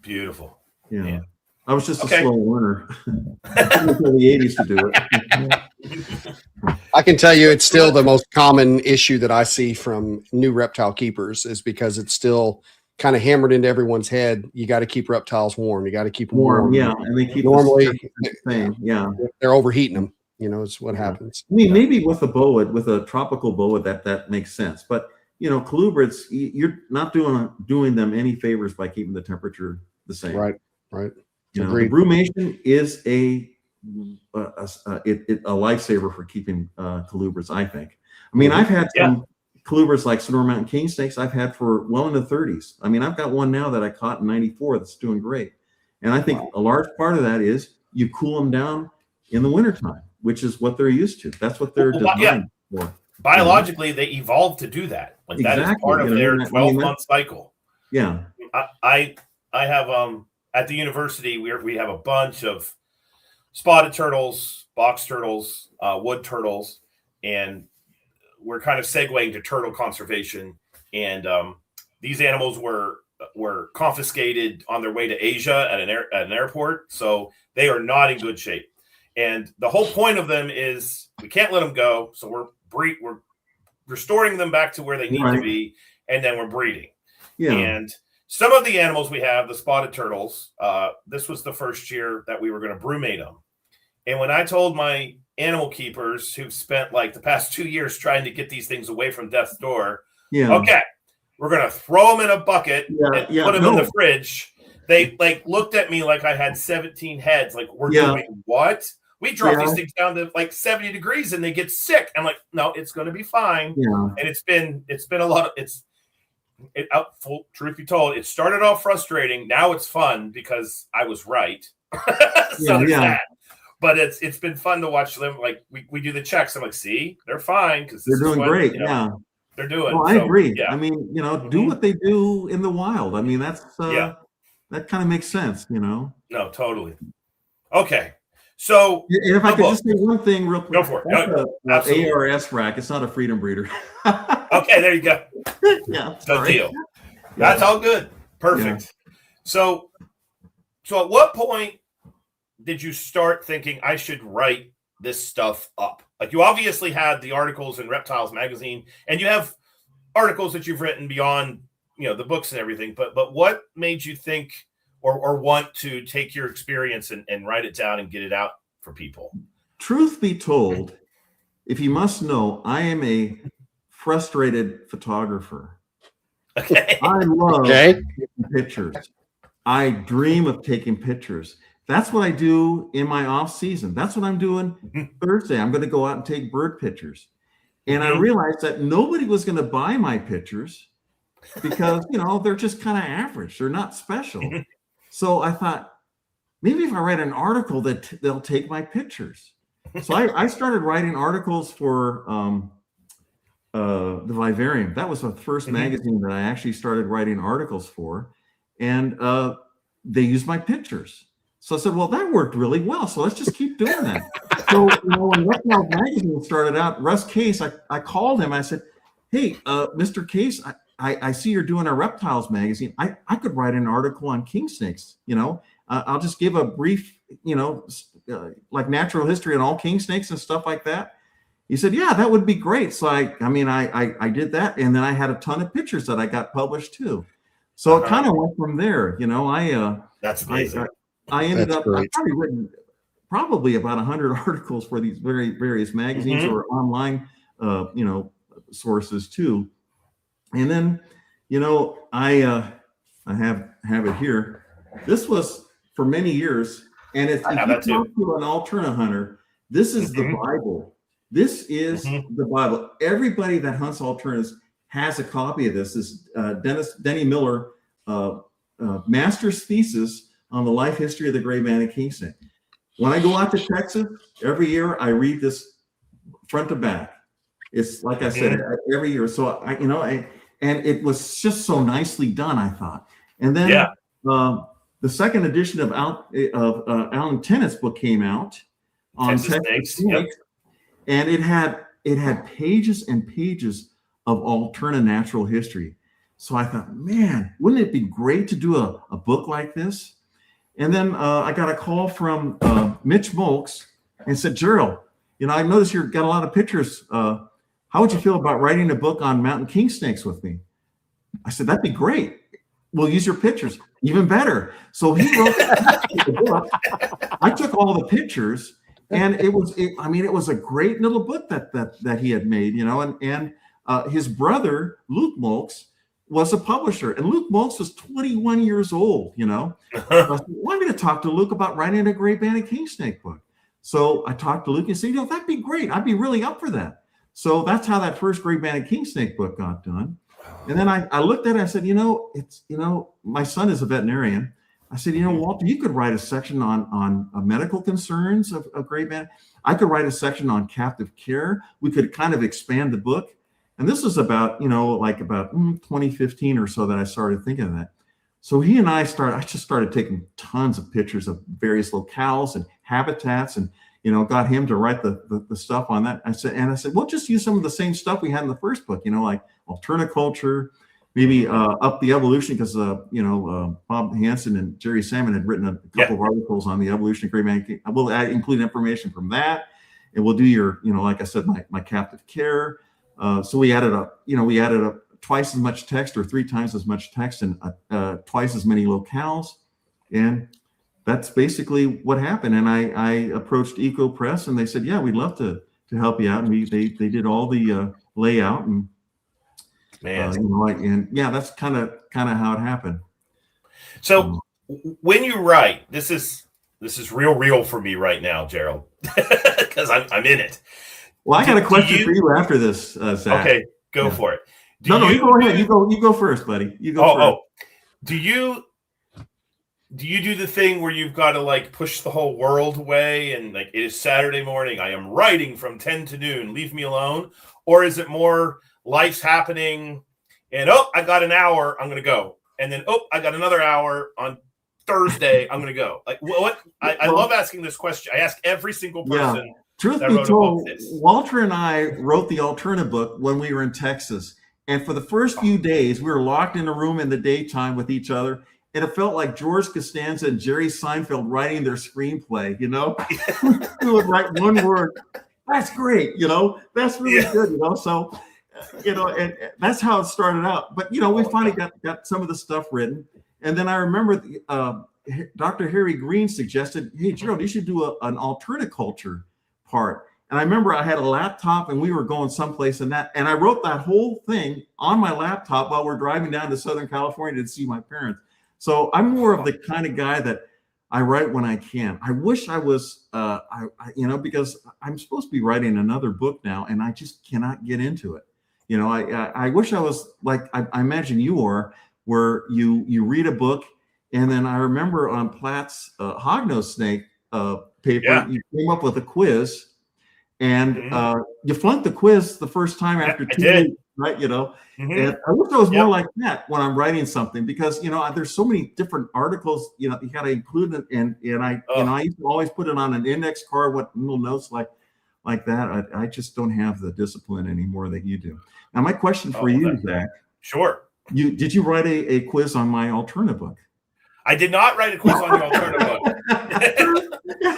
Speaker 1: Beautiful.
Speaker 4: Yeah.
Speaker 1: Man.
Speaker 4: I was just a slow learner. Until the 80s to do it.
Speaker 3: I can tell you it's still the most common issue that I see from new reptile keepers is because it's still kind of hammered into everyone's head. You got to keep reptiles warm. You got to keep them warm.
Speaker 4: Yeah, and they keep
Speaker 3: normally
Speaker 4: the same. Yeah,
Speaker 3: they're overheating them. You know, it's what happens.
Speaker 4: I mean, maybe with a tropical boa, that makes sense. But you know, colubrids, you're not doing them any favors by keeping the temperature the same.
Speaker 3: Right.
Speaker 4: You know, the brumation is a lifesaver for keeping colubrids, I think. I mean, I've had some colubrids like Sonora Mountain Kingsnakes I've had for well into the 30s. I mean, I've got one now that I caught in 94 that's doing great. And I think a large part of that is you cool them down in the wintertime, which is what they're used to. That's what they're designed for.
Speaker 1: Biologically, they evolved to do that. Like that is part of their 12-month cycle.
Speaker 4: Yeah.
Speaker 1: I have at the university we have a bunch of spotted turtles, box turtles, wood turtles, and we're kind of segueing to turtle conservation. And these animals were confiscated on their way to Asia at an airport, so they are not in good shape. And the whole point of them is we can't let them go, so we're restoring them back to where they need to be, and then we're breeding.
Speaker 4: Yeah.
Speaker 1: And some of the animals we have, the spotted turtles, this was the first year that we were going to brumate them. And when I told my animal keepers who've spent like the past 2 years trying to get these things away from death's door, okay, we're going to throw them in a bucket and put them in the fridge. They like looked at me like I had 17 heads. Like, we're doing what? We drop these things down to like 70 degrees and they get sick. I'm like, no, it's going to be fine. Yeah. And it's been a lot of, truth be told, it started off frustrating. Now it's fun because I was right. So there's that. But it's been fun to watch them. Like we do the checks. I'm like, see, they're fine because
Speaker 4: they're doing great.
Speaker 1: They're doing.
Speaker 4: Well, I agree. Yeah. I mean, you know, do what they do in the wild. I mean, that's that kind of makes sense. You know. No,
Speaker 1: totally. Okay. So
Speaker 4: if I could just say one thing real quick.
Speaker 1: Go for it.
Speaker 4: That's ARS rack. It's not a freedom breeder.
Speaker 1: Okay, there you go.
Speaker 4: Yeah.
Speaker 1: Good deal. That's all good. Perfect. Yeah. So at what point did you start thinking I should write this stuff up? Like, you obviously had the articles in Reptiles magazine, and you have articles that you've written beyond, you know, the books and everything. But what made you think or want to take your experience and write it down and get it out for people?
Speaker 4: Truth be told, if you must know, I am a frustrated photographer.
Speaker 1: Okay.
Speaker 4: I love taking pictures. I dream of taking pictures. That's what I do in my off season. That's what I'm doing Thursday. I'm going to go out and take bird pictures. And I realized that nobody was going to buy my pictures because, you know, they're just kind of average. They're not special. So I thought, maybe if I write an article that they'll take my pictures. So I started writing articles for the Vivarium. That was the first magazine that I actually started writing articles for. And they used my pictures. So I said, well, that worked really well. So let's just keep doing that. So, you know, when Reptiles Magazine started out, Russ Case, I called him. I said, hey, Mr. Case, I see you're doing a Reptiles Magazine. I could write an article on kingsnakes. You know, I'll just give a brief, you know, like natural history on all kingsnakes and stuff like that. He said, yeah, that would be great. So I did that. And then I had a ton of pictures that I got published too. So it kind of went from there. You know,
Speaker 1: that's amazing.
Speaker 4: I ended up, I've probably written probably about 100 articles for these various magazines or online, you know, sources too. And then, you know, I have it here. This was for many years. And if you talk to an alterna hunter, this is the Bible. This is the Bible. Everybody that hunts alternas has a copy of this. This Denny Miller master's thesis on the life history of the Grey-Banded Kingsnake. When I go out to Texas every year, I read this front to back. It's like I said, every year. So and it was just so nicely done, I thought. And then the second edition of Alan Tennett's book came out on Texas Snakes, and it had pages and pages of alterna natural history. So I thought, man, wouldn't it be great to do a book like this? And then I got a call from Mitch Molks and said, Gerold, I noticed you've got a lot of pictures. How would you feel about writing a book on mountain king snakes with me? I said, that'd be great. We'll use your pictures. Even better. So he wrote the book. I took all the pictures, and it was a great little book that he had made, and his brother, Luke Molks, was a publisher, and Luke Molks was 21 years old, So I said, well, I'm going to talk to Luke about writing a Grey-Banded Kingsnake book. So I talked to Luke and said, that'd be great. I'd be really up for that. So that's how that first Grey-Banded Kingsnake book got done. And then I looked at it, I said, my son is a veterinarian. I said, Walter, you could write a section on medical concerns of Grey-Banded. I could write a section on captive care. We could kind of expand the book. And this was about 2015 or so that I started thinking of that. So he and I just started taking tons of pictures of various locales and habitats, and got him to write the stuff on that. I said, we'll just use some of the same stuff we had in the first book, like alternaculture, maybe up the evolution, because Bob Hansen and Jerry Salmon had written a couple of articles on the evolution of Grey-Banded. We'll include information from that, and we'll do your, like I said, my captive care. So we added up twice as much text, or 3 times as much text, and twice as many locales, and that's basically what happened. And I approached Eco Press, and they said, yeah, we'd love to help you out. And they did all the layout, and that's kind of how it happened.
Speaker 1: So when you write, this is real for me right now, Gerold, because I'm in it.
Speaker 4: Well, I got a question for you after this, Zach.
Speaker 1: Okay, go for it.
Speaker 4: You go ahead. You go first, buddy. You go first.
Speaker 1: Do you do the thing where you've got to push the whole world away and it is Saturday morning, I am writing from 10 to noon, leave me alone? Or is it more life's happening and I got an hour, I'm going to go. And then I got another hour on Thursday, I'm going to go. I love asking this question. I ask every single person.
Speaker 4: Yeah. Truth be told, Walter and I wrote the Alterna book when we were in Texas. And for the first few days, we were locked in a room in the daytime with each other. And it felt like George Costanza and Jerry Seinfeld writing their screenplay, We would write one word. That's great, That's really good, So, and that's how it started out. But, we finally got some of the stuff written. And then I remember Dr. Harry Green suggested, hey, Gerold, you should do an alternaculture part. And I remember I had a laptop and we were going someplace and I wrote that whole thing on my laptop while we're driving down to Southern California to see my parents. So I'm more of the kind of guy that I write when I can. I wish I was, because I'm supposed to be writing another book now and I just cannot get into it. I wish I was like, I imagine you are, where you read a book. And then I remember on Platt's hognose snake paper, you came up with a quiz, and you flunked the quiz the first time after 2 weeks, right? And I wish I was more like that when I'm writing something, because there's so many different articles you got to include it, and I used to always put it on an index card, what little notes like that. I just don't have the discipline anymore that you do. Now, my question for you, Zach.
Speaker 1: Sure.
Speaker 4: Did you write a quiz on my Alterna book?
Speaker 1: I did not write a quiz on your Alterna book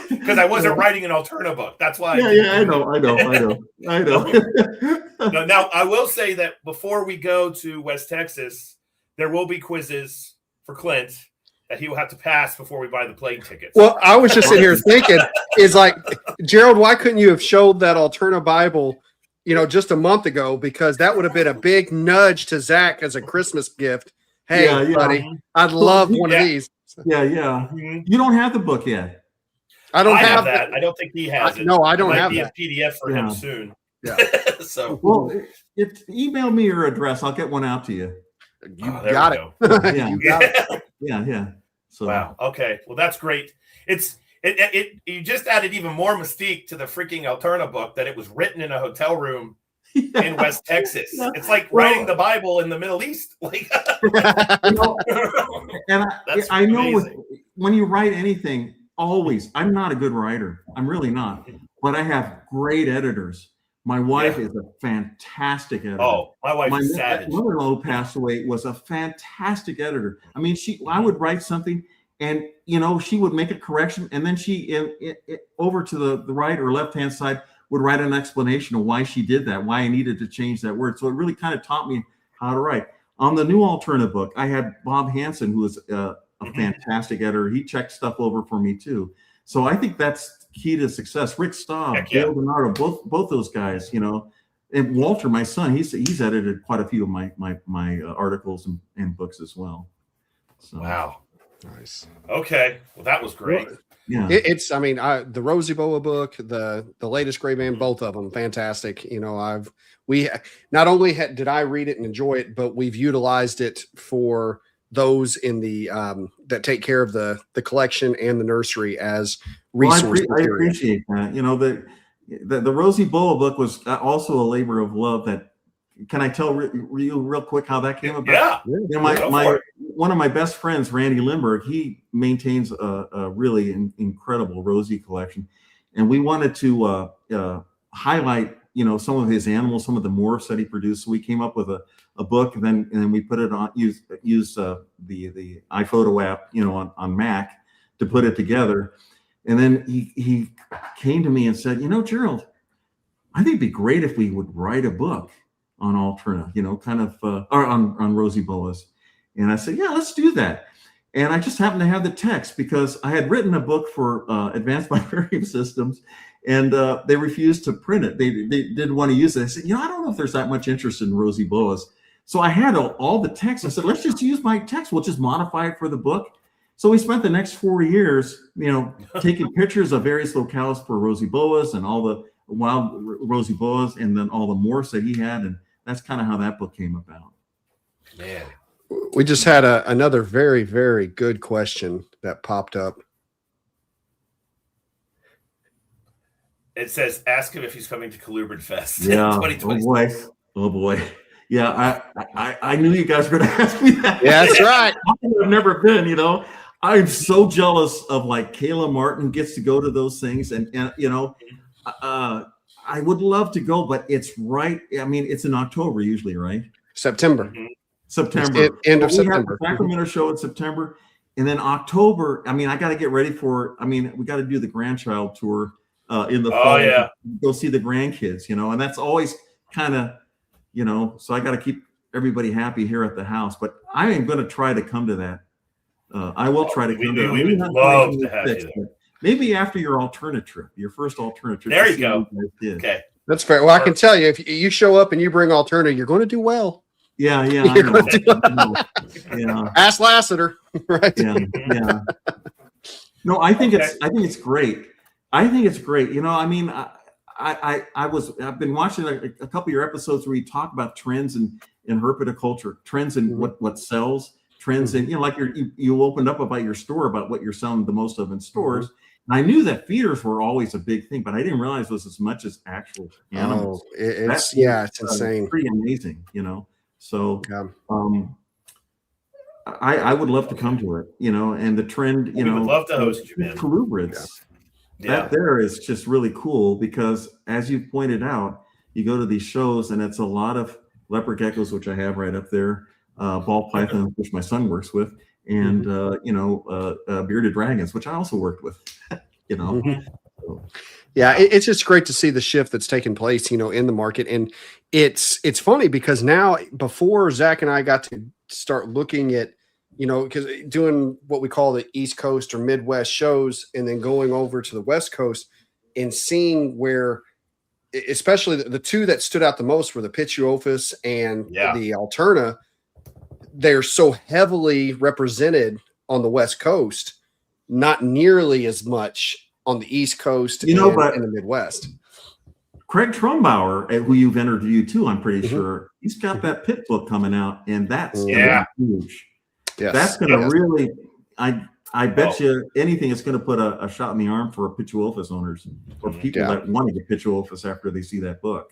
Speaker 1: because I wasn't writing an Alterna book. That's why.
Speaker 4: I know.
Speaker 1: Now, I will say that before we go to West Texas, there will be quizzes for Clint that he will have to pass before we buy the plane tickets.
Speaker 3: Well, I was just sitting here thinking, Gerold, why couldn't you have showed that Alterna Bible, just a month ago? Because that would have been a big nudge to Zach as a Christmas gift. Hey, buddy, I'd love one of these.
Speaker 4: Yeah, yeah.
Speaker 1: Mhm.
Speaker 4: You don't have the book yet.
Speaker 3: I don't
Speaker 1: I
Speaker 3: have
Speaker 1: have that. I don't think he has it.
Speaker 3: No, I don't
Speaker 1: It might
Speaker 3: have
Speaker 1: be
Speaker 3: that.
Speaker 1: a PDF for him soon.
Speaker 3: Yeah.
Speaker 1: So
Speaker 4: Well, email me your address. I'll get one out to you.
Speaker 3: You
Speaker 1: there
Speaker 3: got
Speaker 1: we
Speaker 3: it.
Speaker 1: go.
Speaker 4: Yeah.
Speaker 3: You got it.
Speaker 4: Yeah. So
Speaker 1: Wow. Okay. Well, that's great. You just added even more mystique to the freaking Alterna book that it was written in a hotel room in West Texas.
Speaker 4: Yeah.
Speaker 1: It's like writing the Bible in the Middle East. Like,
Speaker 4: and
Speaker 1: That's
Speaker 4: I know
Speaker 1: amazing.
Speaker 4: when you write anything, always, I'm not a good writer. I'm really not. But I have great editors. My wife is a fantastic editor.
Speaker 1: Oh, my wife
Speaker 4: My
Speaker 1: is savage.
Speaker 4: mother-in-law who passed away was a fantastic editor. I mean, I would write something and, she would make a correction. And then she, over to the right or left-hand side, would write an explanation of why she did that, why I needed to change that word. So it really kind of taught me how to write. On the new Alterna book, I had Bob Hansen, who was a fantastic editor. He checked stuff over for me too. So I think that's key to success. Rick Staub, Dale Bernardo, both those guys, and Walter, my son, he's edited quite a few of my articles and books as well. So.
Speaker 1: Wow.
Speaker 3: Nice.
Speaker 1: Okay. Well, that was great.
Speaker 4: Yeah.
Speaker 3: The Rosie Boa book, the latest Grey-Band, both of them fantastic. We not only did I read it and enjoy it, but we've utilized it for those in the that take care of the collection and the nursery as resource
Speaker 4: I appreciate that. The Rosie Boa book was also a labor of love. Can I tell you real quick how that came about?
Speaker 1: Yeah.
Speaker 4: One of my best friends, Randy Lindbergh, he maintains a really incredible Rosie collection, and we wanted to highlight some of his animals, some of the morphs that he produced. So we came up with a book, and then we put it on use the iPhoto app on Mac to put it together. And then he came to me and said, Gerold, I think it'd be great if we would write a book on Alterna, or on Rosie Boas. And I said, yeah, let's do that. And I just happened to have the text because I had written a book for Advanced Vivarium Systems, and they refused to print it. They didn't want to use it. I said, I don't know if there's that much interest in Rosie Boas. So I had all the text. I said, let's just use my text. We'll just modify it for the book. So we spent the next 4 years, taking pictures of various locales for Rosie Boas and all the wild Rosie Boas, and then all the morphs that he had. And that's kind of how that book came about.
Speaker 1: Man.
Speaker 3: We just had another very, very good question that popped up.
Speaker 1: It says, ask him if he's coming to Colubrid Fest.
Speaker 4: Yeah. Oh boy. Yeah. I knew you guys were going to ask me that.
Speaker 3: Yeah, that's right.
Speaker 4: I've never been, I'm so jealous of like Kayla Martin gets to go to those things. And I would love to go, but it's right. I mean, it's in October usually, right?
Speaker 3: September.
Speaker 4: September.
Speaker 3: End of
Speaker 4: We
Speaker 3: September.
Speaker 4: have the Sacramento show in September. And then October, I got to get ready we got to do the grandchild tour in the fall.
Speaker 1: Yeah.
Speaker 4: Go see the grandkids, and that's always kind of, so I got to keep everybody happy here at the house. But I am going to try to come to that. I will try to come to that.
Speaker 1: We would love to have you there.
Speaker 4: Maybe after your alternate trip, your first alternate trip.
Speaker 1: There you go. Okay.
Speaker 3: That's fair. Well, I can tell you, if you show up and you bring Alterna, you're going to do well.
Speaker 4: Yeah.
Speaker 3: I know.
Speaker 4: Yeah.
Speaker 3: Ask Lassiter, right?
Speaker 4: Yeah. No, I think it's great. I think it's great. I've been watching a couple of your episodes where you talk about trends in herpetoculture, trends in what sells, trends in, like you opened up about your store, about what you're selling the most of in stores. And I knew that feeders were always a big thing, but I didn't realize it was as much as actual animals.
Speaker 3: It's insane.
Speaker 4: Pretty amazing, So I would love to come to it, and the trend,
Speaker 1: we would love to host you, man.
Speaker 4: Colubrids. That there is just really cool because, as you pointed out, you go to these shows and it's a lot of leopard geckos, which I have right up there, ball pythons, which my son works with, and bearded dragons, which I also worked with.
Speaker 3: Yeah, it's just great to see the shift that's taken place, in the market. And it's funny because now, before Zach and I got to start looking at, because doing what we call the East Coast or Midwest shows, and then going over to the West Coast and seeing where, especially the two that stood out the most were the Pituophis and the Alterna. They're so heavily represented on the West Coast, not nearly as much on the East Coast
Speaker 4: but
Speaker 3: in the Midwest.
Speaker 4: Craig Trumbauer, who you've interviewed too, I'm pretty sure, he's got that pit book coming out, and that's gonna be huge. Yes. That's going to really, I bet you anything, it's going to put a shot in the arm for Pituophis owners or people that want to get Pituophis after they see that book.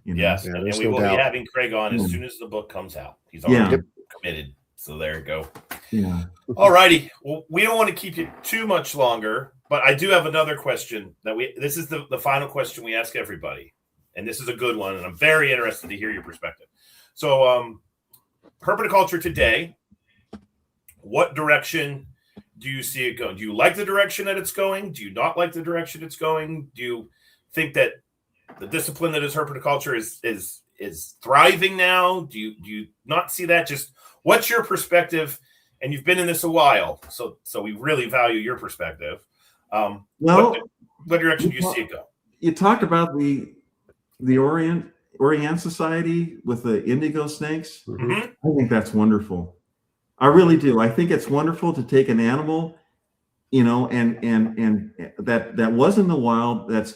Speaker 4: You know?
Speaker 1: Yes, and we will be having Craig on as soon as the book comes out. He's already committed. So there you go.
Speaker 4: Yeah.
Speaker 1: All righty. Well, we don't want to keep you too much longer, but I do have another question this is the final question we ask everybody. And this is a good one, and I'm very interested to hear your perspective. So herpetoculture today, what direction do you see it going? Do you like the direction that it's going? Do you not like the direction it's going? Do you think that the discipline that is herpetoculture is thriving now? Do you not see that? Just what's your perspective? And you've been in this a while, so we really value your perspective. What direction do you see it go?
Speaker 4: You talked about the Orient Society with the indigo snakes.
Speaker 1: Mm-hmm.
Speaker 4: I think that's wonderful. I really do. I think it's wonderful to take an animal, and that was in the wild, that's,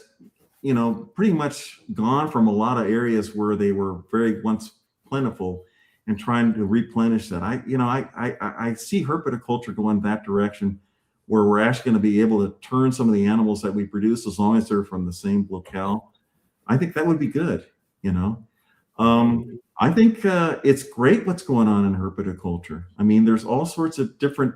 Speaker 4: pretty much gone from a lot of areas where they were very once plentiful, and trying to replenish that. I see herpetoculture going that direction, where we're actually going to be able to turn some of the animals that we produce, as long as they're from the same locale. I think that would be good, I think it's great what's going on in herpetoculture. I mean, there's all sorts of different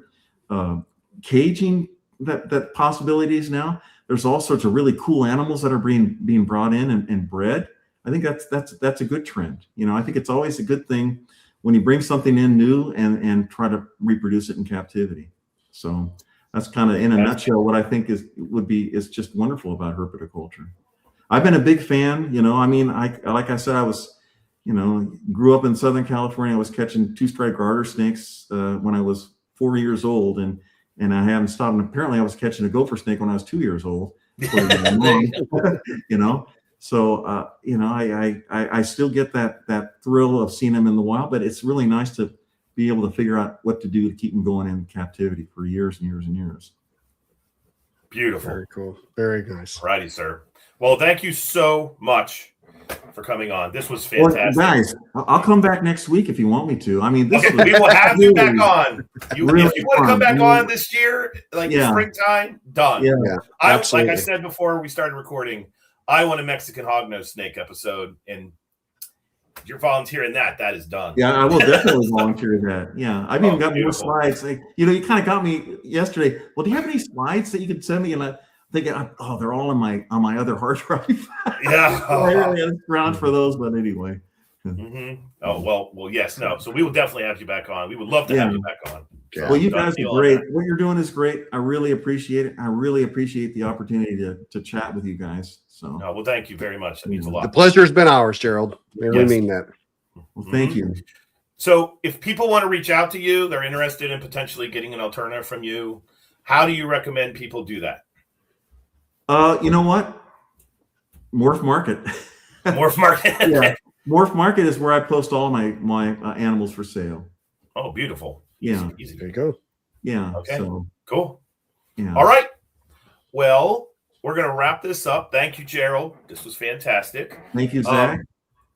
Speaker 4: caging that possibilities now. There's all sorts of really cool animals that are being brought in and bred. I think that's a good trend. I think it's always a good thing when you bring something in new and try to reproduce it in captivity. So that's kind of in a nutshell what I think is just wonderful about herpetoculture. I've been a big fan. Like I said, I was, grew up in Southern California. I was catching two-striped garter snakes when I was 4 years old, and I haven't stopped. And apparently, I was catching a gopher snake when I was 2 years old. So I still get that thrill of seeing them in the wild, but it's really nice to be able to figure out what to do to keep them going in captivity for years and years and years.
Speaker 1: Beautiful.
Speaker 3: Very cool. Very nice.
Speaker 1: Righty, sir. Well, thank you so much for coming on. This was fantastic.
Speaker 4: Well, guys, I'll come back next week if you want me to. I mean,
Speaker 1: we will have you back on. If you want to come back on this year, springtime, done.
Speaker 3: Yeah,
Speaker 1: like I said before we started recording, I want a Mexican hognose snake episode, and if you're volunteering that is done.
Speaker 4: Yeah, I will definitely volunteer that. Yeah, I've even got more slides. You kind of got me yesterday. Well, do you have any slides that you could send me? And thinking, they're all on my other hard drive.
Speaker 1: Yeah,
Speaker 4: around for those, but anyway.
Speaker 1: Mm-hmm. Oh well, yes, no. So we will definitely have you back on. We would love to have you back on.
Speaker 4: Yeah. Well, you guys are great. What you're doing is great. I really appreciate it. I really appreciate the opportunity to chat with you guys. So,
Speaker 1: well, thank you very much. That means a lot.
Speaker 3: The pleasure has been ours, Gerold. We really mean that.
Speaker 4: Well, thank you.
Speaker 1: So, if people want to reach out to you, they're interested in potentially getting an alternative from you. How do you recommend people do that?
Speaker 4: You know what? Morph Market.
Speaker 1: Morph Market.
Speaker 4: Yeah. Morph Market is where I post all my animals for sale.
Speaker 1: Oh, beautiful.
Speaker 4: Yeah.
Speaker 1: Easy.
Speaker 3: There you go.
Speaker 4: Yeah.
Speaker 1: Okay.
Speaker 4: So,
Speaker 1: cool.
Speaker 4: Yeah.
Speaker 1: All right. Well, we're going to wrap this up. Thank you, Gerold. This was fantastic.
Speaker 4: Thank you, Zach.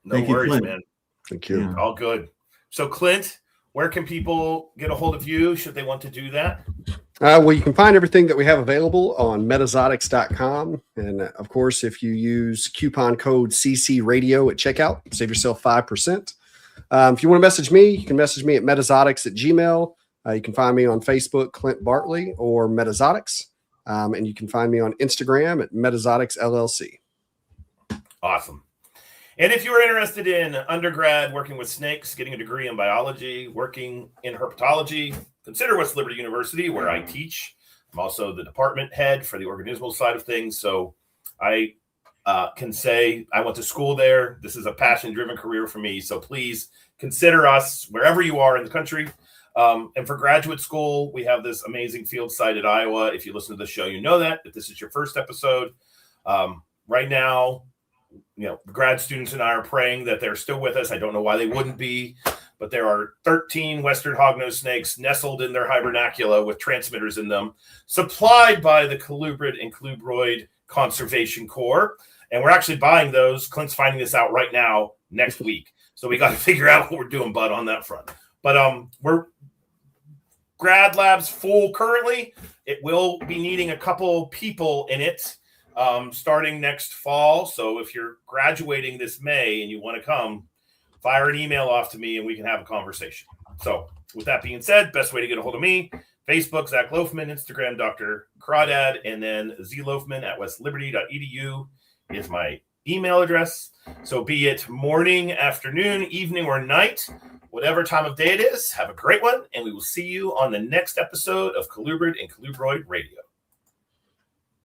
Speaker 1: No worries, man.
Speaker 3: Thank you.
Speaker 1: Yeah. All good. So, Clint, where can people get a hold of you should they want to do that?
Speaker 3: Well, you can find everything that we have available on Metazotics.com. And of course, if you use coupon code CC Radio at checkout, save yourself 5%. If you want to message me, you can message me at Metazotics@gmail. You can find me on Facebook, Clint Bartley, or Metazotics. And you can find me on Instagram at MetazoticsLLC.
Speaker 1: Awesome. And if you're interested in undergrad, working with snakes, getting a degree in biology, working in herpetology, consider West Liberty University, where I teach. I'm also the department head for the organismal side of things. So I can say I went to school there. This is a passion-driven career for me. So please consider us wherever you are in the country. And for graduate school, we have this amazing field site at Iowa. If you listen to the show, you know that. If this is your first episode, right now, grad students and I are praying that they're still with us. I don't know why they wouldn't be, but there are 13 Western hognose snakes nestled in their hibernacula with transmitters in them, supplied by the Colubrid and Colubroid Conservation Corps. And we're actually buying those. Clint's finding this out right now, next week. So we got to figure out what we're doing, bud, on that front. But we're grad labs full currently. It will be needing a couple people in it starting next fall. So if you're graduating this May and you want to come, fire an email off to me and we can have a conversation. So with that being said, best way to get a hold of me, Facebook, Zac Loughman, Instagram, Dr. Crawdad, and then zloughman at westliberty.edu is my email address. So be it morning, afternoon, evening, or night, whatever time of day it is, have a great one, and we will see you on the next episode of Colubrid and Colubroid Radio.